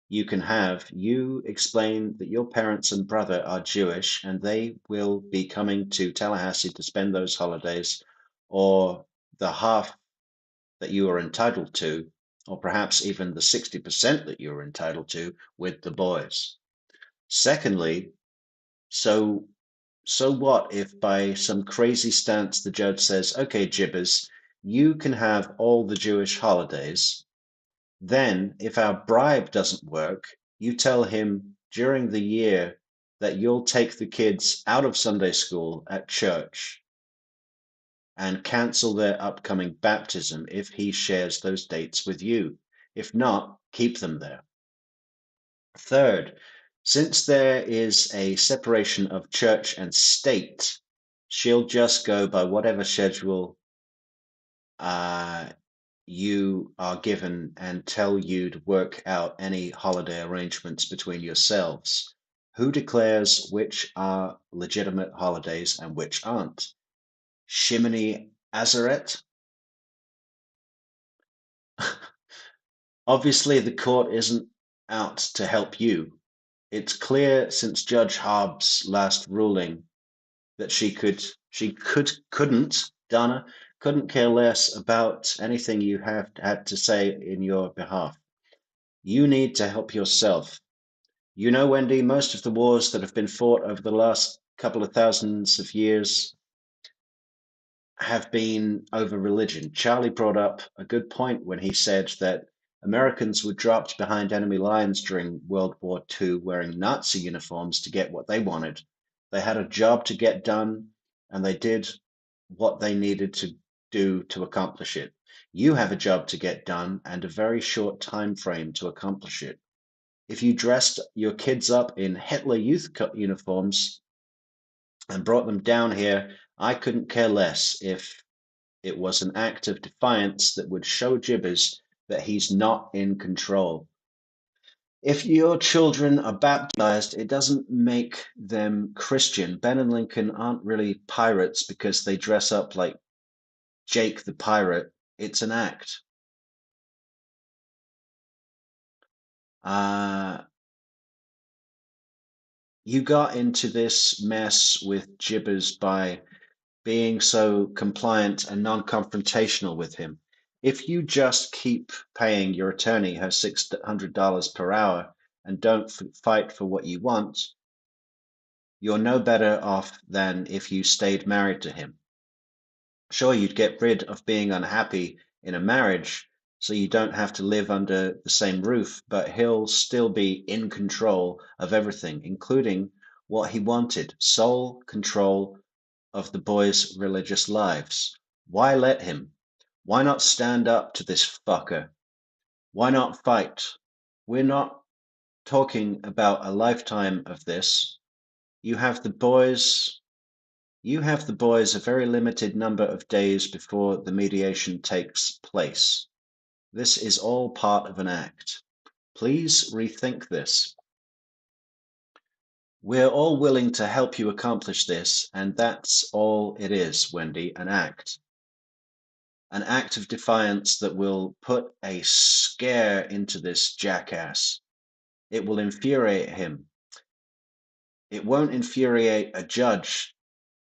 you can have, you explain that your parents and brother are Jewish and they will be coming to Tallahassee to spend those holidays, or the half that you are entitled to, or perhaps even the 60% that you are entitled to with the boys. Secondly, so what if by some crazy stance the judge says, okay, Jibbers, you can have all the Jewish holidays. Then, if our bribe doesn't work, you tell him during the year that you'll take the kids out of Sunday school at church and cancel their upcoming baptism if he shares those dates with you. If not, keep them there. Third, since there is a separation of church and state, she'll just go by whatever schedule you are given and tell you to work out any holiday arrangements between yourselves. Who declares which are legitimate holidays and which aren't? Shimini Azaret? Obviously, the court isn't out to help you. It's clear since Judge Hobbs' last ruling that Donna, couldn't care less about anything you have had to say in your behalf. You need to help yourself. You know, Wendy, most of the wars that have been fought over the last couple of thousands of years have been over religion. Charlie brought up a good point when he said that Americans were dropped behind enemy lines during World War II wearing Nazi uniforms to get what they wanted. They had a job to get done, and they did what they needed to do to accomplish it. You have a job to get done and a very short time frame to accomplish it. If you dressed your kids up in Hitler Youth uniforms and brought them down here, I couldn't care less if it was an act of defiance that would show Jibbers that he's not in control. If your children are baptized, it doesn't make them Christian. Ben and Lincoln aren't really pirates because they dress up like Jake the Pirate. It's an act. You got into this mess with Jibbers by being so compliant and non-confrontational with him. If you just keep paying your attorney her $600 per hour and don't fight for what you want, you're no better off than if you stayed married to him. Sure, you'd get rid of being unhappy in a marriage so you don't have to live under the same roof, but he'll still be in control of everything, including what he wanted, sole control of the boys' religious lives. Why let him? Why not stand up to this fucker? Why not fight? We're not talking about a lifetime of this. You have the boys a very limited number of days before the mediation takes place. This is all part of an act. Please rethink this. We're all willing to help you accomplish this, and that's all it is, Wendy, an act. An act of defiance that will put a scare into this jackass. It will infuriate him. It won't infuriate a judge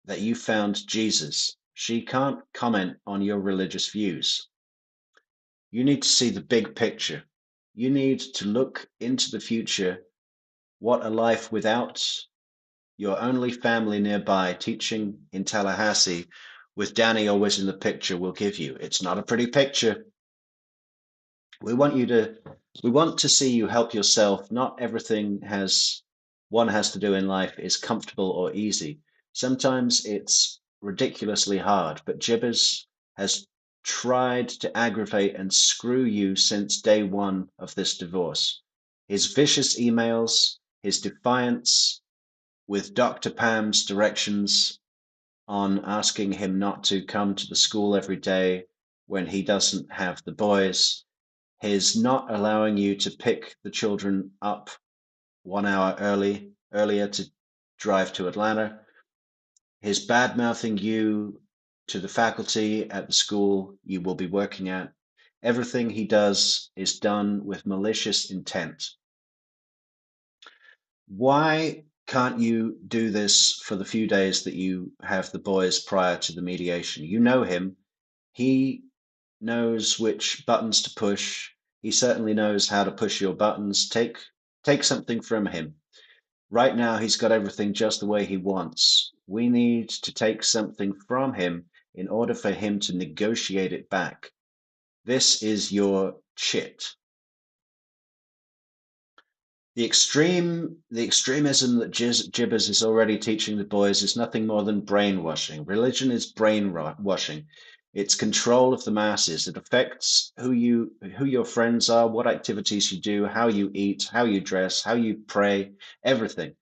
that you found Jesus. She can't comment on your religious views. You need to see the big picture. You need to look into the future, what a life without your only family nearby teaching in Tallahassee with Danny always in the picture will give you. It's not a pretty picture. We want to see you help yourself. Not everything one has to do in life is comfortable or easy. Sometimes it's ridiculously hard, but Jibbers has tried to aggravate and screw you since day one of this divorce. His vicious emails, his defiance with Dr. Pam's directions on asking him not to come to the school every day when he doesn't have the boys, his not allowing you to pick the children up 1 hour earlier to drive to Atlanta, his bad mouthing you to the faculty at the school you will be working at. Everything he does is done with malicious intent. Why can't you do this for the few days that you have the boys prior to the mediation? You know him. He knows which buttons to push. He certainly knows how to push your buttons. Take something from him. Right now, he's got everything just the way he wants. We need to take something from him in order for him to negotiate it back. This is your chit. The extremism that Jibbers is already teaching the boys is nothing more than brainwashing. Religion is brainwashing. It's control of the masses. It affects who your friends are, what activities you do, how you eat, how you dress, how you pray, everything.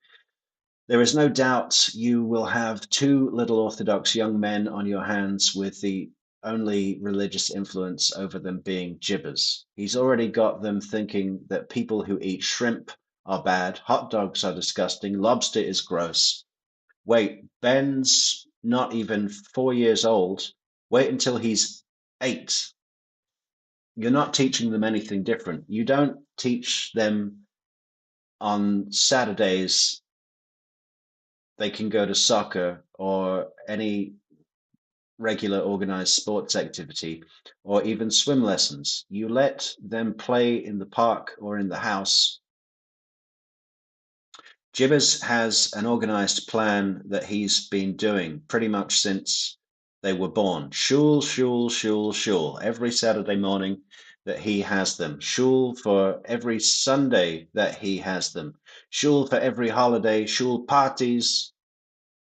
There is no doubt you will have two little Orthodox young men on your hands with the only religious influence over them being Jibbers. He's already got them thinking that people who eat shrimp are bad, hot dogs are disgusting, lobster is gross. Wait, Ben's not even 4 years old. Wait until he's 8. You're not teaching them anything different. You don't teach them on Saturdays they can go to soccer or any regular organized sports activity or even swim lessons. You let them play in the park or in the house. Jibbers has an organized plan that he's been doing pretty much since they were born. Shul, shul, shul, shul. Every Saturday morning that he has them. Shul for every Sunday that he has them. Shul for every holiday. Shul parties.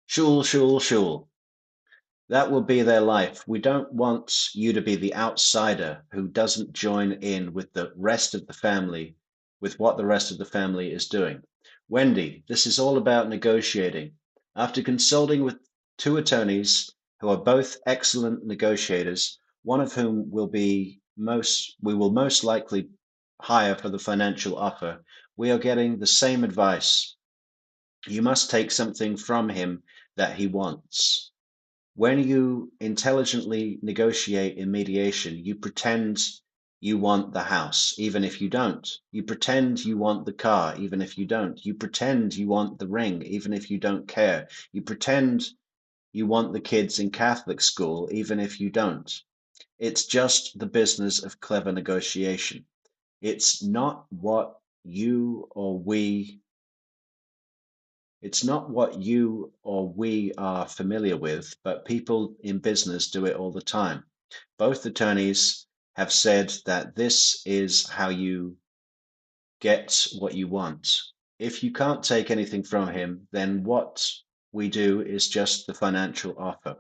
Shul, shul, shul. That will be their life. We don't want you to be the outsider who doesn't join in with the rest of the family, with what the rest of the family is doing. Wendy, this is all about negotiating. After consulting with 2 attorneys who are both excellent negotiators, one of whom we will most likely hire for the financial offer, we are getting the same advice. You must take something from him that he wants. When you intelligently negotiate in mediation, you pretend you want the house, even if you don't. You pretend you want the car, even if you don't. You pretend you want the ring, even if you don't care. You pretend you want the kids in Catholic school, even if you don't. It's just the business of clever negotiation. It's not what you or we are familiar with, but people in business do it all the time. Both attorneys have said that this is how you get what you want. If you can't take anything from him, then what we do is just the financial offer.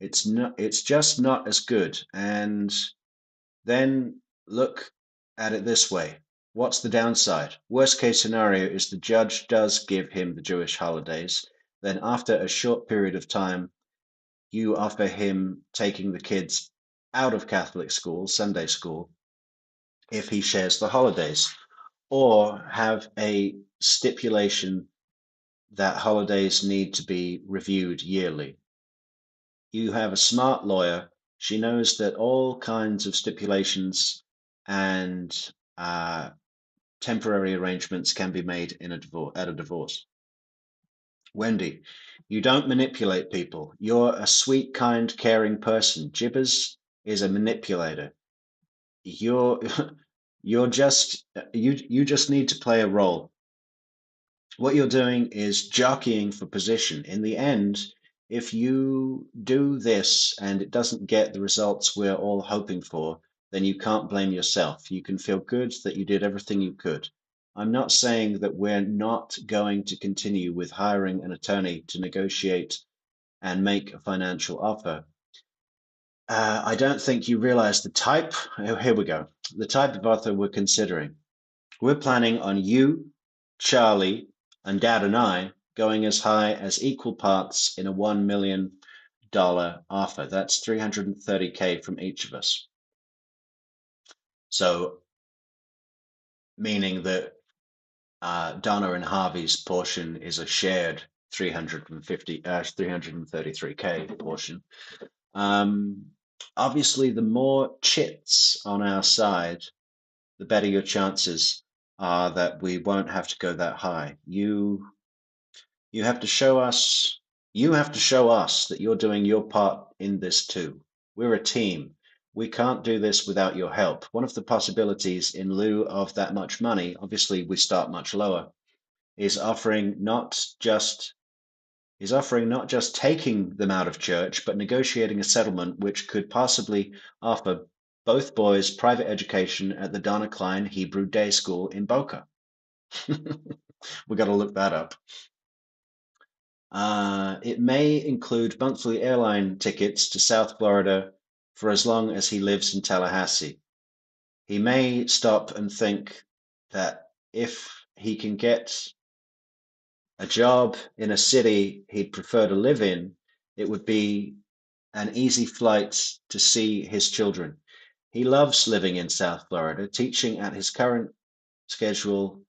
It's just not as good. And then look at it this way. What's the downside? Worst case scenario is the judge does give him the Jewish holidays. Then after a short period of time, you offer him taking the kids out of Catholic school, Sunday school, if he shares the holidays, or have a stipulation that holidays need to be reviewed yearly. You have a smart lawyer. She knows that all kinds of stipulations and temporary arrangements can be made in at a divorce. Wendy, you don't manipulate people. You're a sweet, kind, caring person. Jibbers is a manipulator. You're you just need to play a role. What you're doing is jockeying for position. In the end, if you do this and it doesn't get the results we're all hoping for, then you can't blame yourself. You can feel good that you did everything you could. I'm not saying that we're not going to continue with hiring an attorney to negotiate and make a financial offer. I don't think you realize the type, here we go, the type of offer we're considering. We're planning on you, Charlie, and Dad and I going as high as equal parts in a $1 million offer. That's $330K from each of us. So, meaning that Donna and Harvey's portion is a shared 333K portion. Obviously, the more chits on our side, the better your chances are that we won't have to go that high. You have to show us that you're doing your part in this too. We're a team. We can't do this without your help. One of the possibilities in lieu of that much money, obviously we start much lower, is offering not just taking them out of church, but negotiating a settlement which could possibly offer both boys private education at the Donna Klein Hebrew Day School in Boca. We got to look that up. It may include monthly airline tickets to South Florida for as long as he lives in Tallahassee. He may stop and think that if he can get a job in a city he'd prefer to live in, it would be an easy flight to see his children. He loves living in South Florida, teaching at his current schedule,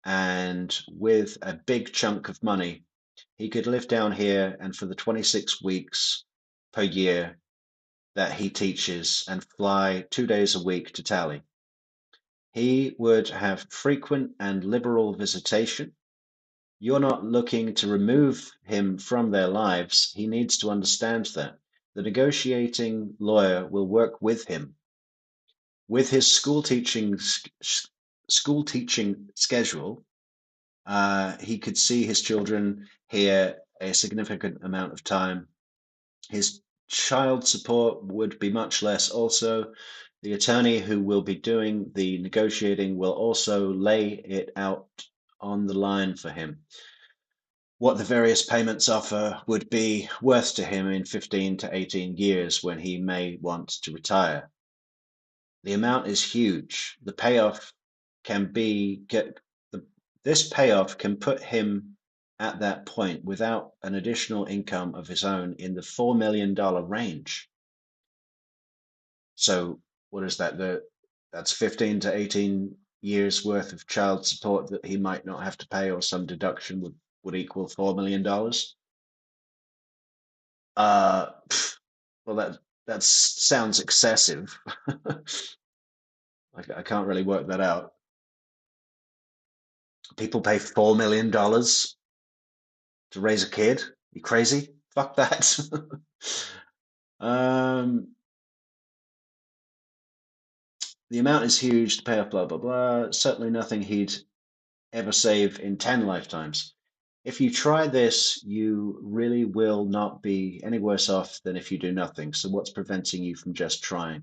and with a big chunk of money, he could live down here and for the 26 weeks per year that he teaches and fly 2 days a week to Tally. He would have frequent and liberal visitation. You're not looking to remove him from their lives. He needs to understand that. The negotiating lawyer will work with him. With his school teaching schedule, he could see his children here a significant amount of time. His child support would be much less also. The attorney who will be doing the negotiating will also lay it out on the line for him what the various payments offer would be worth to him in 15 to 18 years when he may want to retire. The amount is huge. The payoff can this payoff can put him at that point without an additional income of his own in the $4 million range. So what is that? That's 15 to 18 years worth of child support that he might not have to pay, or some deduction would equal $4 million. Well, that sounds excessive. I can't really work that out. People pay $4 million to raise a kid? You crazy? Fuck that. The amount is huge, the payoff, blah, blah, blah. Certainly nothing he'd ever save in 10 lifetimes. If you try this, you really will not be any worse off than if you do nothing. So what's preventing you from just trying?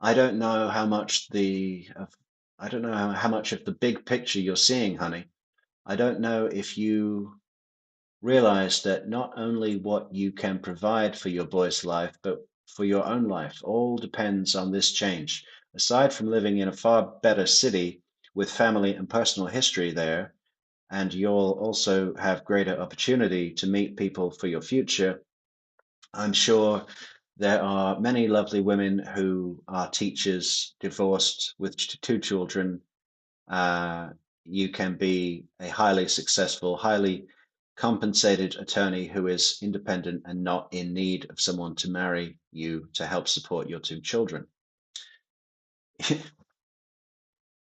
I don't know how much how much of the big picture you're seeing, honey. I don't know if you realize that not only what you can provide for your boy's life, but for your own life, all depends on this change. Aside from living in a far better city with family and personal history there, and you'll also have greater opportunity to meet people for your future, I'm sure there are many lovely women who are teachers, divorced with two children. You can be a highly successful, highly compensated attorney who is independent and not in need of someone to marry you to help support your two children.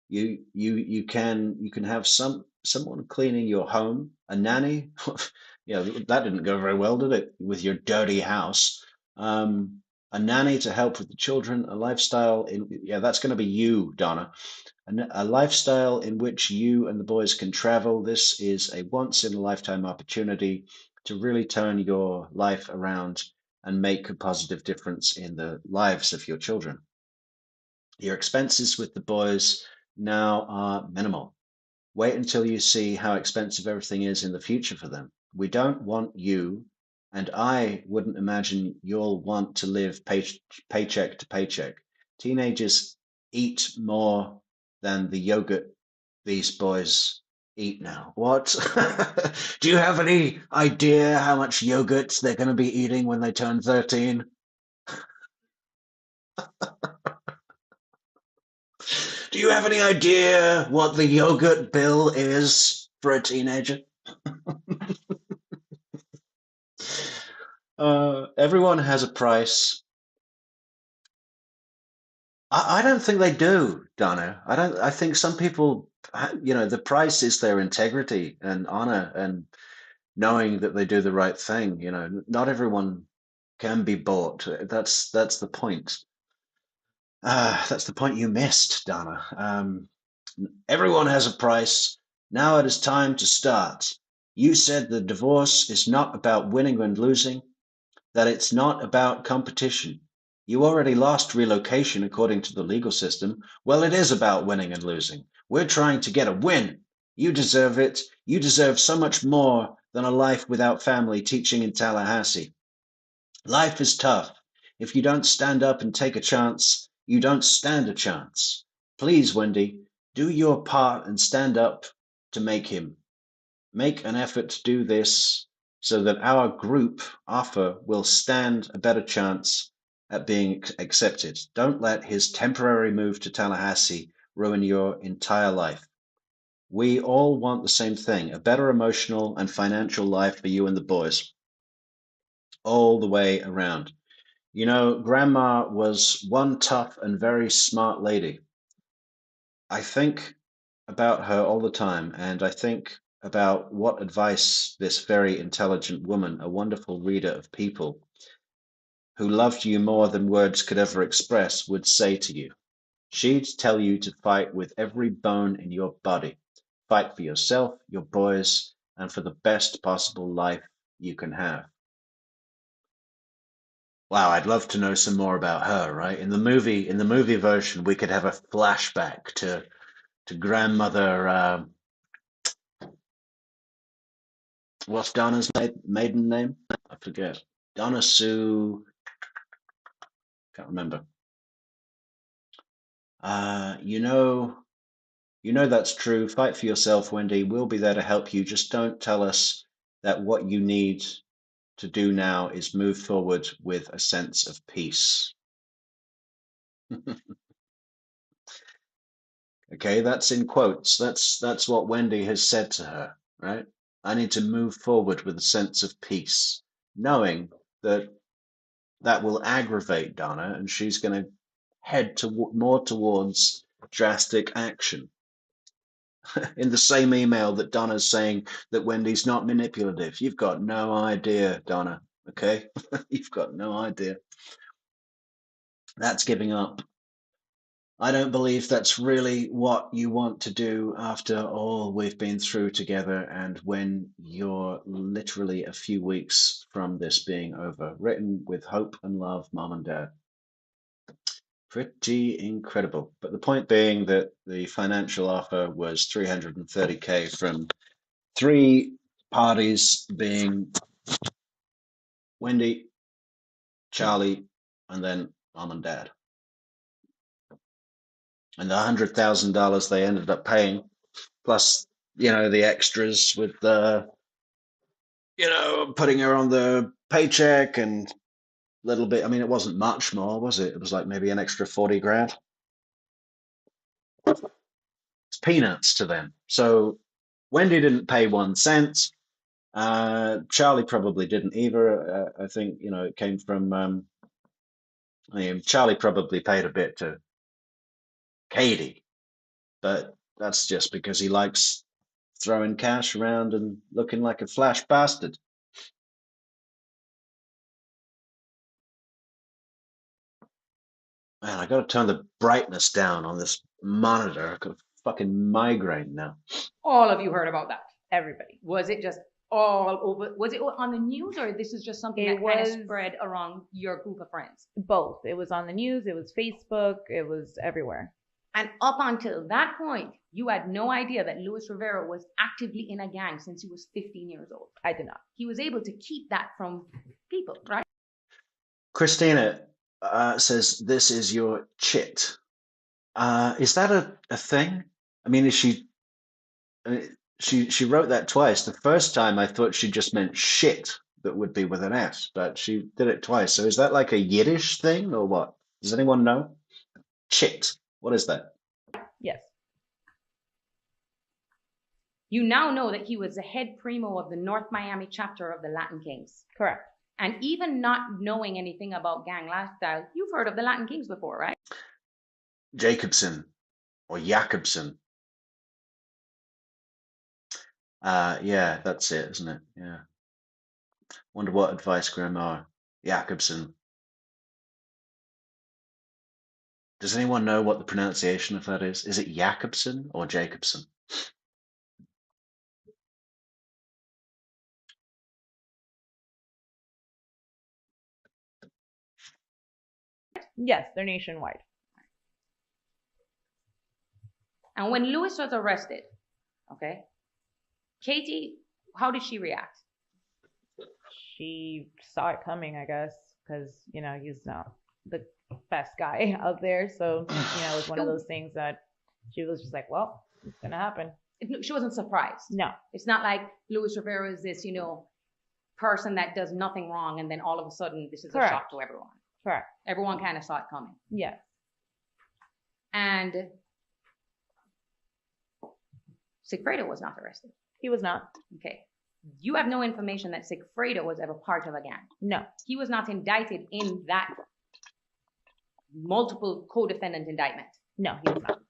You can have someone cleaning your home, a nanny. That didn't go very well, did it, with your dirty house? A nanny to help with the children, a lifestyle that's going to be you, Donna. A lifestyle in which you and the boys can travel. This is a once in a lifetime opportunity to really turn your life around and make a positive difference in the lives of your children. Your expenses with the boys now are minimal. Wait until you see how expensive everything is in the future for them. We don't want you, and I wouldn't imagine you'll want to live paycheck to paycheck. Teenagers eat more than the yogurt these boys eat now. What? Do you have any idea how much yogurt they're going to be eating when they turn 13? Do you have any idea what the yogurt bill is for a teenager? Everyone has a price. I don't think they do, Donna. I think some people, the price is their integrity and honor and knowing that they do the right thing. Not everyone can be bought. That's the point. That's the point you missed, Donna. Everyone has a price. Now it is time to start. You said the divorce is not about winning and losing, that it's not about competition. You already lost relocation according to the legal system. Well, it is about winning and losing. We're trying to get a win. You deserve it. You deserve so much more than a life without family teaching in Tallahassee. Life is tough. If you don't stand up and take a chance, you don't stand a chance. Please, Wendy, do your part and stand up to make him. Make an effort to do this so that our group offer will stand a better chance at being accepted. Don't let his temporary move to Tallahassee ruin your entire life. We all want the same thing, a better emotional and financial life for you and the boys. All the way around. Grandma was one tough and very smart lady. I think about her all the time, and I think about what advice this very intelligent woman, a wonderful reader of people, who loved you more than words could ever express, would say to you. She'd tell you to fight with every bone in your body. Fight for yourself, your boys, and for the best possible life you can have. Wow, I'd love to know some more about her, right? In the movie version, we could have a flashback to grandmother. What's Donna's maiden name? I forget. Donna Sue. Can't remember. You know that's true. Fight for yourself, Wendy. We'll be there to help you. Just don't tell us that what you need to do now is move forward with a sense of peace. Okay, that's in quotes. That's what Wendy has said to her, right? I need to move forward with a sense of peace, knowing that will aggravate Donna, and she's going to head more towards drastic action. In the same email that Donna's saying that Wendy's not manipulative. You've got no idea, Donna, okay? You've got no idea. That's giving up. I don't believe that's really what you want to do after all we've been through together and when you're literally a few weeks from this being over. Written with hope and love, Mom and Dad. Pretty incredible. But the point being that the financial offer was $330K from three parties being Wendy, Charlie, and then mom and dad. And the $100,000 they ended up paying, plus, the extras with putting her on the paycheck and little bit. I mean, it wasn't much more, was it? It was like maybe an extra 40 grand. It's peanuts to them. So Wendy didn't pay 1 cent. Charlie probably didn't either. I think, it came from, Charlie probably paid a bit to Katie, but that's just because he likes throwing cash around and looking like a flash bastard. Man, I gotta turn the brightness down on this monitor. I've got a fucking migraine now. All of you heard about that. Everybody. Was it just all over? Was it on the news, or this is just something It that kind was- of spread around your group of friends? Both. It was on the news. It was Facebook. It was everywhere. And up until that point, you had no idea that Luis Rivera was actively in a gang since he was 15 years old. I did not. He was able to keep that from people, right? Christina says, "This is your chit." Is that a thing? I mean, she wrote that twice. The first time I thought she just meant shit, that would be with an S, but she did it twice. So is that like a Yiddish thing or what? Does anyone know? Chit. What is that? Yes. You now know that he was the head primo of the North Miami chapter of the Latin Kings. Correct. And even not knowing anything about gang lifestyle, you've heard of the Latin Kings before, right? Jacobson or Jakobson. Yeah, that's it, isn't it? Yeah. Wonder what advice Grandma Jakobson. Does anyone know what the pronunciation of that is? Is it Jakobson or Jacobson? Yes, they're nationwide. And when Luis was arrested, okay, Katie, how did she react? She saw it coming, I guess, because, he's not the best guy out there. So, it was one of those things that she was just like, well, it's going to happen. She wasn't surprised. No. It's not like Luis Rivera is this, person that does nothing wrong and then all of a sudden this is Correct. a shock to everyone. Correct. Everyone kind of saw it coming. Yes. And Sigfredo was not arrested. He was not. Okay. You have no information that Sigfredo was ever part of a gang. No. He was not indicted in that multiple co-defendant indictment. No, he was not.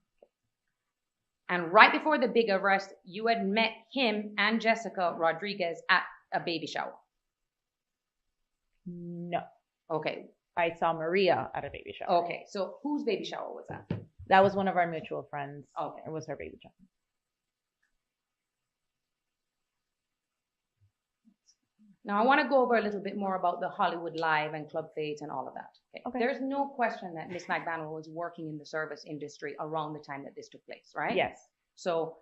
And right before the big arrest, you had met him and Jessica Rodriguez at a baby shower. No. Okay. I saw Maria at a baby shower. Okay. So whose baby shower was that? That was one of our mutual friends. Okay. It was her baby shower. Now, I want to go over a little bit more about the Hollywood Live and Club Fades and all of that. Okay. There's no question that Miss Magbanua was working in the service industry around the time that this took place, right? Yes. So,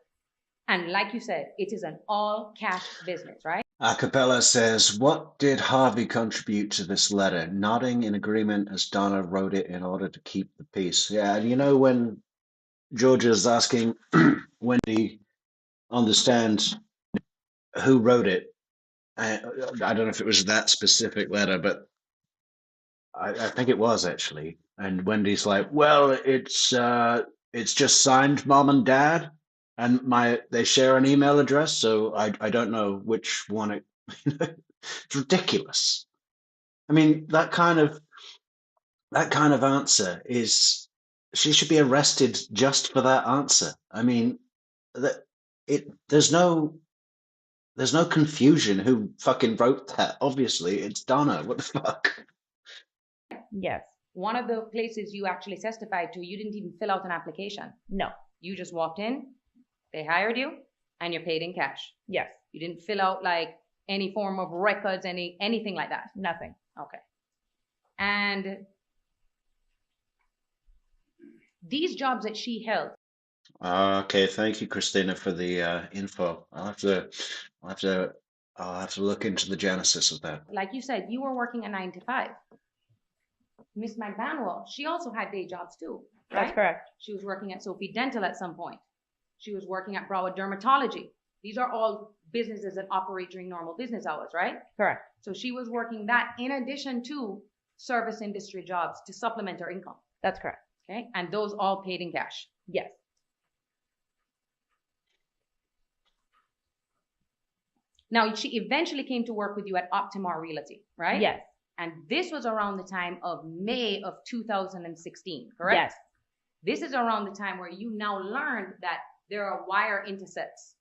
and like you said, it is an all cash business, right? Acapella says, "What did Harvey contribute to this letter? Nodding in agreement as Donna wrote it in order to keep the peace." Yeah, and when Georgia's asking Wendy understand who wrote it, I don't know if it was that specific letter, but I think it was actually. And Wendy's like, "Well, it's just signed Mom and Dad, and they share an email address, so I don't know which one it." It's ridiculous. I mean, that kind of answer is, she should be arrested just for that answer. I mean, there's no confusion who fucking wrote that. Obviously, it's Donna. What the fuck? Yes. One of the places you actually testified to, you didn't even fill out an application. No. You just walked in, they hired you, and you're paid in cash. Yes. You didn't fill out like any form of records, anything like that. Nothing. Okay. And these jobs that she held. Okay, thank you, Christina, for the info. I'll have to I'll have to look into the genesis of that. Like you said, you were working a 9 to 5. Miss Magbanua, she also had day jobs too, right? That's correct. She was working at Sophie Dental at some point. She was working at Broward Dermatology. These are all businesses that operate during normal business hours, right? Correct. So she was working that in addition to service industry jobs to supplement her income. That's correct. Okay, and those all paid in cash. Yes. Now, she eventually came to work with you at Optimar Realty, right? Yes. And this was around the time of May of 2016, correct? Yes. This is around the time where you now learned that there are wire intercepts.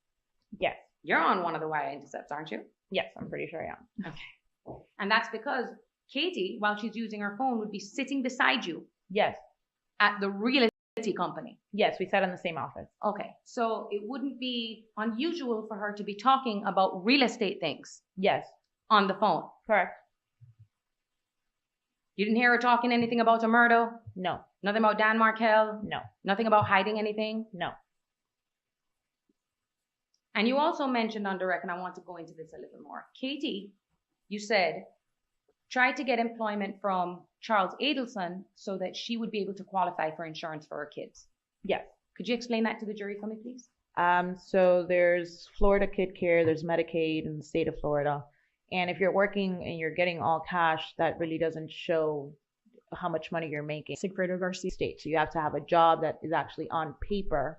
Yes. You're on one of the wire intercepts, aren't you? Yes, I'm pretty sure I am. Okay. And that's because Katie, while she's using her phone, would be sitting beside you Yes. at the real estate company. Yes, we sat in the same office. Okay. So it wouldn't be unusual for her to be talking about real estate things Yes. on the phone. Correct. You didn't hear her talking anything about a murder? No. Nothing about Dan Markel? No. Nothing about hiding anything? No. And you also mentioned on direct, and I want to go into this a little more. Katie, you said, tried to get employment from Charles Adelson so that she would be able to qualify for insurance for her kids. Yes. Could you explain that to the jury for me, please? So there's Florida Kid Care, there's Medicaid in the state of Florida. And if you're working and you're getting all cash, that really doesn't show how much money you're making. Sigfredo Garcia state. So you have to have a job that is actually on paper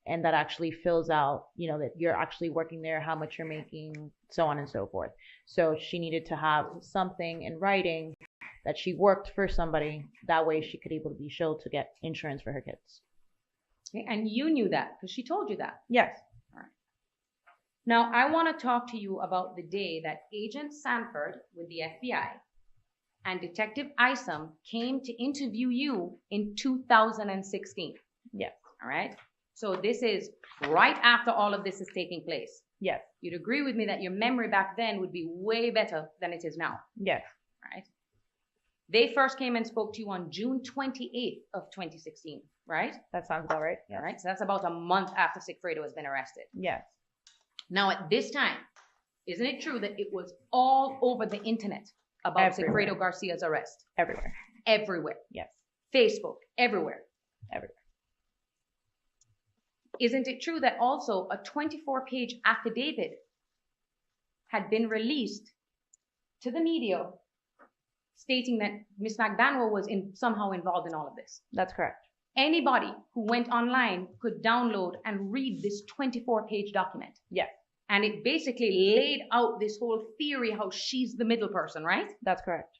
and that actually fills out, that you're actually working there, how much you're making, so on and so forth. So she needed to have something in writing that she worked for somebody. That way she could able to be shown to get insurance for her kids. Okay, and you knew that because she told you that. Yes. All right. Now, I want to talk to you about the day that Agent Sanford with the FBI and Detective Isom came to interview you in 2016. Yes. All right. So this is right after all of this is taking place. Yes. You'd agree with me that your memory back then would be way better than it is now. Yes. All right. They first came and spoke to you on June 28th of 2016, right? That sounds about right. Yes. All right. So that's about a month after Sigfredo has been arrested. Yes. Now, at this time, isn't it true that it was all over the internet about Everywhere. Sigfredo Garcia's arrest? Everywhere. Everywhere. Yes. Facebook, everywhere. Everywhere. Isn't it true that also a 24-page affidavit had been released to the media stating that Ms. Magbanua was somehow involved in all of this? That's correct. Anybody who went online could download and read this 24-page document. Yes. And it basically laid out this whole theory how she's the middle person, right? That's correct.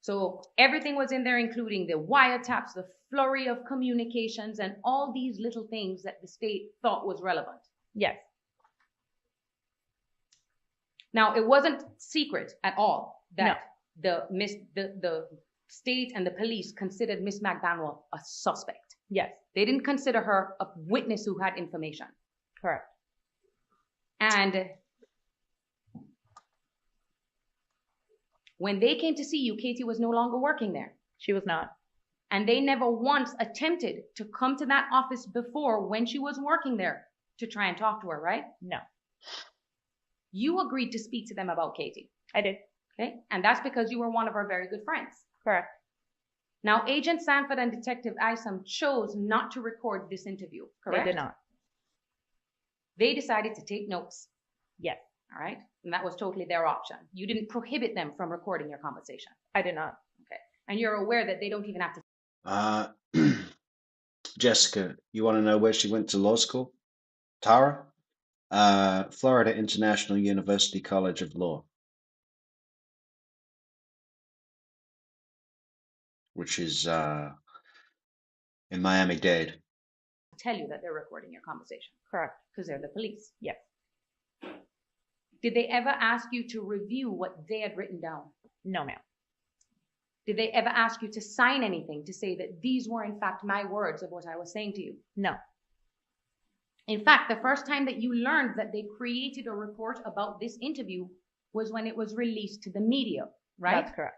So everything was in there, including the wiretaps, the flurry of communications, and all these little things that the state thought was relevant. Yes. Now, it wasn't secret at all that No. the state and the police considered Miss Magbanua a suspect. Yes. They didn't consider her a witness who had information. Correct. And when they came to see you, Katie was no longer working there. She was not. And they never once attempted to come to that office before when she was working there to try and talk to her, right? No. You agreed to speak to them about Katie. I did. Okay? And that's because you were one of her very good friends. Correct. Now, Agent Sanford and Detective Isom chose not to record this interview, correct? They did not. They decided to take notes. Yes. All right? And that was totally their option. You didn't prohibit them from recording your conversation. I did not. Okay. And you're aware that they don't even have to. Jessica, you want to know where she went to law school? Tara? Florida International University College of Law, which is in Miami-Dade. tell you that they're recording your conversation. Correct. Because they're the police. Yes. Did they ever ask you to review what they had written down? No, ma'am. Did they ever ask you to sign anything to say that these were in fact my words of what I was saying to you? No. In fact, the first time that you learned that they created a report about this interview was when it was released to the media, right? That's correct.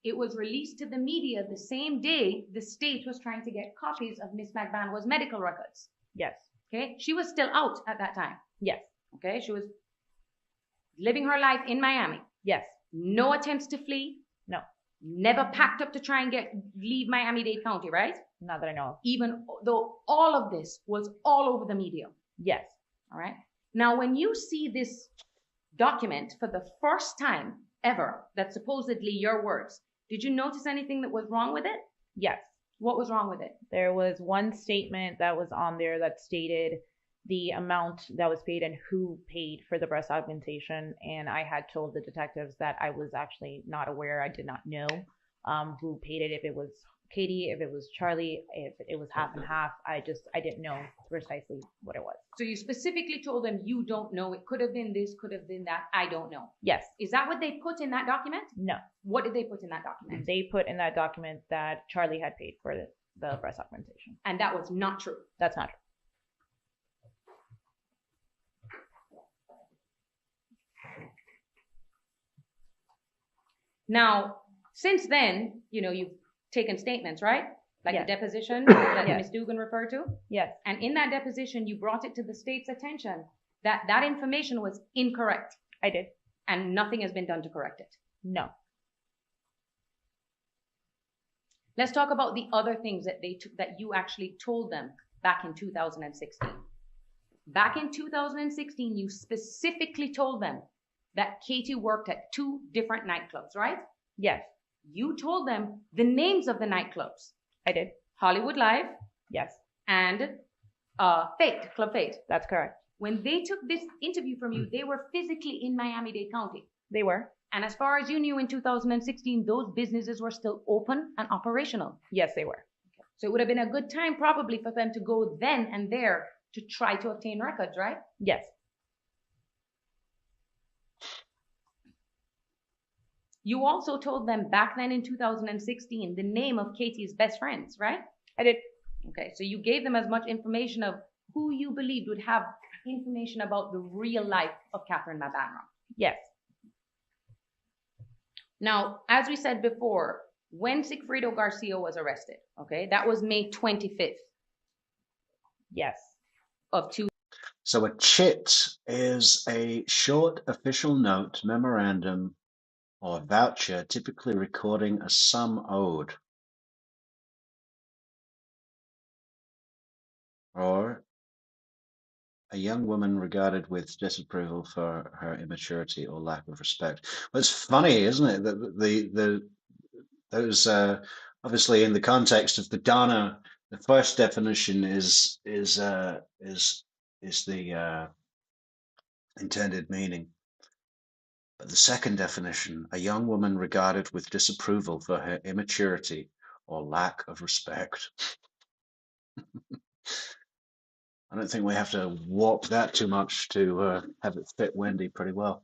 It was released to the media the same day the state was trying to get copies of Miss Magbanua's medical records. Yes. Okay, she was still out at that time. Yes. Okay, she was living her life in Miami. Yes. No attempts to flee. No. Never packed up to try and leave Miami-Dade County, right? Not that I know of. Even though all of this was all over the media. Yes. All right. Now, when you see this document for the first time ever, that's supposedly your words, did you notice anything that was wrong with it? Yes. What was wrong with it? There was one statement that was on there that stated the amount that was paid and who paid for the breast augmentation. And I had told the detectives that I was actually not aware. I did not know who paid it, if it was Katie, if it was Charlie, if it was half and half. I didn't know precisely what it was. So you specifically told them you don't know. It could have been this, could have been that. I don't know. Yes. Is that what they put in that document? No. What did they put in that document? They put in that document that Charlie had paid for the breast augmentation. And that was not true. That's not true. Now, since then, you've taken statements, right? Like Yes. the deposition that Yes. Ms. Dugan referred to? Yes. And in that deposition, you brought it to the state's attention that that information was incorrect I did. and nothing has been done to correct it. No. Let's talk about the other things that you actually told them back in 2016. Back in 2016, you specifically told them that Katie worked at 2 different nightclubs, right? Yes. You told them the names of the nightclubs. I did. Hollywood Live Yes. and Club Fate. That's correct. When they took this interview from you, they were physically in Miami-Dade County. They were. And as far as you knew in 2016, those businesses were still open and operational. Yes, they were. So it would have been a good time probably for them to go then and there to try to obtain records, right? Yes. You also told them back then in 2016 the name of Katie's best friends, right? I did. Okay, so you gave them as much information of who you believed would have information about the real life of Catherine Magbanua. Yes. Now, as we said before, when Sigfredo Garcia was arrested, okay, that was May 25th. Yes. Of two. So a chit is a short official note, memorandum, or voucher, typically recording a sum owed, or a young woman regarded with disapproval for her immaturity or lack of respect. Well, it's funny, isn't it, that those obviously in the context of the Dana, the first definition is the intended meaning. But the second definition, a young woman regarded with disapproval for her immaturity or lack of respect. I don't think we have to warp that too much to have it fit Wendy pretty well.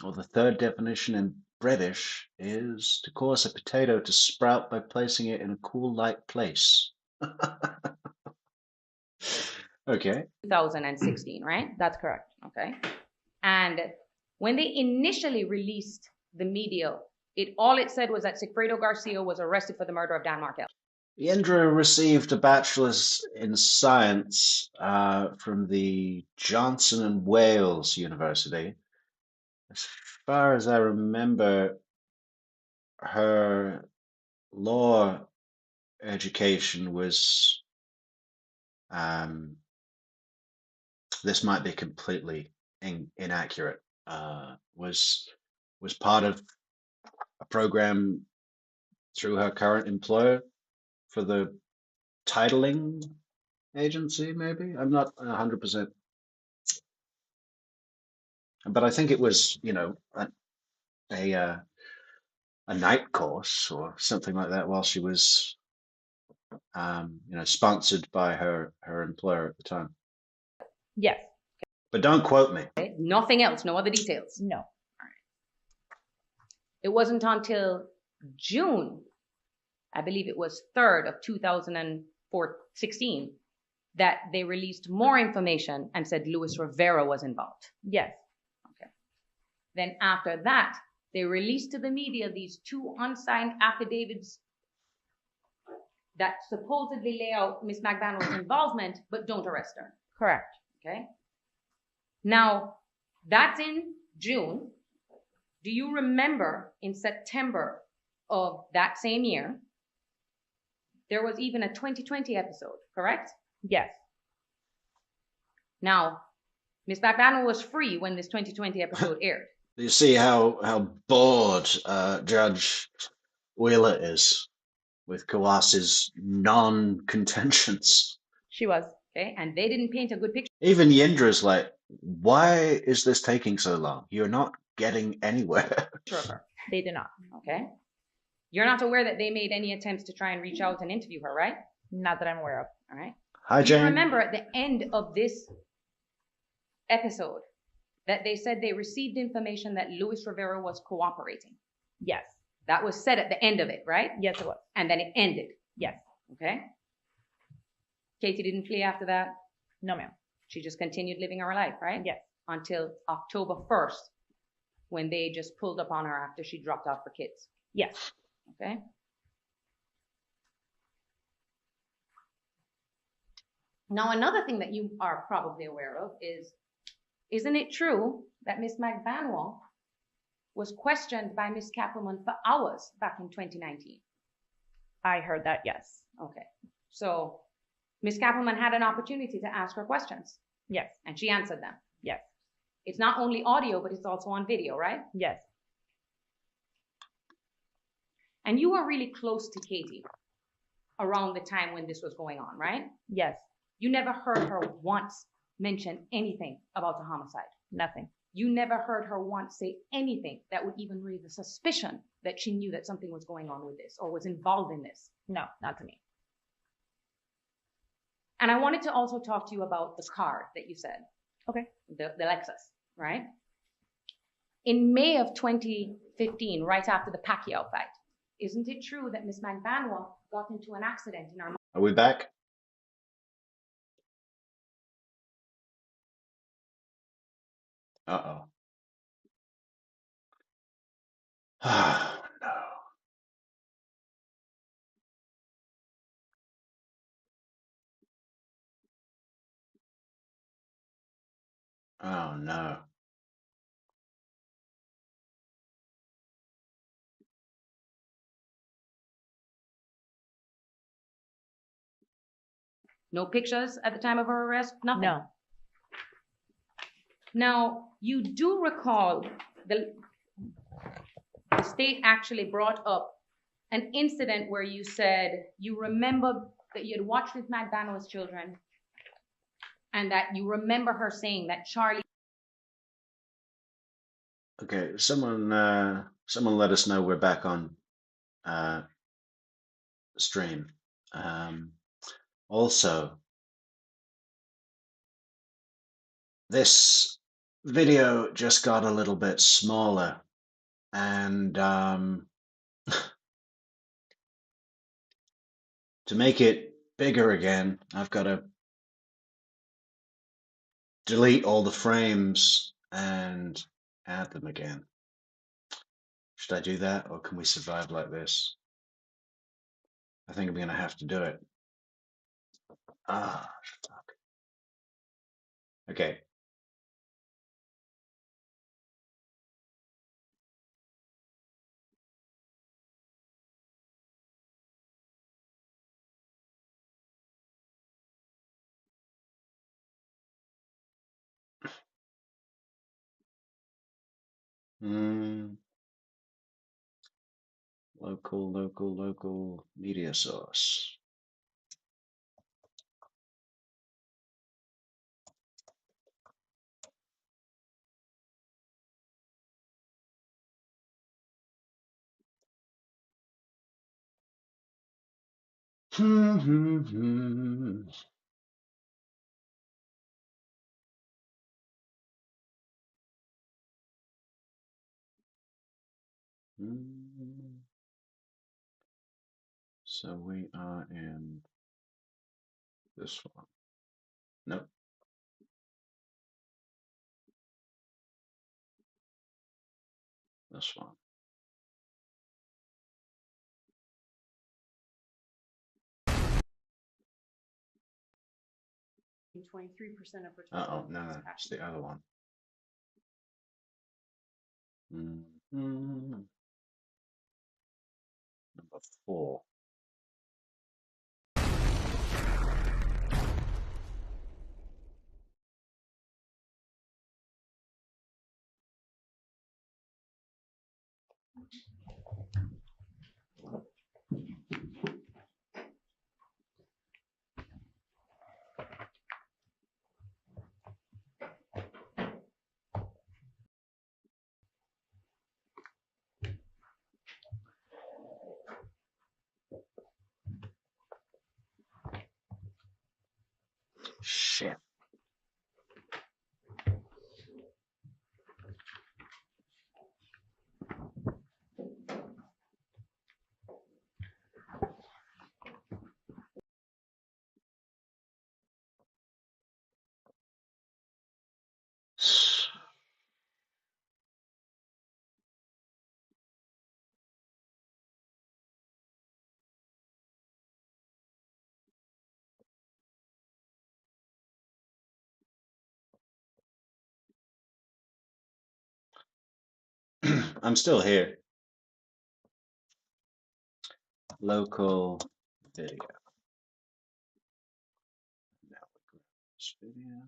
Or the third definition in British is to cause a potato to sprout by placing it in a cool, light place. Okay. 2016, right? That's correct. Okay. And when they initially released the media, all it said was that Sigfredo Garcia was arrested for the murder of Dan Markel. Yindra received a bachelor's in science from the Johnson and Wales University. As far as I remember, her law education was, this might be completely inaccurate, was part of a program through her current employer for the titling agency, maybe? I'm not 100%. But I think it was, a night course or something like that while she was, sponsored by her employer at the time. Yes. But don't quote me. Okay. Nothing else, no other details. No. All right. It wasn't until June, I believe it was 3rd of 2016, that they released more information and said Luis Rivera was involved. Yes. Okay. Then after that, they released to the media these 2 unsigned affidavits that supposedly lay out Miss Magbanua's involvement, but don't arrest her. Correct. Okay. Now, that's in June. Do you remember in September of that same year, there was even a 2020 episode, correct? Yes. Now, Miss Magbanua was free when this 2020 episode aired. You see how bored Judge Wheeler is with Kawasi's non-contentions. She was. Okay, and they didn't paint a good picture. Even Yindra's like, why is this taking so long? You're not getting anywhere. Of her. They did not. Okay. You're not aware that they made any attempts to try and reach out and interview her, right? Not that I'm aware of. All right. Hi, Do you Jane. remember at the end of this episode that they said they received information that Luis Rivera was cooperating? Yes. That was said at the end of it, right? Yes, it was. And then it ended. Yes. Okay. Katie didn't flee after that. No, ma'am. She just continued living her life, right? Yes. Until October 1st, when they just pulled up on her after she dropped off her kids. Yes. Okay. Now, another thing that you are probably aware of is, isn't it true that Miss Magbanua was questioned by Miss Kappelman for hours back in 2019? I heard that, yes. Okay. So Miss Kappelman had an opportunity to ask her questions. Yes. And she answered them. Yes. It's not only audio, but it's also on video, right? Yes. And you were really close to Katie around the time when this was going on, right? Yes. You never heard her once mention anything about the homicide. Nothing. You never heard her once say anything that would even raise a suspicion that she knew that something was going on with this or was involved in this. No, not to me. And I wanted to also talk to you about the car that you said. Okay. The Lexus, right? In May of 2015, right after the Pacquiao fight, isn't it true that Miss Magbanua got into an accident in our... Are we back? Uh-oh. Oh, no. Oh, no. No pictures at the time of her arrest? Nothing? No. Now, you do recall the state actually brought up an incident where you said you remember that you had watched with Magbanua's children and that you remember her saying that Charlie... Okay, someone let us know we're back on stream. Also, this video just got a little bit smaller, and to make it bigger again, I've got to delete all the frames and add them again. Should I do that, or can we survive like this? I think I'm going to have to do it. Ah, fuck. Okay. Local media source. So we are in this one. Nope. This one. 23% of her total. Uh-oh, no, was it's packaging. the other one. Number 4. Shit. I'm still here. Local video. Now we grab this video.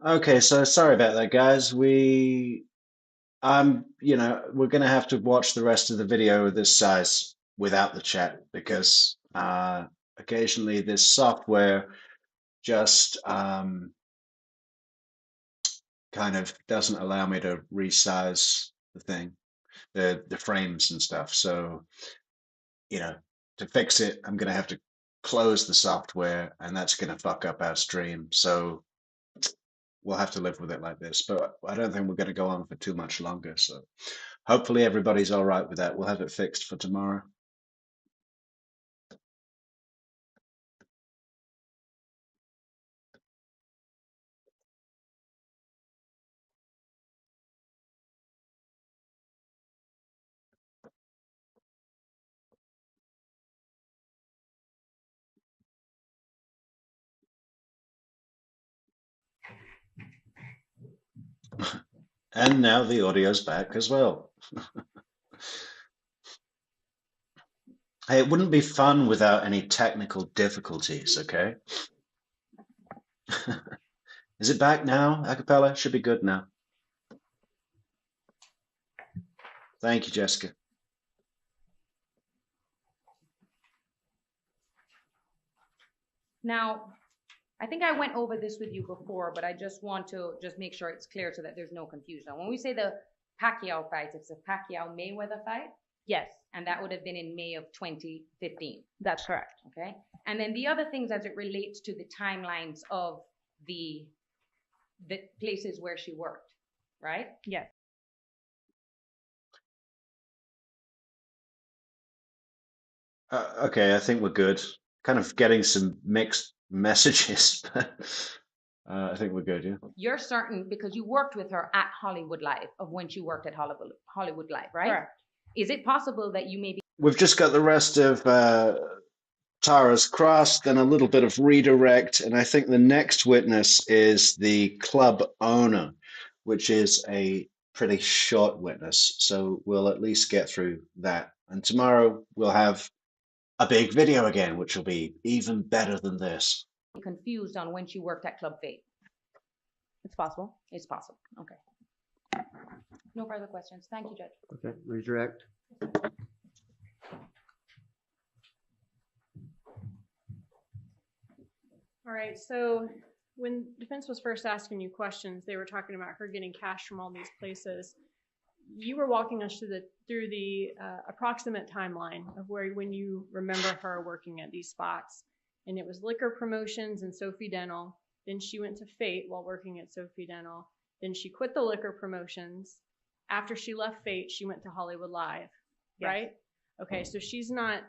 Okay, so sorry about that, guys. We're gonna have to watch the rest of the video this size without the chat because occasionally this software just kind of doesn't allow me to resize the thing, the frames and stuff. So, to fix it, I'm gonna have to close the software, and that's gonna fuck up our stream. So we'll have to live with it like this. But I don't think we're going to go on for too much longer. So hopefully everybody's all right with that. We'll have it fixed for tomorrow. And now the audio's back as well. Hey, it wouldn't be fun without any technical difficulties, okay? Is it back now, Acapella? Should be good now. Thank you, Jessica. Now, I think I went over this with you before, but I just want to make sure it's clear so that there's no confusion. When we say the Pacquiao fight, it's a Pacquiao-Mayweather fight? Yes. And that would have been in May of 2015. That's correct. Okay. And then the other things as it relates to the timelines of the places where she worked, right? Yes. Okay, I think we're good. Kind of getting some mixed messages, but I think we're good, yeah. You're certain because you worked with her at Hollywood Live of when she worked at Hollywood Live, right? Correct. Is it possible that you maybe We've just got the rest of Tara's crossed, then a little bit of redirect, and I think the next witness is the club owner, which is a pretty short witness. So we'll at least get through that. And tomorrow we'll have a big video again, which will be even better than this. confused on when she worked at Club Fate? It's possible. It's possible. Okay. No further questions. Thank you, Judge. Okay, redirect. All right, so when defense was first asking you questions, they were talking about her getting cash from all these places. You were walking us through the approximate timeline of when you remember her working at these spots. And it was liquor promotions and Sophie Dental. Then she went to Fate while working at Sophie Dental. Then she quit the liquor promotions. After she left Fate, she went to Hollywood Live, Yes. right? Okay, so she's not,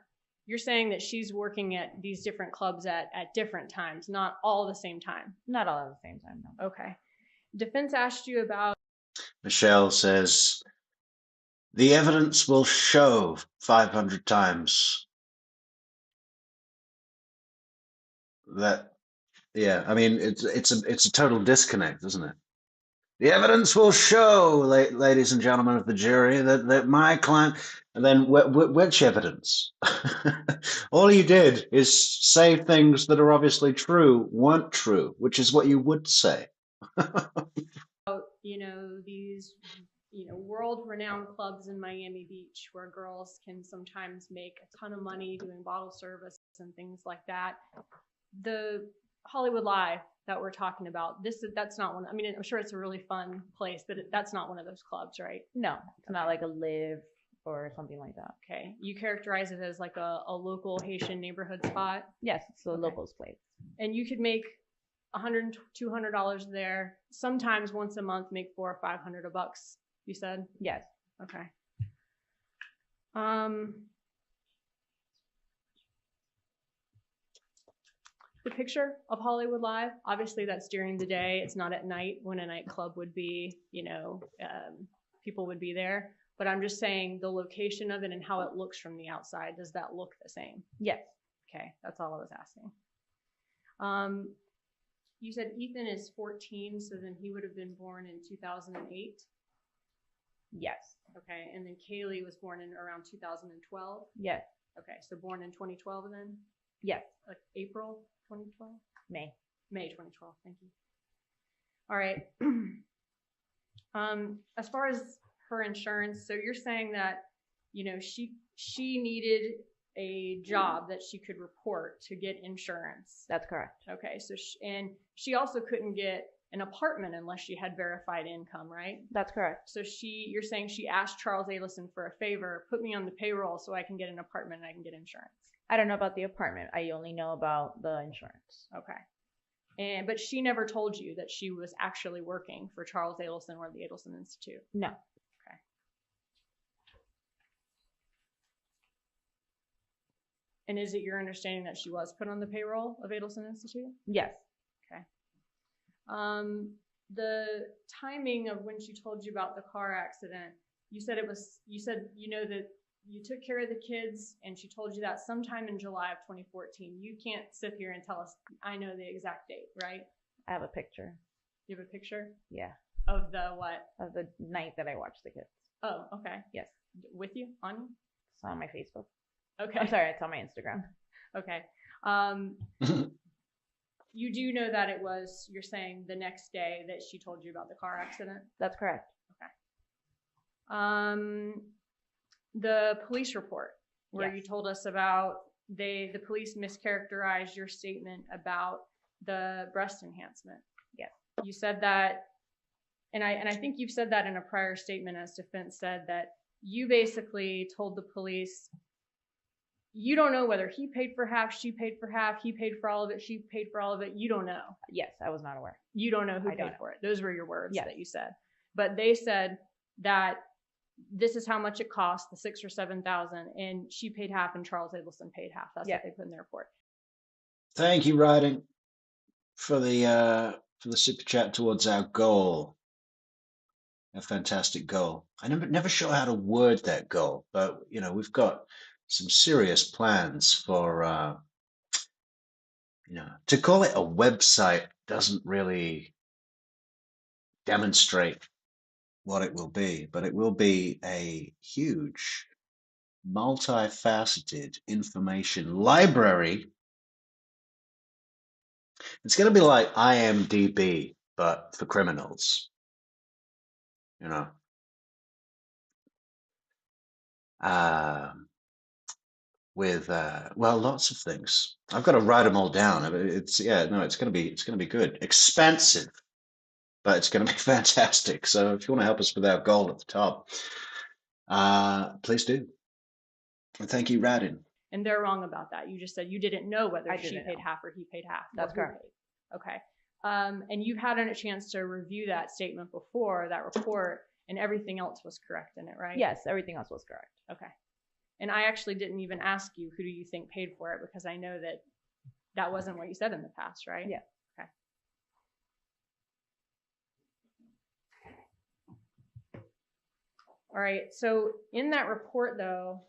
you're saying that she's working at these different clubs at different times, not all the same time. Not all at the same time, no. Okay. Defense asked you about, Michelle says, the evidence will show 500 times that, yeah, I mean, it's a total disconnect, isn't it? The evidence will show, ladies and gentlemen of the jury, that my client, and then which evidence? All you did is say things that are obviously true, weren't true, which is what you would say. these, world-renowned clubs in Miami Beach where girls can sometimes make a ton of money doing bottle service and things like that. The Hollywood Live that we're talking about, that's not one. I mean, I'm sure it's a really fun place, but that's not one of those clubs, right? No, it's not like a Live or something like that. Okay. You characterize it as like a local Haitian neighborhood spot. Yes, it's a locals place. And you could make $100, $200 there. Sometimes once a month, make $400 or $500 bucks. You said? Yes. Okay. The picture of Hollywood Live, obviously that's during the day. It's not at night when a nightclub would be, people would be there. But I'm just saying the location of it and how it looks from the outside. Does that look the same? Yes. Okay, that's all I was asking. You said Ethan is 14, so then he would have been born in 2008. Yes. Okay, and then Kaylee was born in around 2012. Yes. Okay, so born in 2012 then? Yes. Like April 2012? May 2012, thank you. All right. As far as her insurance, so you're saying that, she needed a job that she could report to get insurance. That's correct. Okay, so she also couldn't get an apartment unless she had verified income, right? That's correct. So you're saying she asked Charles Adelson for a favor, put me on the payroll so I can get an apartment and I can get insurance. I don't know about the apartment. I only know about the insurance. Okay. But she never told you that she was actually working for Charles Adelson or the Adelson Institute? No. Okay. And is it your understanding that she was put on the payroll of Adelson Institute? Yes. Okay. The timing of when she told you about the car accident, you said that you took care of the kids and she told you that sometime in July of 2014. You can't sit here and tell us, I know the exact date, right? I have a picture. You have a picture? Yeah. Of the what? Of the night that I watched the kids. Oh, okay. Yes. With you? On you? It's on my Facebook. Okay. I'm sorry, it's on my Instagram. Okay. You do know that you're saying the next day that she told you about the car accident? That's correct. Okay. The police report where Yes. you told us about the police mischaracterized your statement about the breast enhancement. Yes. You said that, and I think you've said that in a prior statement as defense said that you basically told the police, you don't know whether he paid for half, she paid for half, he paid for all of it, she paid for all of it. You don't know. Yes, I was not aware. You don't know who I don't paid know. for it. Those were your words Yes. that you said. But they said that this is how much it cost, the 6,000 or 7,000, and she paid half and Charles Adelson paid half. That's Yeah. what they put in their report. Thank you, Riding, for the super chat towards our goal. A fantastic goal. I never sure how to word that goal, but you know, we've got some serious plans for you know, to call it a website doesn't really demonstrate what it will be, but it will be a huge, multifaceted information library. It's going to be like IMDb, but for criminals. You know, with well, lots of things. I've got to write them all down. I mean, it's going to be good. Expensive, but it's going to be fantastic. So if you want to help us with our goal at the top, please do. And thank you, Radin. And they're wrong about that. You just said you didn't know whether I she didn't paid know. half or he paid half. That's or who correct. paid. Okay. And you've had a chance to review that statement before, that report, and everything else was correct in it, right? Yes, everything else was correct. Okay. And I actually didn't even ask you who do you think paid for it, because I know that that wasn't what you said in the past, right? Yeah. Okay. All right. So in that report, though,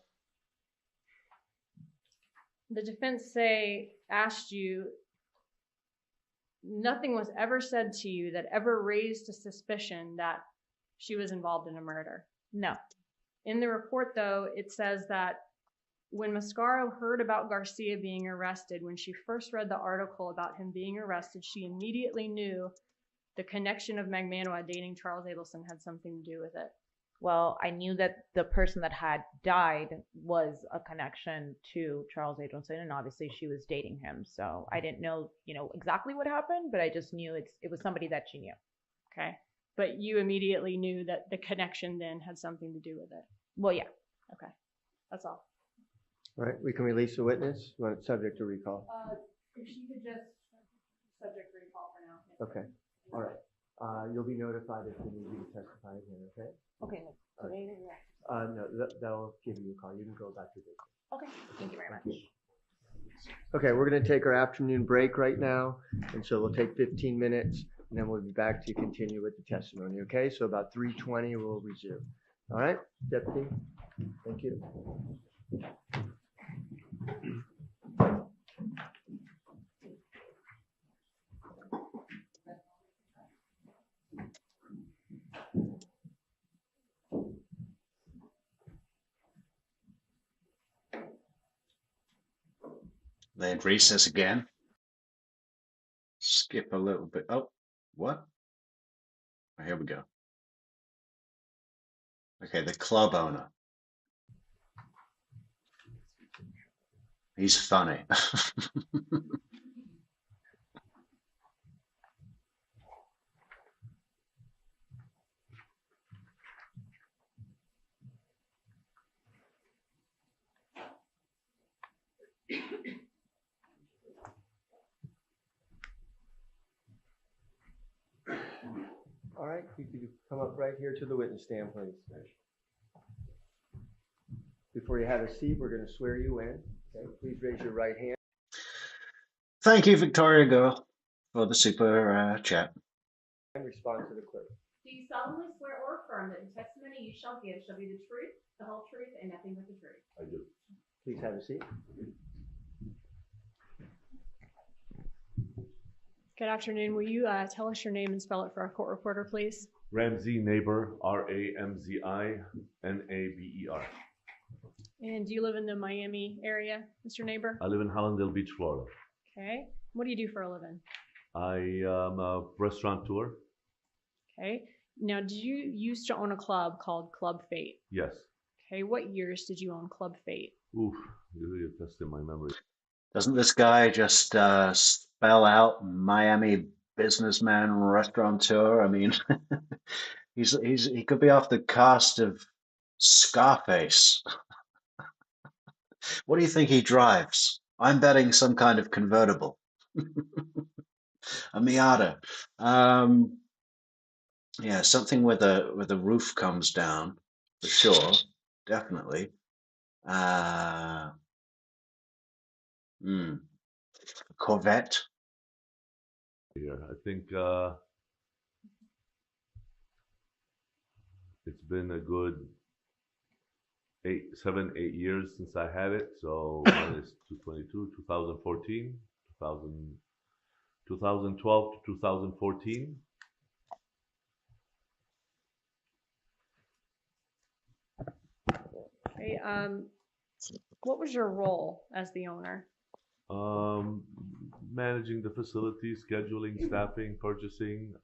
the defense asked you, nothing was ever said to you that ever raised a suspicion that she was involved in a murder. No. In the report, though, it says that when Mascaro heard about Garcia being arrested, when she first read the article about him being arrested, she immediately knew the connection of Magbanua dating Charles Adelson had something to do with it. Well, I knew that the person that had died was a connection to Charles Adelson, and obviously she was dating him. So I didn't know, exactly what happened, but I just knew it was somebody that she knew. Okay. But you immediately knew that the connection then had something to do with it. Well, yeah. Okay. That's all. All right, we can release the witness. You want it subject to recall? If she could just subject to recall for now. Okay. All right. You'll be notified if you need you to testify again, okay? Okay. Today, No, they'll give you a call. You can go back to business. Okay. Thank you very much. Okay, we're going to take our afternoon break right now, and so we'll take 15 minutes, and then we'll be back to continue with the testimony, okay? So about 3:20, we'll resume. All right, Deputy? Thank you. They had recess again. Skip a little bit. Oh, what? Oh, here we go. Okay, the club owner. He's funny. All right, you could come up right here to the witness stand, please. Before you have a seat, we're going to swear you in. Okay, please raise your right hand. Thank you, Victoria Girl, for the super chat. And respond to the clerk. Do you solemnly swear or affirm that the testimony you shall give shall be the truth, the whole truth, and nothing but the truth? I do. Please have a seat. Good afternoon. Will you tell us your name and spell it for our court reporter, please? Ramsey Neighbor, Ramziinaber. And do you live in the Miami area, Mr. Neighbor? I live in Hallandale Beach, Florida. Okay. What do you do for a living? I am a restaurateur. Okay. Now, did you used to own a club called Club Fate? Yes. Okay. What years did you own Club Fate? Oof, you're testing my memory. Doesn't this guy just spell out Miami businessman restaurateur? I mean, he could be off the cast of Scarface. What do you think he drives? I'm betting some kind of convertible. A Miata. Yeah, something where the roof comes down, for sure, definitely. Corvette. Here, I think it's been a good 7, 8 years since I had it. So minus 222, 2014, 2012 to 2014. Okay, what was your role as the owner? Managing the facility, scheduling, staffing, purchasing,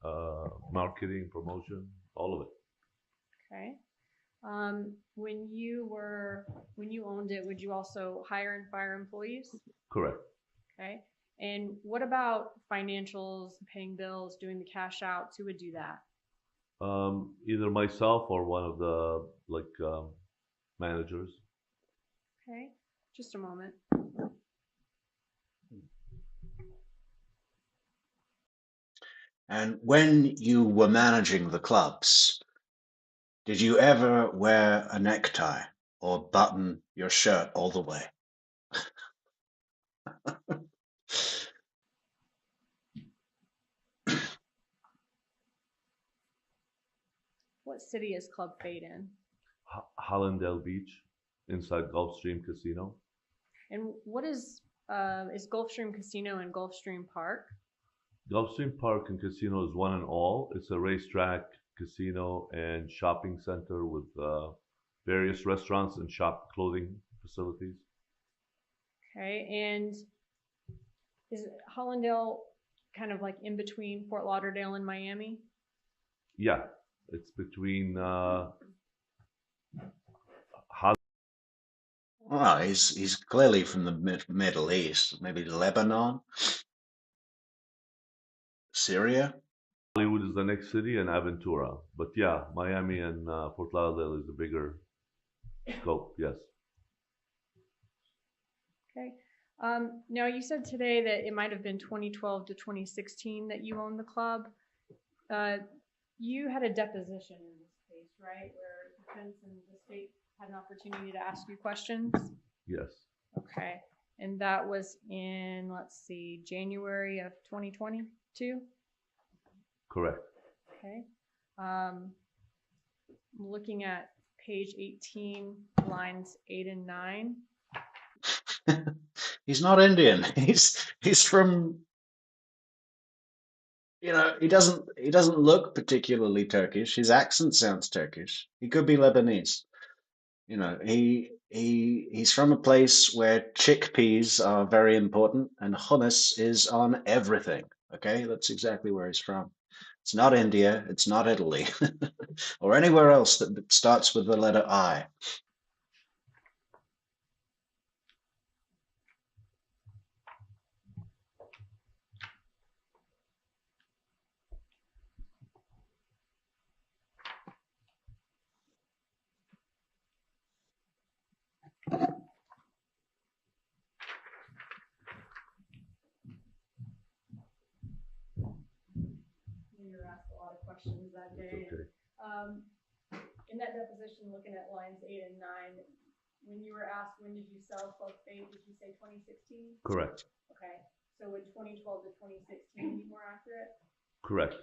marketing, promotion, all of it. Okay. When you owned it, would you also hire and fire employees? Correct. Okay. And what about financials, paying bills, doing the cash outs? Who would do that? Either myself or one of the managers. Okay. Just a moment. And when you were managing the clubs, did you ever wear a necktie or button your shirt all the way? What city is Club Fade in? Hallandale Beach, inside Gulfstream Casino. And what is Gulfstream Casino in Gulfstream Park? Gulfstream Park and Casino is one and all. It's a racetrack, casino, and shopping center with various restaurants and clothing facilities. Okay, and is Hallandale kind of like in between Fort Lauderdale and Miami? Yeah, it's between Well, he's clearly from the Middle East, maybe Lebanon, Syria. Hollywood is the next city, and Aventura. But yeah, Miami and Fort Lauderdale is a bigger scope. Yes. Okay. Now you said today that it might have been 2012 to 2016 that you owned the club. You had a deposition in this case, right, where defense and the state had an opportunity to ask you questions? Yes. Okay. And that was in, let's see, January of 2022? Correct. Okay. I'm looking at page 18, lines 8 and 9. He's not Indian. He's from, he doesn't look particularly Turkish. His accent sounds Turkish. He could be Lebanese. He's from a place where chickpeas are very important and hummus is on everything. Okay, that's exactly where he's from. It's not India. It's not Italy, or anywhere else that starts with the letter I. You were asked a lot of questions that day. Okay. In that deposition, looking at lines 8 and 9, when you were asked when did you sell Club Fade, did you say 2016? Correct. Okay. So would 2012 to 2016 be more accurate? Correct.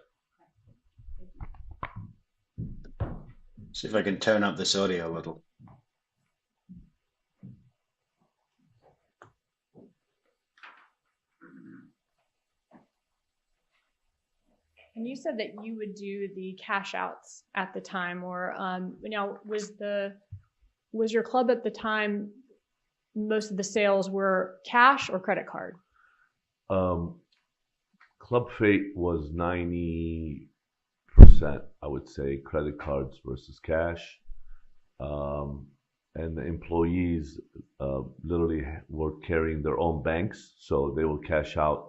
See if I can turn up this audio a little. And you said that you would do the cash outs at the time, or was your club at the time, most of the sales were cash or credit card? Club Fate was 90%, I would say, credit cards versus cash. And the employees literally were carrying their own banks, so they will cash out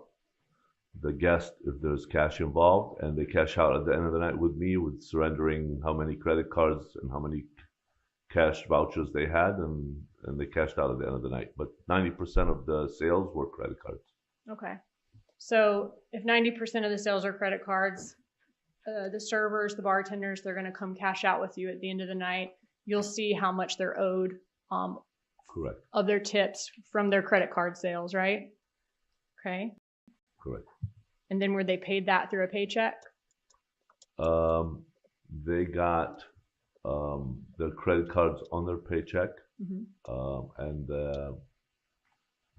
the guest if there's cash involved, and they cash out at the end of the night with me, with surrendering how many credit cards and how many cash vouchers they had, and they cashed out at the end of the night. But 90% of the sales were credit cards. Okay. So if 90% of the sales are credit cards, the servers, the bartenders, they're going to come cash out with you at the end of the night. You'll see how much they're owed Correct. of their tips from their credit card sales, right? Okay. Correct. And then were they paid that through a paycheck? They got their credit cards on their paycheck, and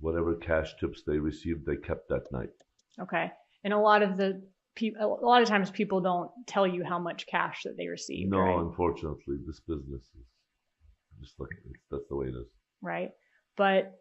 whatever cash tips they received, they kept that night. Okay. And a lot of times people don't tell you how much cash that they received. No, right? Unfortunately, this business is just like that's the way it is. Right. But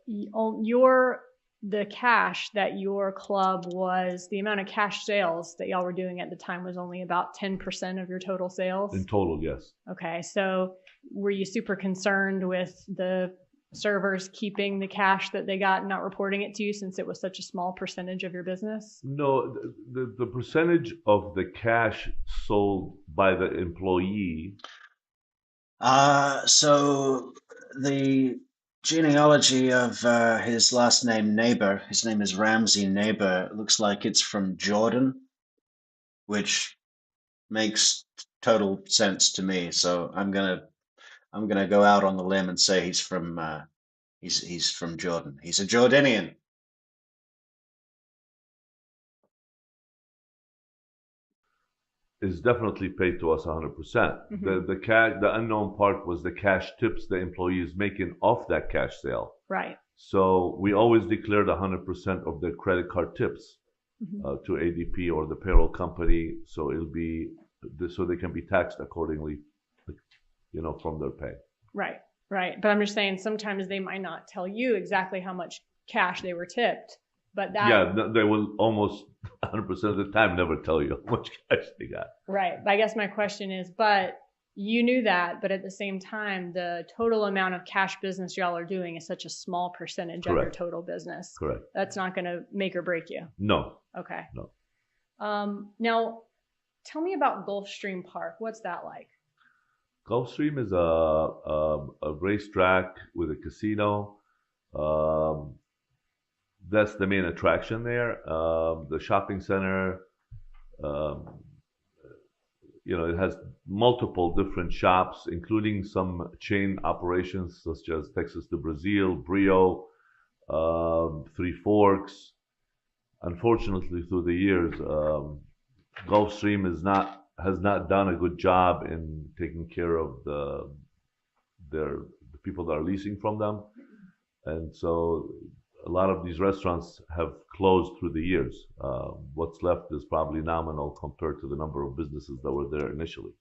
the cash that your club was, the amount of cash sales that y'all were doing at the time was only about 10% of your total sales? In total, yes. Okay. So were you super concerned with the servers keeping the cash that they got and not reporting it to you since it was such a small percentage of your business? No, the percentage of the cash sold by the employee. So the genealogy of his last name, Neighbor, his name is Ramsey Neighbor. It looks like it's from Jordan, which makes total sense to me. So I'm gonna go out on the limb and say he's from Jordan. He's a Jordanian. Is definitely paid to us 100%. The unknown part was the cash tips the employees making off that cash sale. Right. So we always declared 100% of their credit card tips to ADP or the payroll company, so so they can be taxed accordingly, from their pay. Right. Right. But I'm just saying sometimes they might not tell you exactly how much cash they were tipped. But they will almost 100% of the time never tell you how much cash they got. Right. But I guess my question is, but you knew that, but at the same time, the total amount of cash business y'all are doing is such a small percentage of your total business. Correct. That's not going to make or break you. No. Okay. No. Now, tell me about Gulfstream Park. What's that like? Gulfstream is a racetrack with a casino. That's the main attraction there. The shopping center, it has multiple different shops, including some chain operations such as Texas to Brazil, Brio, Three Forks. Unfortunately, through the years, Gulfstream has not done a good job in taking care of the people that are leasing from them, and so a lot of these restaurants have closed through the years. What's left is probably nominal compared to the number of businesses that were there initially.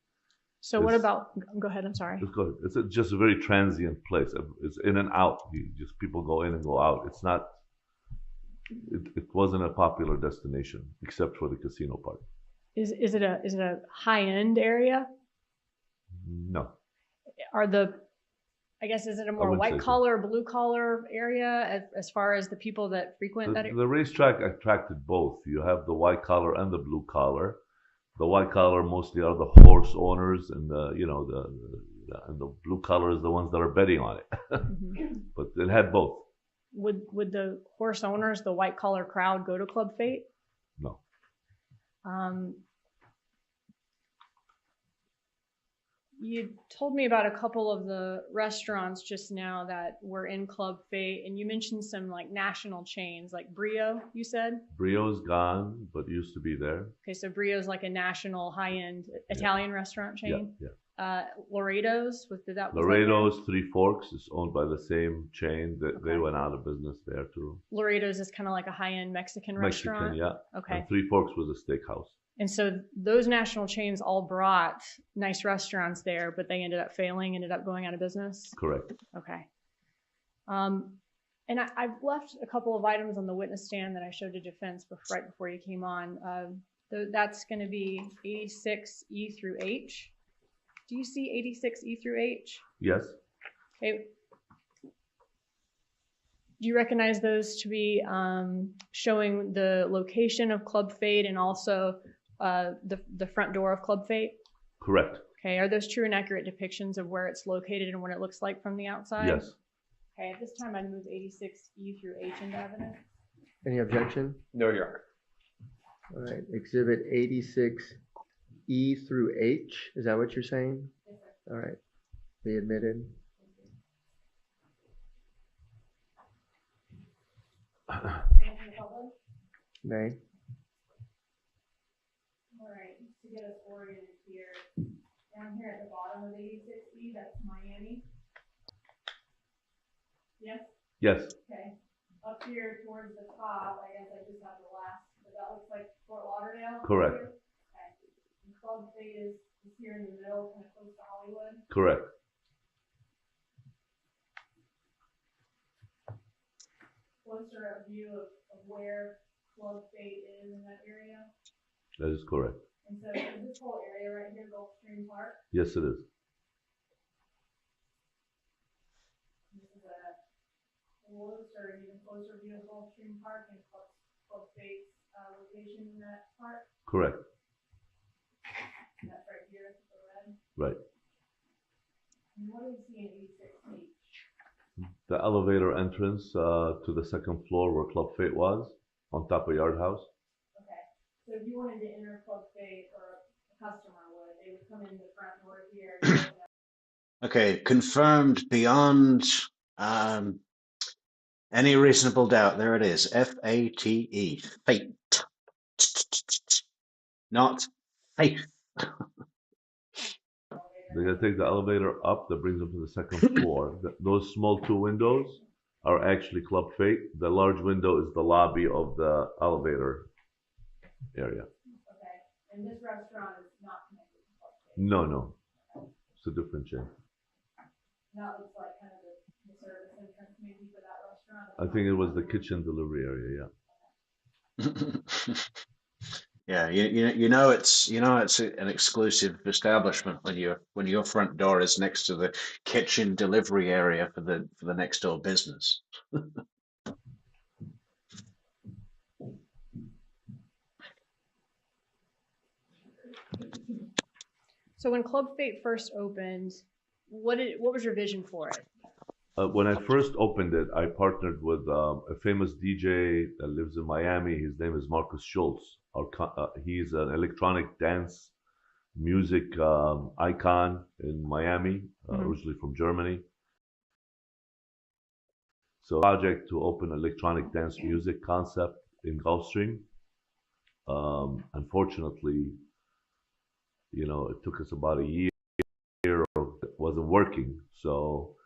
So what about, go ahead, I'm sorry. It's just a very transient place. It's in and out. People go in and go out. It's not, it wasn't a popular destination except for the casino part. Is it a high-end area? No. Is it a more white-collar, blue-collar area as far as the people that frequent that area? The racetrack attracted both. You have the white-collar and the blue-collar. The white-collar mostly are the horse owners, and the blue-collar is the ones that are betting on it. But it had both. Would the horse owners, the white-collar crowd, go to Club Fate? No. You told me about a couple of the restaurants just now that were in Club Fate, and you mentioned some like national chains, like Brio, you said? Brio's gone, but used to be there. Okay, so Brio's like a national high-end Italian restaurant chain? Yeah. Laredo's, Laredo's, Three Forks is owned by the same chain. They went out of business there too. Laredo's is kind of like a high-end Mexican restaurant? Yeah. Okay. And Three Forks was a steakhouse. And so those national chains all brought nice restaurants there, but they ended up failing, ended up going out of business? Correct. Okay. And I've left a couple of items on the witness stand that I showed to defense right before you came on. That's going to be 86E through H. Do you see 86E through H? Yes. Okay. Do you recognize those to be showing the location of Club Fate and also the front door of Club Fate? Correct. Okay, are those true and accurate depictions of where it's located and what it looks like from the outside? Yes. Okay, at this time I'd move 86E through H into evidence. Any objection? No, Your Honor. All right, exhibit 86E through H, is that what you're saying? Yes, sir. All right, be admitted. May. All right, to get us oriented here, down here at the bottom of 86E, that's Miami. Yes? Yes. Okay. Up here towards the top, I guess I just have the last, but that looks like Fort Lauderdale? Correct. Here? Okay. And Club Fate is here in the middle, kind of close to Hollywood. Correct. Closer up view of where Club Fate is in that area. That is correct. And so is this whole area right here Gulfstream Park? Yes, it is. This is a closer, even closer view of Gulfstream Park and Club Fate's location in that park. Correct. And that's right here, the red. Right. And what do we see in 86H? The elevator entrance to the second floor where Club Fate was, on top of Yard House. Okay. So if you wanted to enter Club Fate, or a customer would, they would come in the front door here. Okay, confirmed beyond any reasonable doubt. There it is. F-A-T-E. Fate. Not faith. They're going to take the elevator up that brings them to the second floor. Those small two windows are actually Club Fate. The large window is the lobby of the elevator area. Okay. And this restaurant is not connected to Club Fate? No, no. It's a different chain. That looks like kind of the service entrance maybe for that restaurant? I think it was the kitchen delivery area, yeah. Yeah, you know it's an exclusive establishment when your front door is next to the kitchen delivery area for the next door business. So when Club Fate first opened, what was your vision for it? When I first opened it, I partnered with a famous DJ that lives in Miami. His name is Marcus Schultz. He's an electronic dance music icon in Miami, originally from Germany. So, project to open electronic dance music concept in Gulfstream. Unfortunately, it took us about a year. It wasn't working. So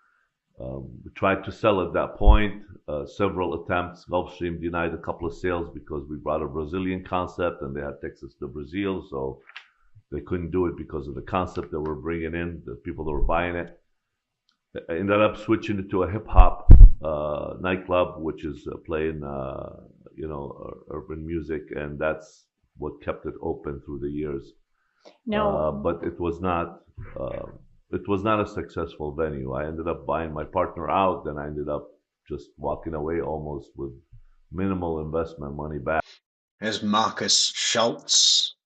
we tried to sell at that point. Several attempts. Gulfstream denied a couple of sales because we brought a Brazilian concept and they had Texas to Brazil. So they couldn't do it because of the concept that we're bringing in, the people that were buying it. I ended up switching it to a hip hop nightclub, which is playing, urban music, and that's what kept it open through the years. No, but it was not a successful venue. I ended up buying my partner out, and I ended up just walking away almost with minimal investment money back. There's Marcus Schultz.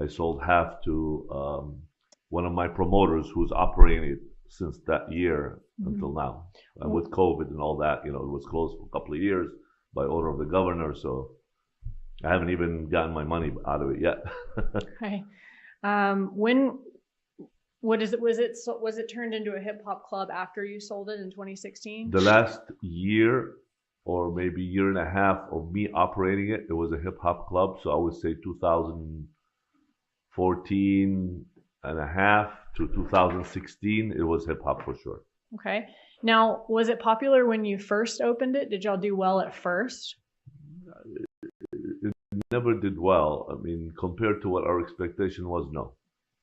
I sold half to one of my promoters who's operating it since that year until now. And with COVID and all that, it was closed for a couple of years by order of the governor. So I haven't even gotten my money out of it yet. Okay. Was it turned into a hip hop club after you sold it in 2016? The last year or maybe year and a half of me operating it, it was a hip hop club. So I would say 2014 and a half to 2016, it was hip hop for sure. Okay. Now, was it popular when you first opened it? Did y'all do well at first? It never did well. I mean, compared to what our expectation was, no.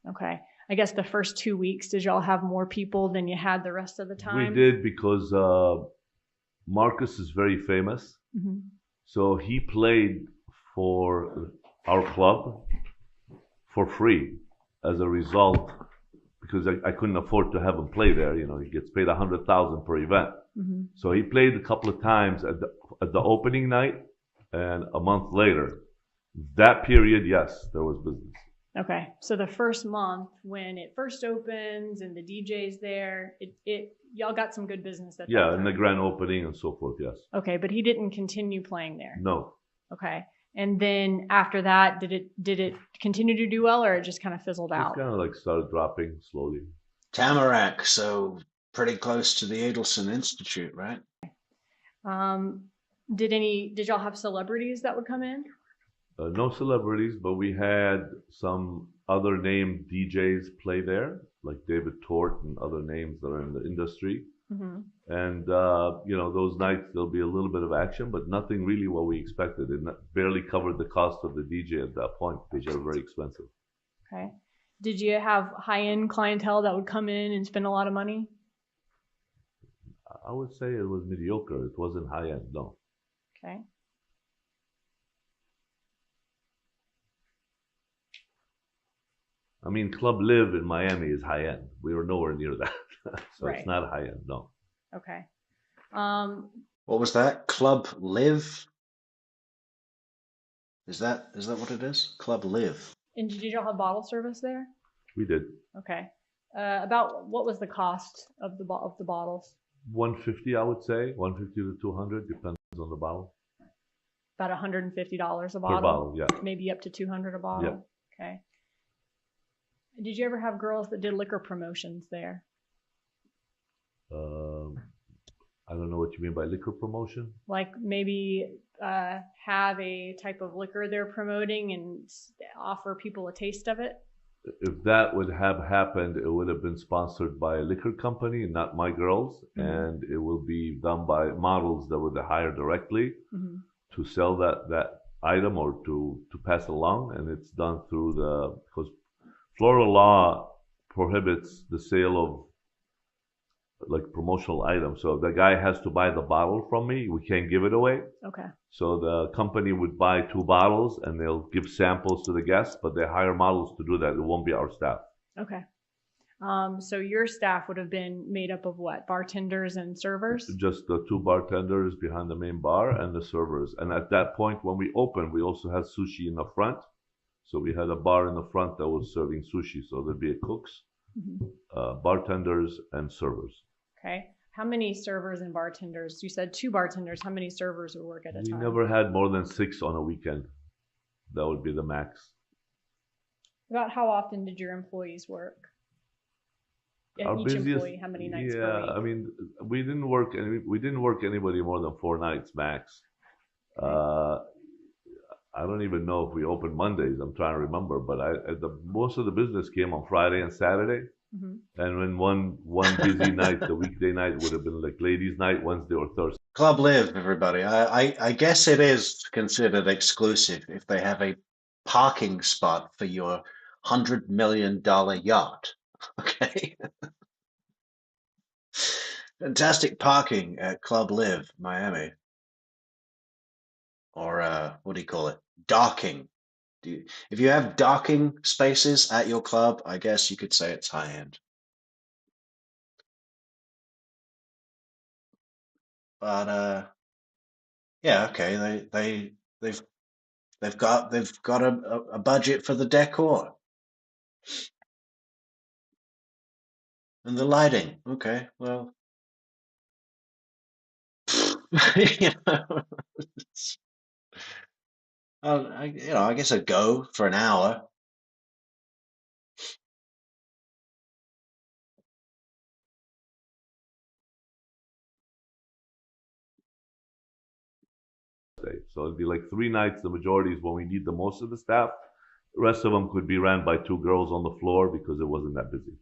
Okay. I guess the first 2 weeks, did y'all have more people than you had the rest of the time? We did because Marcus is very famous. Mm-hmm. So he played for our club for free as a result, because I couldn't afford to have him play there. He gets paid $100,000 per event. Mm-hmm. So he played a couple of times at the opening night, and a month later. That period, yes, there was business. Okay, so the first month when it first opens and the DJ's there, y'all got some good business at that Yeah, time. in the grand opening and so forth, yes. Okay, but he didn't continue playing there. No. Okay, and then after that, did it continue to do well, or it just kind of fizzled It's out? kind of like started dropping slowly. Tamarack, so pretty close to the Adelson Institute, right? Did y'all have celebrities that would come in? No celebrities, but we had some other named DJs play there, like David Tort and other names that are in the industry. Mm-hmm. And, those nights there'll be a little bit of action, but nothing really what we expected. It barely covered the cost of the DJ at that point because they're very expensive. Okay. Did you have high-end clientele that would come in and spend a lot of money? I would say it was mediocre. It wasn't high-end, no. Okay. I mean, Club Live in Miami is high-end. We were nowhere near that. So Right. It's not high-end, no. Okay. What was that? Club Live? Is that what it is? Club Live. And did y'all have bottle service there? We did. Okay. About what was the cost of the bottles? 150, I would say. 150 to 200, depends on the bottle. About $150 a bottle. Per bottle, yeah. Maybe up to 200 a bottle. Yeah. Okay. Did you ever have girls that did liquor promotions there? I don't know what you mean by liquor promotion. Like maybe have a type of liquor they're promoting and offer people a taste of it? If that would have happened, it would have been sponsored by a liquor company, not my girls, and it will be done by models that would hire directly to sell that item or to pass along, and it's done through because Florida law prohibits the sale of like promotional items. So the guy has to buy the bottle from me. We can't give it away. Okay. So the company would buy 2 bottles and they'll give samples to the guests, but they hire models to do that. It won't be our staff. Okay. So your staff would have been made up of what? Bartenders and servers? Just the 2 bartenders behind the main bar and the servers. And at that point, when we opened, we also had sushi in the front. So we had a bar in the front that was serving sushi. So there'd be cooks, bartenders, and servers. Okay. How many servers and bartenders? You said 2 bartenders. How many servers would work at a time? We never had more than 6 on a weekend. That would be the max. About how often did your employees work? Each employee, how many nights per week? I mean, we didn't work anybody more than 4 nights max. I don't even know if we opened Mondays. I'm trying to remember, but most of the business came on Friday and Saturday. And when one busy night, the weekday night would have been like ladies' night, Wednesday or Thursday. Club Live, everybody. I guess it is considered exclusive if they have a parking spot for your $100 million yacht. Okay. Fantastic parking at Club Live, Miami. Or what do you call it? Docking. If you have docking spaces at your club, I guess you could say it's high end. But yeah, okay. They've got a budget for the decor and the lighting. Okay, well, you know, I guess I'd go for an hour. So it'd be like 3 nights. The majority is when we need the most of the staff. The rest of them could be ran by 2 girls on the floor because it wasn't that busy.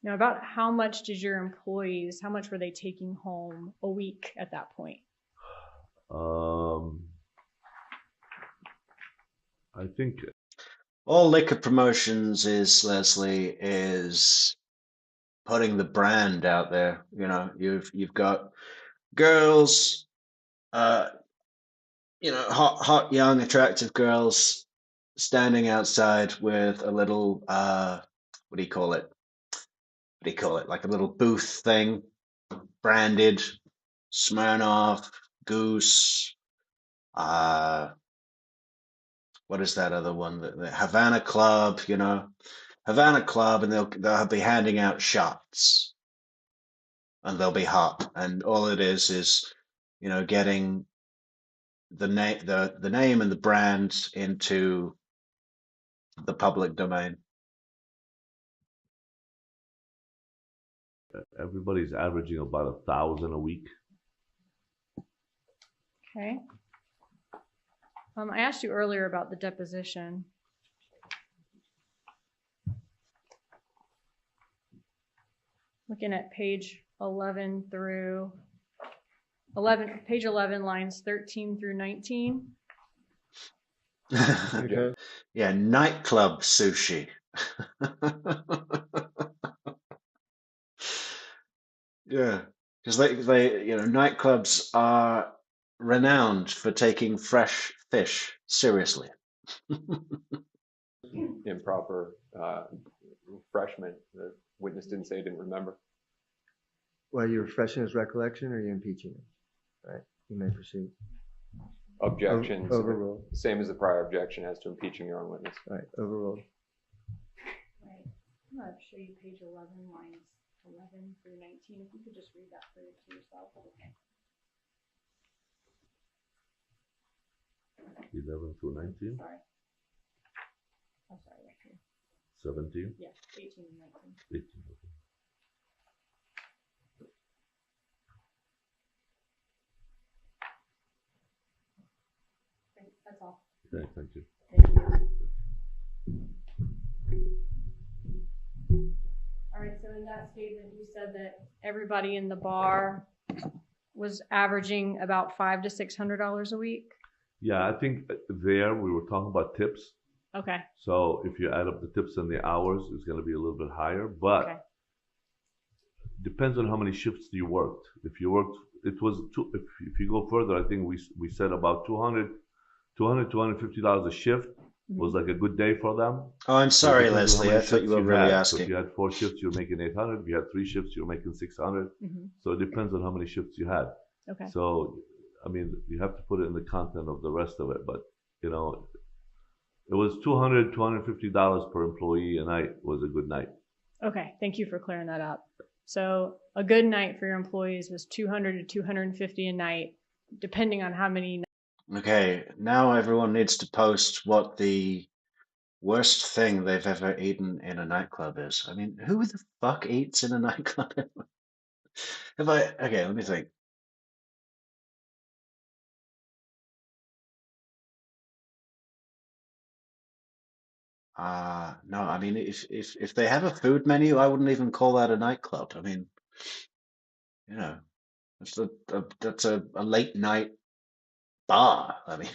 Now, about how much did your employees, how much were they taking home a week at that point? I think all liquor promotions is, Leslie, is putting the brand out there. You know, you've got girls, hot, young, attractive girls standing outside with a little, what do you call it? Like a little booth thing, branded, Smirnoff, Goose, what is that other one? The Havana Club, Havana Club, and they'll be handing out shots, and they'll be hot, and all it is getting the name and the brand into the public domain. Everybody's averaging about 1,000 a week. Okay. I asked you earlier about the deposition. Looking at page 11 through 11, page 11, lines 13 through 19. Okay. Yeah, nightclub sushi. Yeah, because they nightclubs are renowned for taking fresh fish seriously. Improper refreshment. The witness didn't say he didn't remember. Well, you're refreshing his recollection, or you're impeaching him? Right. You may proceed. Objections. Overruled. Same as the prior objection as to impeaching your own witness. Right. Overruled. Right. I'm going to show you page 11, lines 11 through 19. If you could just read that for yourself. Okay. 11 through 19. Sorry. I'm sorry. Right here. 17. Yes, 18 and 19. 18. Okay. Okay, that's all. Okay, thank you. Thank you. All right, so in that statement, you said that everybody in the bar was averaging about $500 to $600 a week. Yeah, I think there we were talking about tips. Okay. So if you add up the tips and the hours, it's going to be a little bit higher. But Okay. depends on how many shifts you worked. If you worked, it was if you go further, I think we said about $250 a shift was like a good day for them. Oh, I'm So it sorry, depends on how Leslie. many I thought you shifts were really had. So asking. if you had 4 shifts, you're making 800. If you had 3 shifts, you're making 600. Mm-hmm. So it depends on how many shifts you had. Okay. So, I mean, you have to put it in the content of the rest of it. But, it was $200, $250 per employee a night was a good night. Okay. Thank you for clearing that up. So a good night for your employees was $200 to $250 a night, depending on how many. Okay, now everyone needs to post what the worst thing they've ever eaten in a nightclub is. I mean, who the fuck eats in a nightclub? Okay, let me think. No, I mean, if they have a food menu, I wouldn't even call that a nightclub. I mean, that's a late night bar. I mean,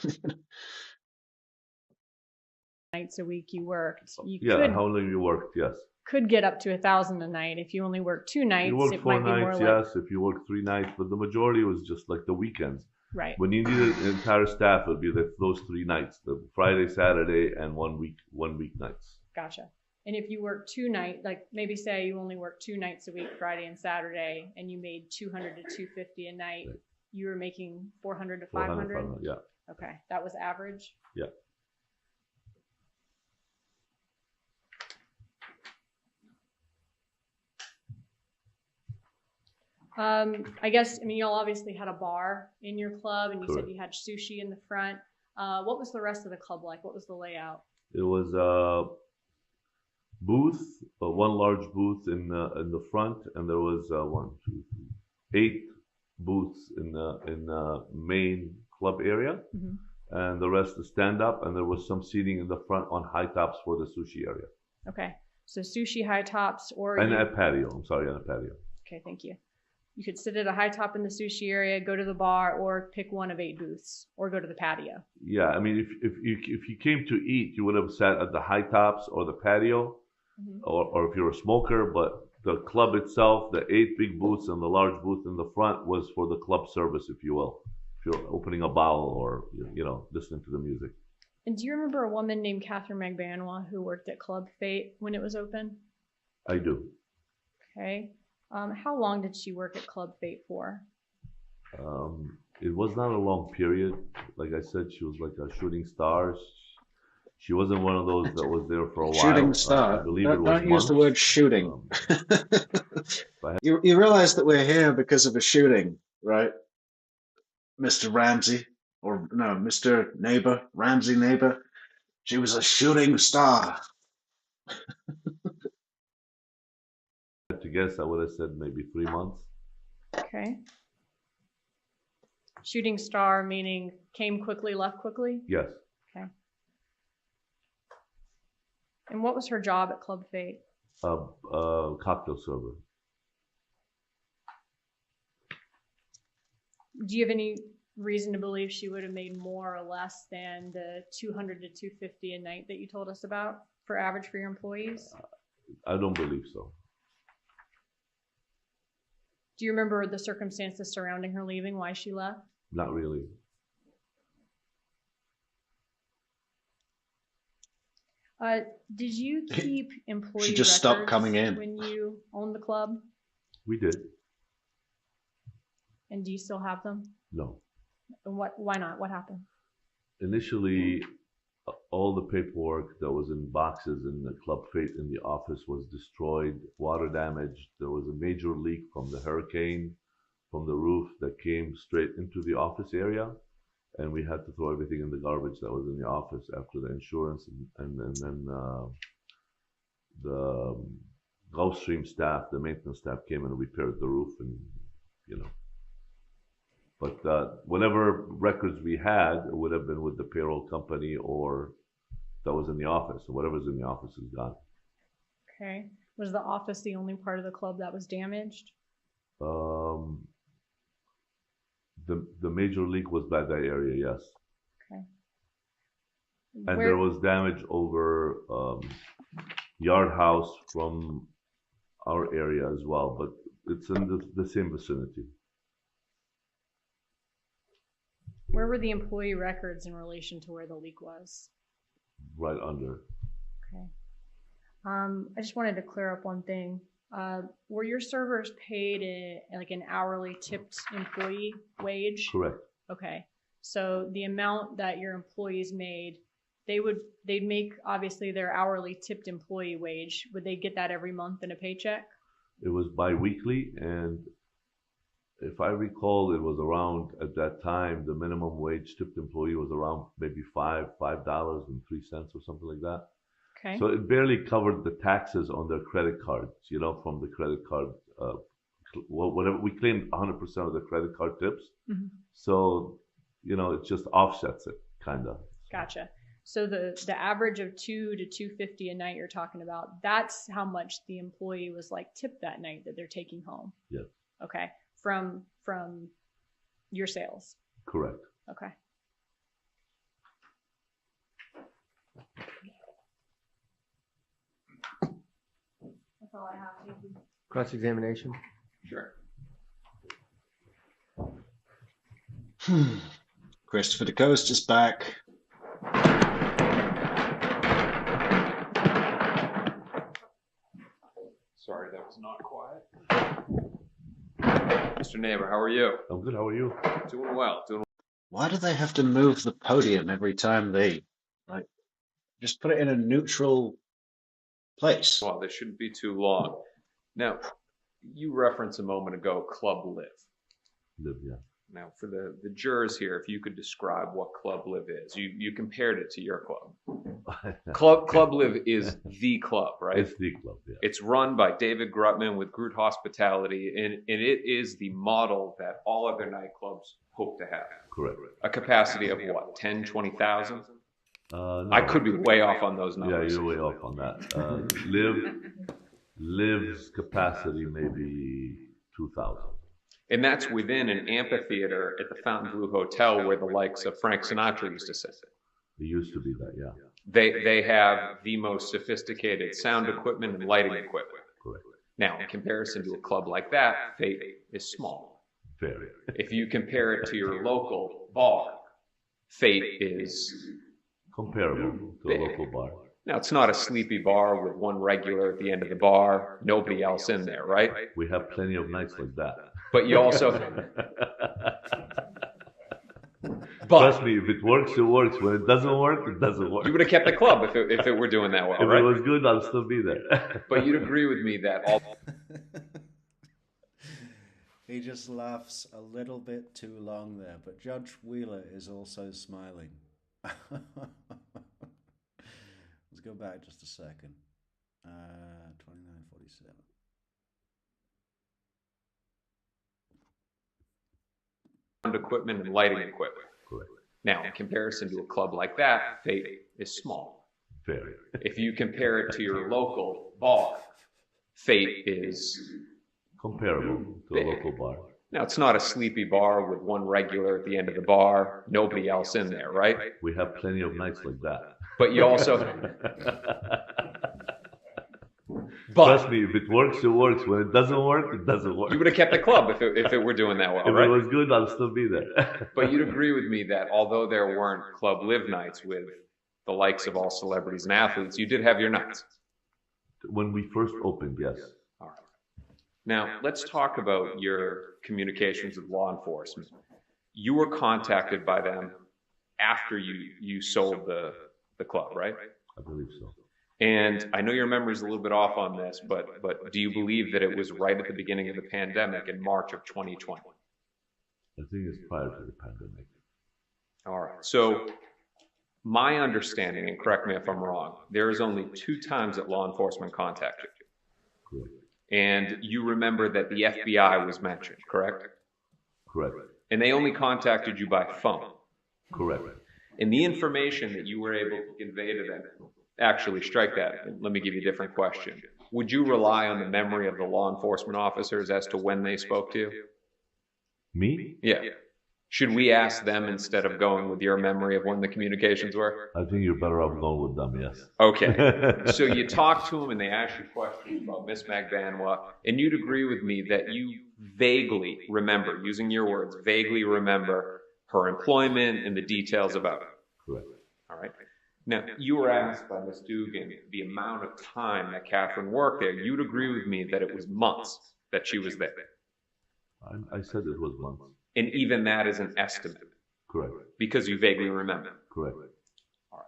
Nights a week you worked. You Yeah, how long you worked, yes. could get up to 1,000 a night. If you only work 2 nights, You worked it 4 might be more nights, like yes. If you worked 3 nights, but the majority was just like the weekends. right. When you needed an entire staff, it would be those 3 nights, the Friday, Saturday, and one week nights. Gotcha. And if you work 2 nights, like maybe say you only work 2 nights a week, Friday and Saturday, and you made 200 to 250 a night, Right. you were making 400 to 400, 500. yeah. Okay, that was average. Yeah. I guess, y'all obviously had a bar in your club, and you Correct. said you had sushi in the front. What was the rest of the club like? What was the layout? It was a booth, one large booth in the front, and there was 8 booths in the main club area, Mhm. and the rest is stand up, and there was some seating in the front on high tops for the sushi area, Okay, so sushi high tops, or and you- a patio. I'm sorry, and a patio. okay, thank you. You could sit at a high top in the sushi area, go to the bar, or pick one of 8 booths, or go to the patio. Yeah, I mean, if you came to eat, you would have sat at the high tops or the patio, Mhm. or if you're a smoker. But the club itself, the 8 big booths and the large booth in the front was for the club service, if you will. If you're opening a bottle or listening to the music. And do you remember a woman named Catherine Magbanua who worked at Club Fate when it was open? I do. Okay. How long did she work at Club Fate for? It was not a long period. Like I said, she was like a shooting star. She wasn't one of those that was there for a while. Shooting I star. believe it was Don't use the months. word shooting. I- You realize that we're here because of a shooting, right, Mr. Ramsey? Or no, Mr. Neighbor, Ramsey Neighbor. She was a shooting star. to guess, I would have said maybe 3 months. Okay. Shooting star meaning came quickly, left quickly? Yes. Okay. And what was her job at Club Fate? Cocktail server. Do you have any reason to believe she would have made more or less than the 200 to 250 a night that you told us about for average for your employees? I don't believe so. Do you remember the circumstances surrounding her leaving, why she left? Not really. Did you keep employee She just stopped records coming in. when you owned the club? We did. And do you still have them? No. And why not? What happened? Initially, all the paperwork that was in boxes in the Club Fate in the office was destroyed, water damage. There was a major leak from the hurricane from the roof that came straight into the office area. And we had to throw everything in the garbage that was in the office after the insurance and then the Gulfstream staff, the maintenance staff came and repaired the roof and, you know. But whatever records we had, it would have been with the payroll company or that was in the office. So whatever's in the office is gone. Okay. Was the office the only part of the club that was damaged? The major leak was by that area, yes. Okay. And there was damage over yard house from our area as well, but it's in the same vicinity. Where were the employee records in relation to where the leak was? Right under. Okay. I just wanted to clear up one thing. Were your servers paid like an hourly tipped employee wage? Correct. Okay. So the amount that your employees made, they'd make obviously their hourly tipped employee wage. Would they get that every month in a paycheck? It was bi-weekly, and if I recall, it was around, at that time, the minimum wage tipped employee was around maybe $5.03 or something like that. Okay. So it barely covered the taxes on their credit cards, you know, from the credit card, whatever, we claimed 100% of the credit card tips. Mm-hmm. So, you know, it just offsets it, kind of. Gotcha. So the average of $200 to $250 a night you're talking about, that's how much the employee was like tipped that night that they're taking home. Yes. Okay. From your sales. Correct. Okay. That's all I have. Thank you. Cross-examination. Sure. Christopher the Coast is back. Sorry, that was not quiet. Mr. Neighbor, how are you? I'm good. How are you? Doing well. Why do they have to move the podium every time they, like, just put it in a neutral place? Well, this shouldn't be too long. Now, you referenced a moment ago Club Live. Live, yeah. Now, for the jurors here, if you could describe what Club Live is. You compared it to your club. Club Live is the club, right? It's the club, yeah. It's run by David Grutman with Groot Hospitality, and it is the model that all other nightclubs hope to have. Correct. A capacity of what, 10, 20,000? No. I could be way off on those Yeah, numbers. you're way off on that. Live's capacity maybe 2,000. And that's within an amphitheater at the Fontainebleau Hotel where the likes of Frank Sinatra used to sit. It used to be that, yeah. They have the most sophisticated sound equipment and lighting equipment. Correct. Now, in comparison to a club like that, Fate is small. Very. If you compare it to your local bar, Fate is Comparable to big. a local bar. Now, it's not a sleepy bar with one regular at the end of the bar, nobody else in there, right? We have plenty of nights like that. But you also, Trust me, if it works, it works. When it doesn't work, it doesn't work. you would have kept the club if it were doing that well, If right? it was good, I'll still be there. But you'd agree with me that all He just laughs a little bit too long there, but Judge Wheeler is also smiling. Let's go back just a second. 2947. equipment and lighting equipment. Correct. Now, in comparison to a club like that, Fate is small. Fair. If you compare it to your local bar, Fate is Comparable to a local bar. now it's not a sleepy bar with one regular at the end of the bar, nobody else in there, right? We have plenty of nights like that. But you also Trust me, if it works, it works. When it doesn't work, it doesn't work. you would have kept the club if it were doing that well, If right? it was good, I'll still be there. But you'd agree with me that although there weren't club live nights with the likes of all celebrities and athletes, you did have your nights. When we first opened, yes. All right. Now, let's talk about your communications with law enforcement. You were contacted by them after you sold the club, right? I believe so. And I know your memory's a little bit off on this, but do you believe that it was right at the beginning of the pandemic in March of 2020? I think it's prior to the pandemic. All right. So my understanding, and correct me if I'm wrong, there is only 2 times that law enforcement contacted you. Correct. And you remember that the FBI was mentioned, correct? Correct. And they only contacted you by phone. Correct. And the information that you were able to convey to them, actually strike that. Let me give you a different question. Would you rely on the memory of the law enforcement officers as to when they spoke to you? Me? Yeah. Should we ask them instead of going with your memory of when the communications were? I think you're better off going with them, yes. Okay. So you talk to them and they ask you questions about Miss Magbanua, and you'd agree with me that you vaguely remember, using your words, vaguely remember her employment and the details about it. Correct. All right. Now, you were asked by Ms. Dugan the amount of time that Catherine worked there. You'd agree with me that it was months that she was there. I said it was months. And even that is an estimate. Correct. Because you vaguely remember. Correct. All right.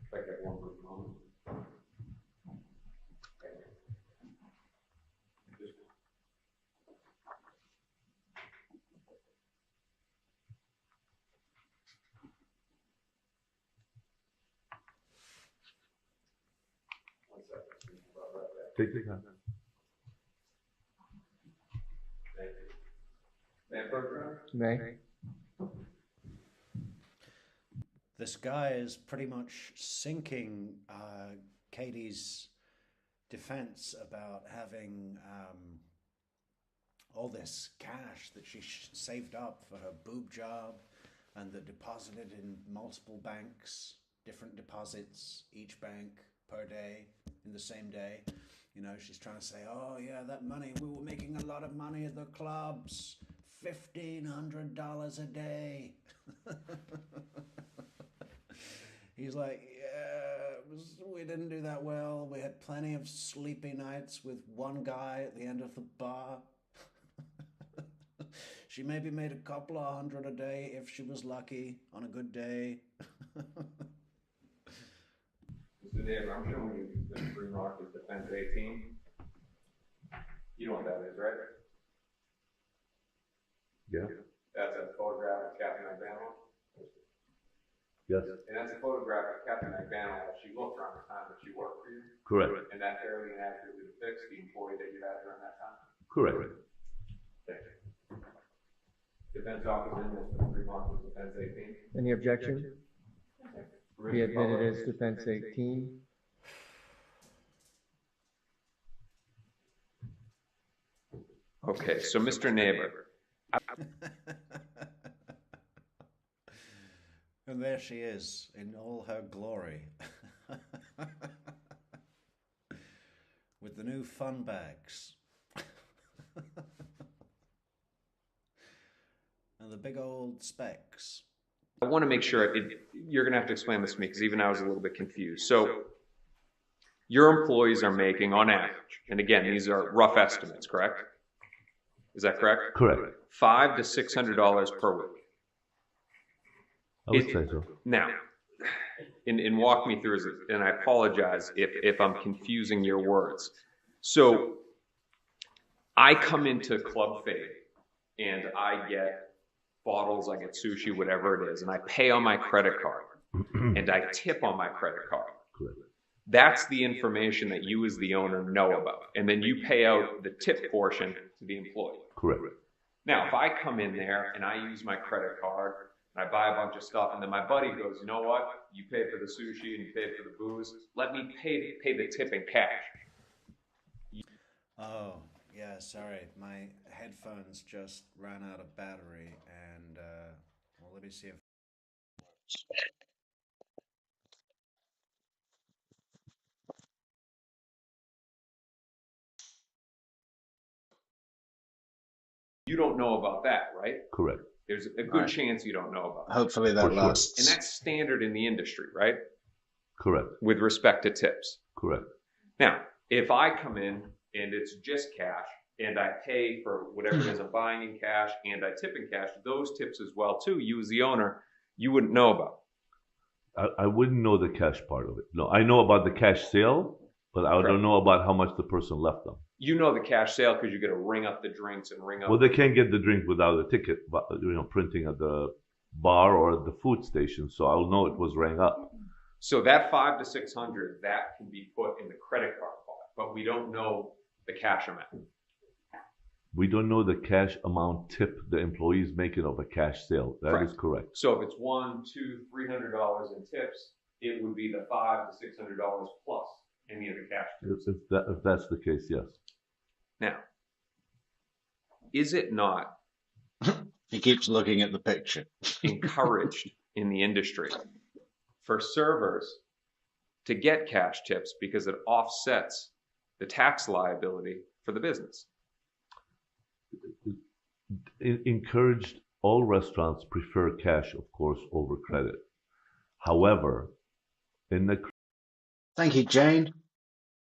If I get one more moment. Take your time. May? This guy is pretty much sinking Katie's defense about having all this cash that she saved up for her boob job and that deposited in multiple banks, different deposits, each bank per day, in the same day. You know, she's trying to say, oh yeah, that money, we were making a lot of money at the clubs, $1,500 a day. He's like, yeah, we didn't do that well. We had plenty of sleepy nights with one guy at the end of the bar. She maybe made a couple of hundred a day if she was lucky on a good day. Mr. Dave, I'm showing you the Green Rock with Defense 18. You know what that is, right? Yeah. That's a photograph of Captain Magbanua. Yes. And that's a photograph of Captain Magbanua as she looked around the time that she worked for you. Correct. And that fairly inaccurately depicts the employee that you had during that time. Correct. Thank you. Defense officer in this remark was Defense 18. Any objection? Be admitted as defense 18. Okay, so Mr. Neighbor. And there she is in all her glory. With the new fun bags. the big old specs. I want to make sure you're going to have to explain this to me because even I was a little bit confused. So your employees are making on average, and again, these are rough estimates, correct? Is that correct? Correct. $500 to $600 per week. I would say so. Now, and walk me through, and I apologize if I'm confusing your words. So I come into Club Fade and I get bottles, I get sushi, whatever it is, and I pay on my credit card and I tip on my credit card. Correct. That's the information that you as the owner know about. And then you pay out the tip portion to the employee. Correct. Now, if I come in there and I use my credit card and I buy a bunch of stuff and then my buddy goes, you know what? You paid for the sushi and you paid for the booze. Let me pay the tip in cash. Oh, yeah, sorry. My headphones just ran out of battery and, well, let me see if... You don't know about that, right? Correct. There's a good chance you don't know about that. Hopefully that For sure. lasts. And that's standard in the industry, right? Correct. With respect to tips. Correct. Now, if I come in and it's just cash and I pay for whatever it is I'm buying in cash and I tip in cash, those tips as well too, you as the owner, you wouldn't know about. I wouldn't know the cash part of it. No, I know about the cash sale, but I don't know about how much the person left them. You know the cash sale because you're going to ring up the drinks and ring up. Well, they can't get the drink without a ticket, printing at the bar or at the food station. So I'll know it was rang up. So that $500 to $600, that can be put in the credit card pot, but we don't know the cash amount. We don't know the cash amount tip the employees making of a cash sale. That is correct. So if it's $100, $200, $300 in tips, it would be the $500 to $600 plus any of the cash tips. If that's the case, yes. Now, is it not He keeps looking at the picture. encouraged in the industry for servers to get cash tips because it offsets the tax liability for the business? Encouraged, all restaurants prefer cash, of course, over credit. However, in the Thank you, Jane.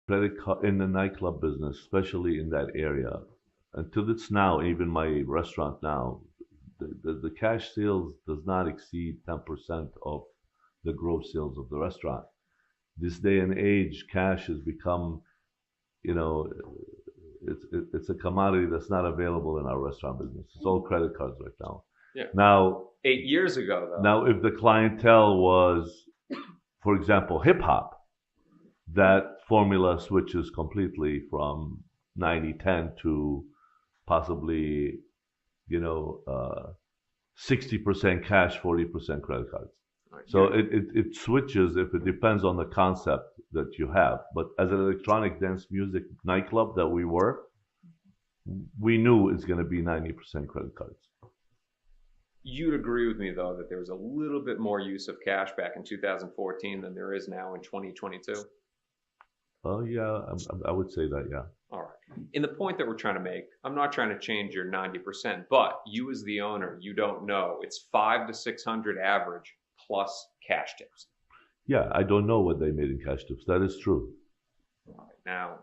in the nightclub business, especially in that area, until it's now, even my restaurant now, the cash sales does not exceed 10% of the gross sales of the restaurant. This day and age, cash has become, it's a commodity that's not available in our restaurant business. It's all credit cards right now. Yeah. Now, 8 years ago, though. Now, if the clientele was, for example, hip hop, that formula switches completely from 90-10 to possibly, 60% cash, 40% credit cards. Right. So it switches if it depends on the concept that you have. But as an electronic dance music nightclub that we were, we knew it's going to be 90% credit cards. You'd agree with me, though, that there was a little bit more use of cash back in 2014 than there is now in 2022? Oh, yeah, I would say that, yeah. All right. In the point that we're trying to make, I'm not trying to change your 90%, but you as the owner, you don't know. It's $500 to $600 average plus cash tips. Yeah, I don't know what they made in cash tips. That is true. All right. Now,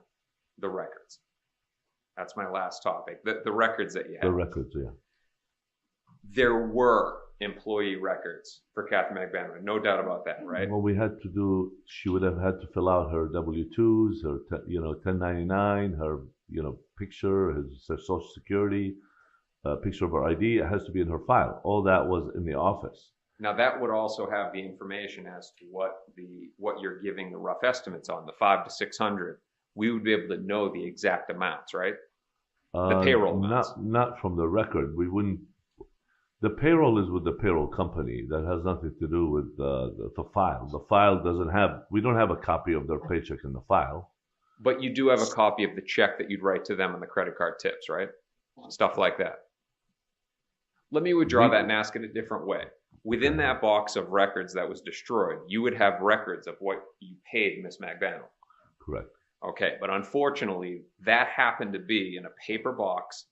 the records. That's my last topic. The records that you have. The records, yeah. There were employee records for Catherine Magbanua. No doubt about that, right? Well, she would have had to fill out her W-2s, her 1099, her picture, her social security, picture of her ID. It has to be in her file. All that was in the office. Now that would also have the information as to what you're giving the rough estimates on, the $500 to $600. We would be able to know the exact amounts, right? The payroll amounts. Not from the record. We wouldn't. The payroll is with the payroll company. That has nothing to do with the file. The file doesn't have. We don't have a copy of their paycheck in the file. But you do have a copy of the check that you'd write to them on the credit card tips, right? Stuff like that. Let me withdraw that and ask it a different way. Within that box of records that was destroyed, you would have records of what you paid Miss Magbanua. Correct. Okay, but unfortunately, that happened to be in a paper box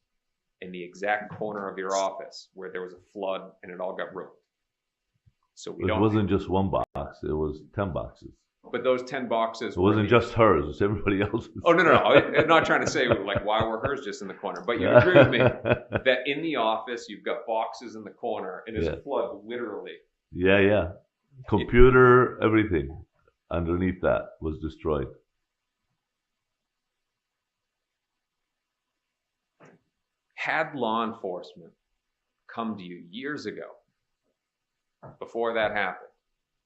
in the exact corner of your office where there was a flood and it all got ruined. So we It don't. wasn't just one box; it was 10 boxes. But those 10 boxes. It wasn't just hers; it was everybody else's. Oh no. I'm not trying to say like why were hers just in the corner, but you agree with me that in the office you've got boxes in the corner and there's a flood literally. Yeah. Computer, everything underneath that was destroyed. Had law enforcement come to you years ago, before that happened,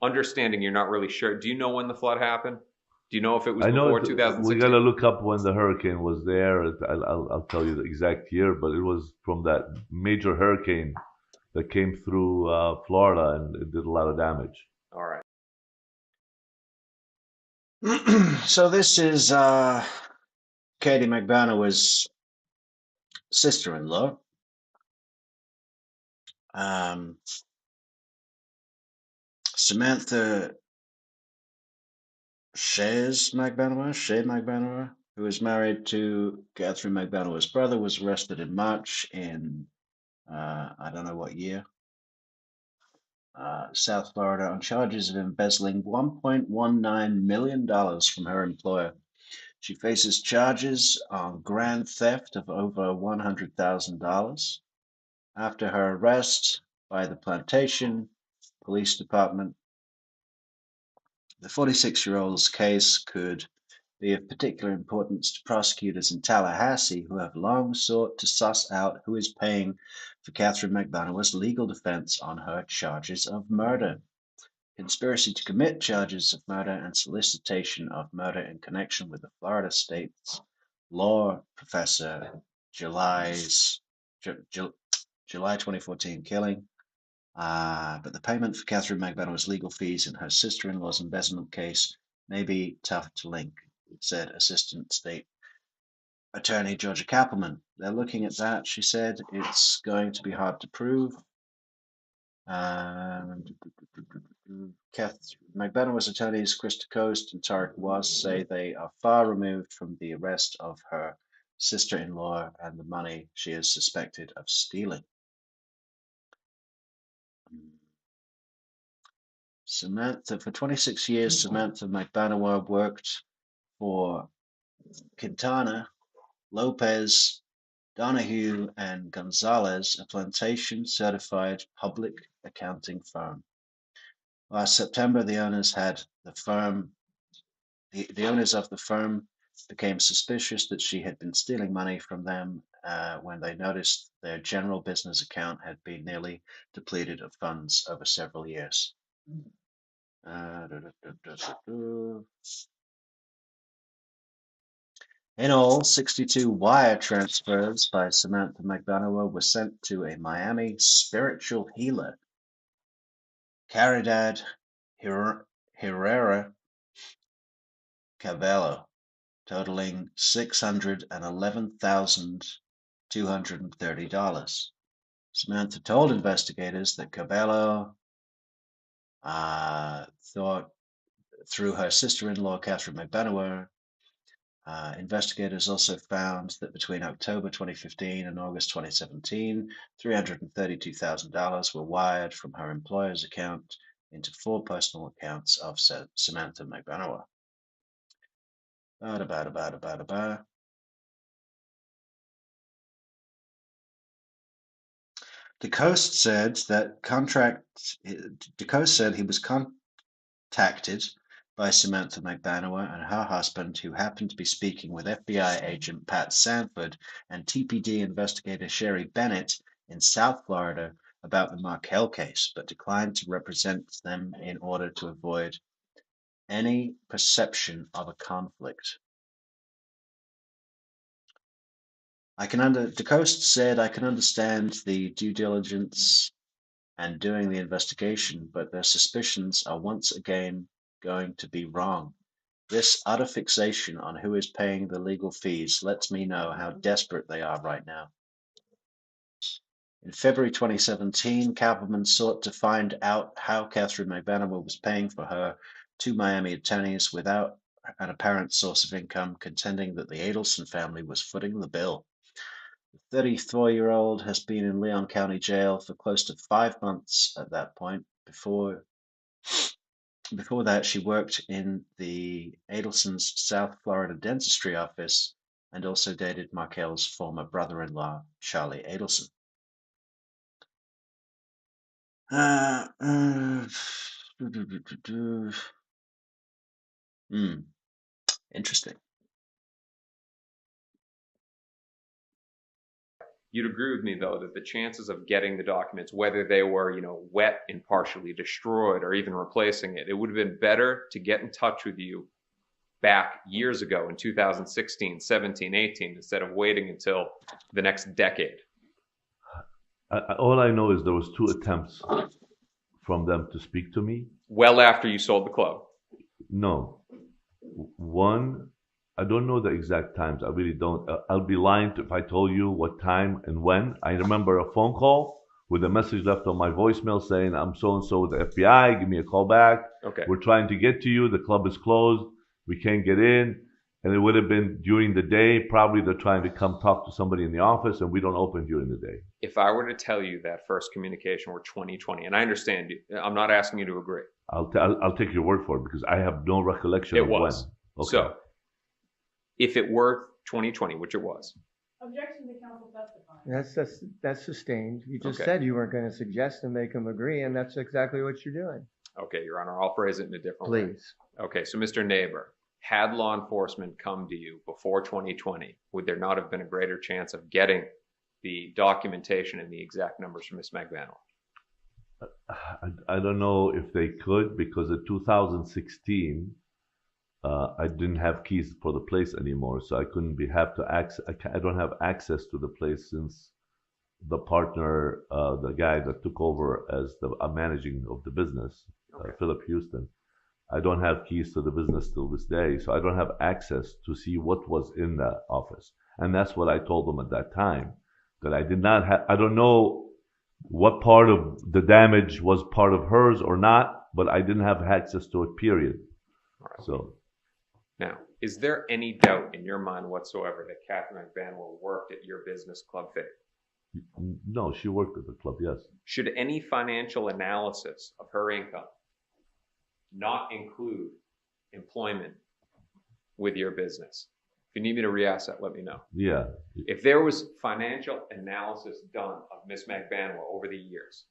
understanding you're not really sure, do you know when the flood happened? Do you know if it was before 2016? We gotta look up when the hurricane was there. I'll tell you the exact year, but it was from that major hurricane that came through Florida, and it did a lot of damage. All right. So this is Katie Magbanua's sister-in-law. Samantha Shea Magbanua, who is married to Catherine Magbanua's brother, was arrested in March in I don't know what year, South Florida, on charges of embezzling $1.19 million from her employer. She faces charges on grand theft of over $100,000. After her arrest by the Plantation Police Department, the 46-year-old's case could be of particular importance to prosecutors in Tallahassee, who have long sought to suss out who is paying for Catherine Magbanua's legal defense on her charges of murder, conspiracy to commit charges of murder, and solicitation of murder in connection with the Florida State's law professor July 2014 killing. But the payment for Catherine Magbanua's legal fees in her sister-in-law's embezzlement case may be tough to link, said Assistant State Attorney Georgia Kappelman. They're looking at that, she said. It's going to be hard to prove. Magbanua's attorneys Krista Coast and Tarek Was say they are far removed from the arrest of her sister-in-law and the money she is suspected of stealing. For 26 years, Samantha Magbanua worked for Quintana, Lopez, Donahue, and Gonzalez, a plantation-certified public accounting firm. Last September, the owners of the firm became suspicious that she had been stealing money from them when they noticed their general business account had been nearly depleted of funds over several years. In all, 62 wire transfers by Samantha Magbanua were sent to a Miami spiritual healer, Caridad Herrera Cabello, totaling $611,230. Samantha told investigators that Cabello thought through her sister-in-law, Catherine Magbanua. Investigators also found that between October 2015 and August 2017, $332,000 were wired from her employer's account into 4 personal accounts of Samantha Magbanua. DeCoste said he was contacted by Samantha Magbanua and her husband, who happened to be speaking with FBI agent Pat Sanford and TPD investigator Sherry Bennett in South Florida about the Markel case, but declined to represent them in order to avoid any perception of a conflict. DeCoste said, I can understand the due diligence and doing the investigation, but their suspicions are once again going to be wrong. This utter fixation on who is paying the legal fees lets me know how desperate they are right now. In February 2017, Kappelman sought to find out how Catherine Magbanua was paying for her 2 Miami attorneys without an apparent source of income, contending that the Adelson family was footing the bill. The 34-year-old has been in Leon County Jail for close to 5 months at that point. Before that, she worked in the Adelson's South Florida dentistry office and also dated Markel's former brother-in-law, Charlie Adelson. Interesting. You'd agree with me, though, that the chances of getting the documents, whether they were, wet and partially destroyed or even replacing it, it would have been better to get in touch with you back years ago in 2016, 17, 18, instead of waiting until the next decade. All I know is there was 2 attempts from them to speak to me. Well after you sold the club. No. One, I don't know the exact times. I really don't. I'll be lying if I told you what time and when. I remember a phone call with a message left on my voicemail saying, I'm so-and-so with the FBI, give me a call back. Okay. We're trying to get to you. The club is closed. We can't get in. And it would have been during the day. Probably they're trying to come talk to somebody in the office, and we don't open during the day. If I were to tell you that first communication were 2020, and I understand you, I'm not asking you to agree. I'll take your word for it because I have no recollection of when. Okay. So, if it were 2020, which it was. Objection to counsel testifying. That's sustained. You just Okay. said you weren't going to suggest and make them agree, and that's exactly what you're doing. Okay, Your Honor, I'll phrase it in a different way. Please. Okay, so Mr. Neighbor, had law enforcement come to you before 2020, would there not have been a greater chance of getting the documentation and the exact numbers from Ms. Magbanua? I don't know if they could because in 2016, I didn't have keys for the place anymore, so I couldn't I don't have access to the place since the partner, the guy that took over as the managing of the business, Philip Houston. I don't have keys to the business till this day, so I don't have access to see what was in the office. And that's what I told them at that time, that I did not have, I don't know what part of the damage was part of hers or not, but I didn't have access to it, period. Right. So. Now, is there any doubt in your mind whatsoever that Catherine Magbanua worked at your business, Club Fit? No, she worked at the club, yes. Should any financial analysis of her income not include employment with your business? If you need me to re-ask that, let me know. Yeah. If there was financial analysis done of Ms. Magbanua over the years,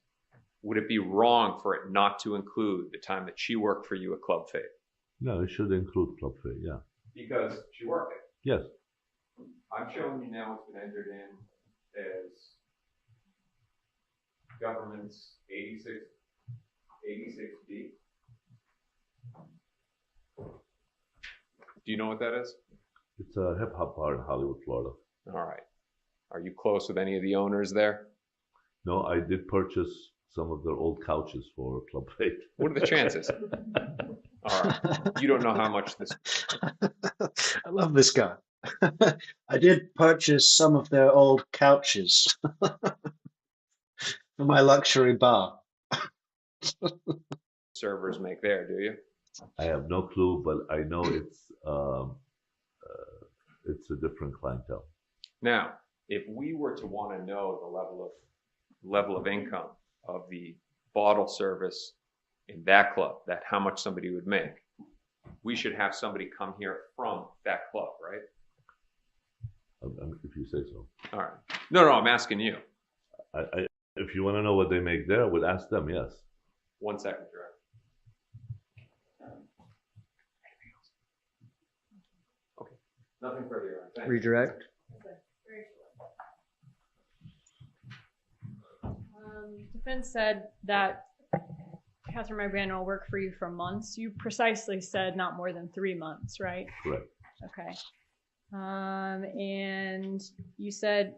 would it be wrong for it not to include the time that she worked for you at Club Fit? No, it should include Club Fit, yeah. Because she worked it. Yes. I'm showing you now what's been entered in as government's 86B. Do you know what that is? It's a hip hop bar in Hollywood, Florida. All right. Are you close with any of the owners there? No, I did purchase some of their old couches for Club Fit. What are the chances? All right. You don't know how much this. I love this guy. I did purchase some of their old couches for my luxury bar. Servers make there, do you? I have no clue, but I know it's a different clientele. Now, if we were to want to know the level of income of the bottle service in that club, that how much somebody would make, we should have somebody come here from that club, right? If you say so. All right. No, I'm asking you. If you want to know what they make there, I would ask them, yes. 1 second, Director. Okay. Nothing further, Your Honor. Thank you. Redirect. Defense said that Catherine Magbanua worked for you for months. You precisely said not more than 3 months, right? Correct. Okay. And you said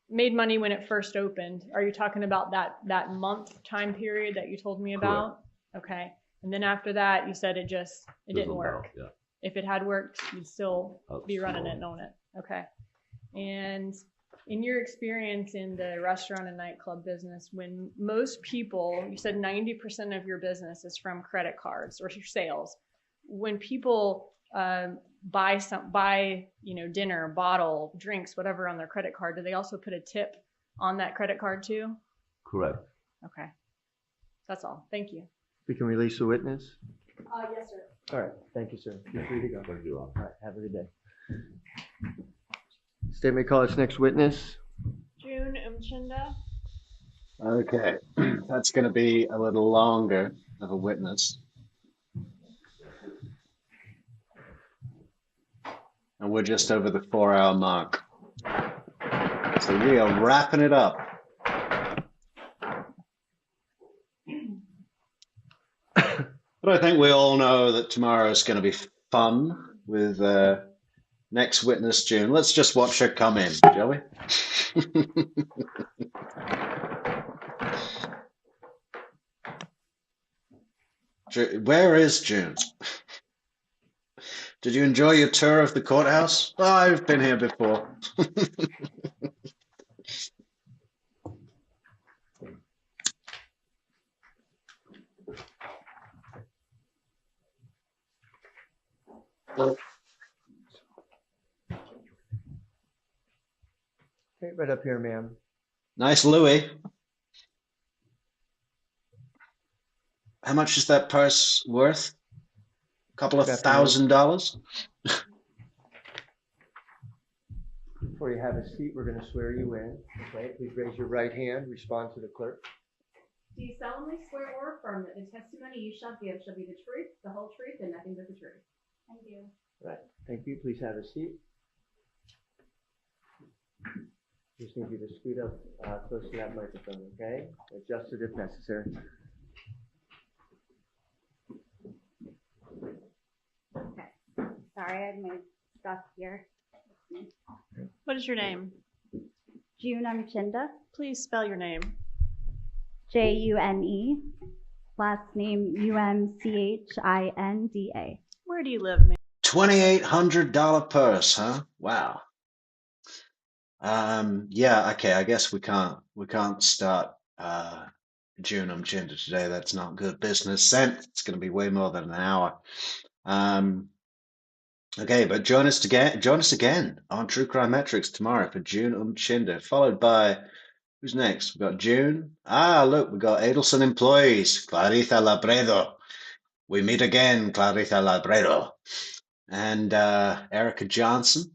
made money when it first opened. Are you talking about that month time period that you told me about? Correct. Okay. And then after that, you said it didn't work. Yeah. If it had worked, you'd still be running it and own it. Okay. And in your experience in the restaurant and nightclub business, when most people, you said 90% of your business is from credit cards or your sales. When people buy dinner, bottle, drinks, whatever on their credit card, do they also put a tip on that credit card too? Correct. Okay. That's all. Thank you. We can release the witness. Yes, sir. All right, thank you, sir. Feel free to go. Thank you, Ron. All right, have a good day. State may call its next witness. June Umchinda. Okay, that's going to be a little longer of a witness. And we're just over the 4-hour mark. So we are wrapping it up. But I think we all know that tomorrow is going to be fun with next witness, June. Let's just watch her come in, shall we? Where is June? Did you enjoy your tour of the courthouse? Oh, I've been here before. Okay, right up here, ma'am. Nice Louis. How much is that purse worth? A couple of $1,000? Before you have a seat, we're going to swear you in. Okay, please raise your right hand, respond to the clerk. Do you solemnly swear or affirm that the testimony you shall give shall be the truth, the whole truth, and nothing but the truth? I do. Right, thank you. Please have a seat. Just need you to scoot up close to that microphone, okay? Adjust it if necessary. Okay. Sorry, I have my stuff here. What is your name? June Umchinda. Please spell your name. June. Last name Umchinda. Where do you live, ma'am? $2,800 purse, huh? Wow. Yeah, okay, I guess we can't start June Umchinda today. That's not good business sense. It's going to be way more than an hour. Okay, but join us again on True Crime Metrix tomorrow for June Umchinda, followed by who's next? We've got June. Look, we've got Adelson employees, Clarissa Labredo. We meet again, Clarissa Labredo. And Erica Johnson.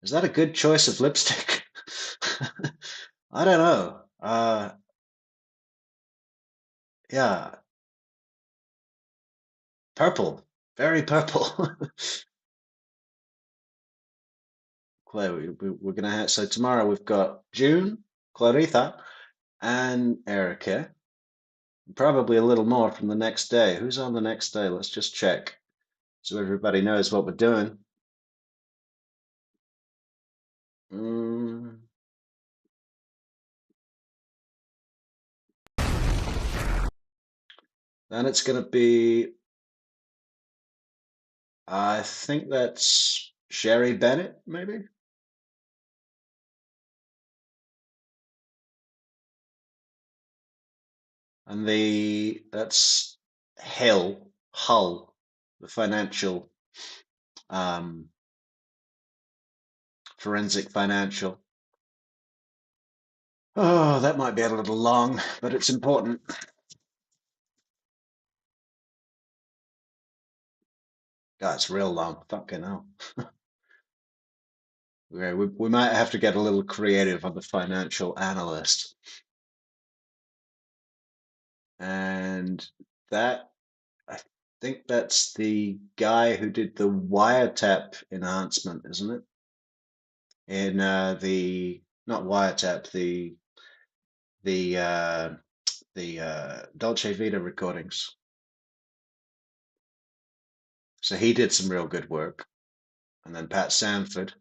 Is that a good choice of lipstick? I don't know. Yeah. Purple. Very purple. Claire, we're going to have... So tomorrow we've got June, Clarissa, and Erica. Probably a little more from the next day. Who's on the next day? Let's just check so everybody knows what we're doing. Then it's going to be, I think that's Sherry Bennett, maybe? And that's Hull, the financial, forensic financial. Oh, that might be a little long, but it's important. God, it's real long. Fucking hell. Okay, we might have to get a little creative on the financial analyst. And that, I think that's the guy who did the wiretap enhancement, isn't it? In not wiretap, the Dolce Vita recordings. So he did some real good work. And then Pat Sanford.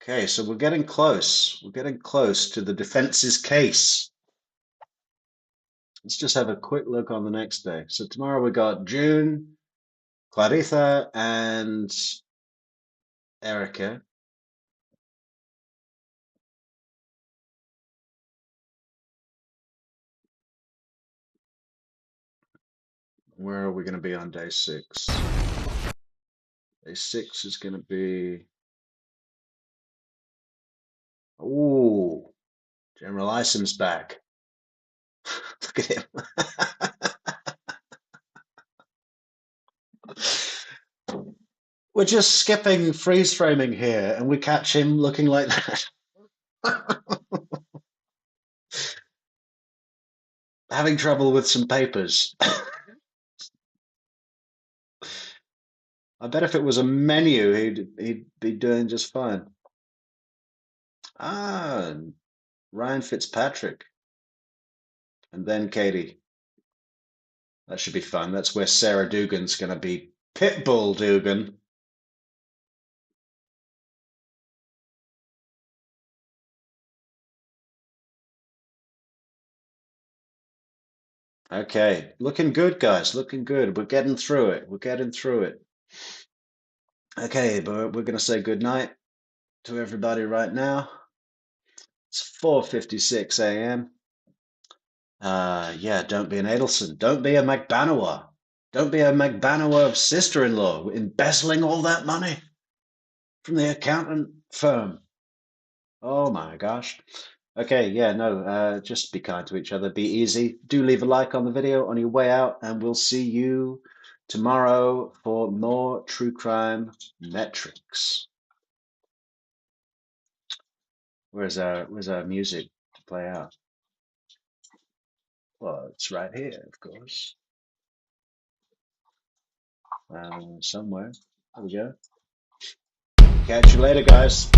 Okay, so we're getting close. We're getting close to the defense's case. Let's just have a quick look on the next day. So tomorrow we got June, Clarissa, and Erica. Where are we going to be on day 6? Day 6 is going to be. Ooh, General Ison's back. Look at him. We're just skipping freeze framing here, and we catch him looking like that. Having trouble with some papers. I bet if it was a menu, he'd be doing just fine. Ah, Ryan Fitzpatrick. And then Katie. That should be fun. That's where Sarah Dugan's going to be Pitbull Dugan. Okay, looking good, guys. Looking good. We're getting through it. We're getting through it. Okay, but we're going to say good night to everybody right now. It's 4:56 a.m. Yeah, don't be an Adelson. Don't be a Magbanua. Don't be a Magbanua sister-in-law embezzling all that money from the accountant firm. Oh my gosh. Okay, yeah, no, just be kind to each other. Be easy. Do leave a like on the video on your way out, and we'll see you tomorrow for more true crime Metrix. Where's our music to play out? Well, it's right here, of course. Somewhere. There we go. Catch you later, guys.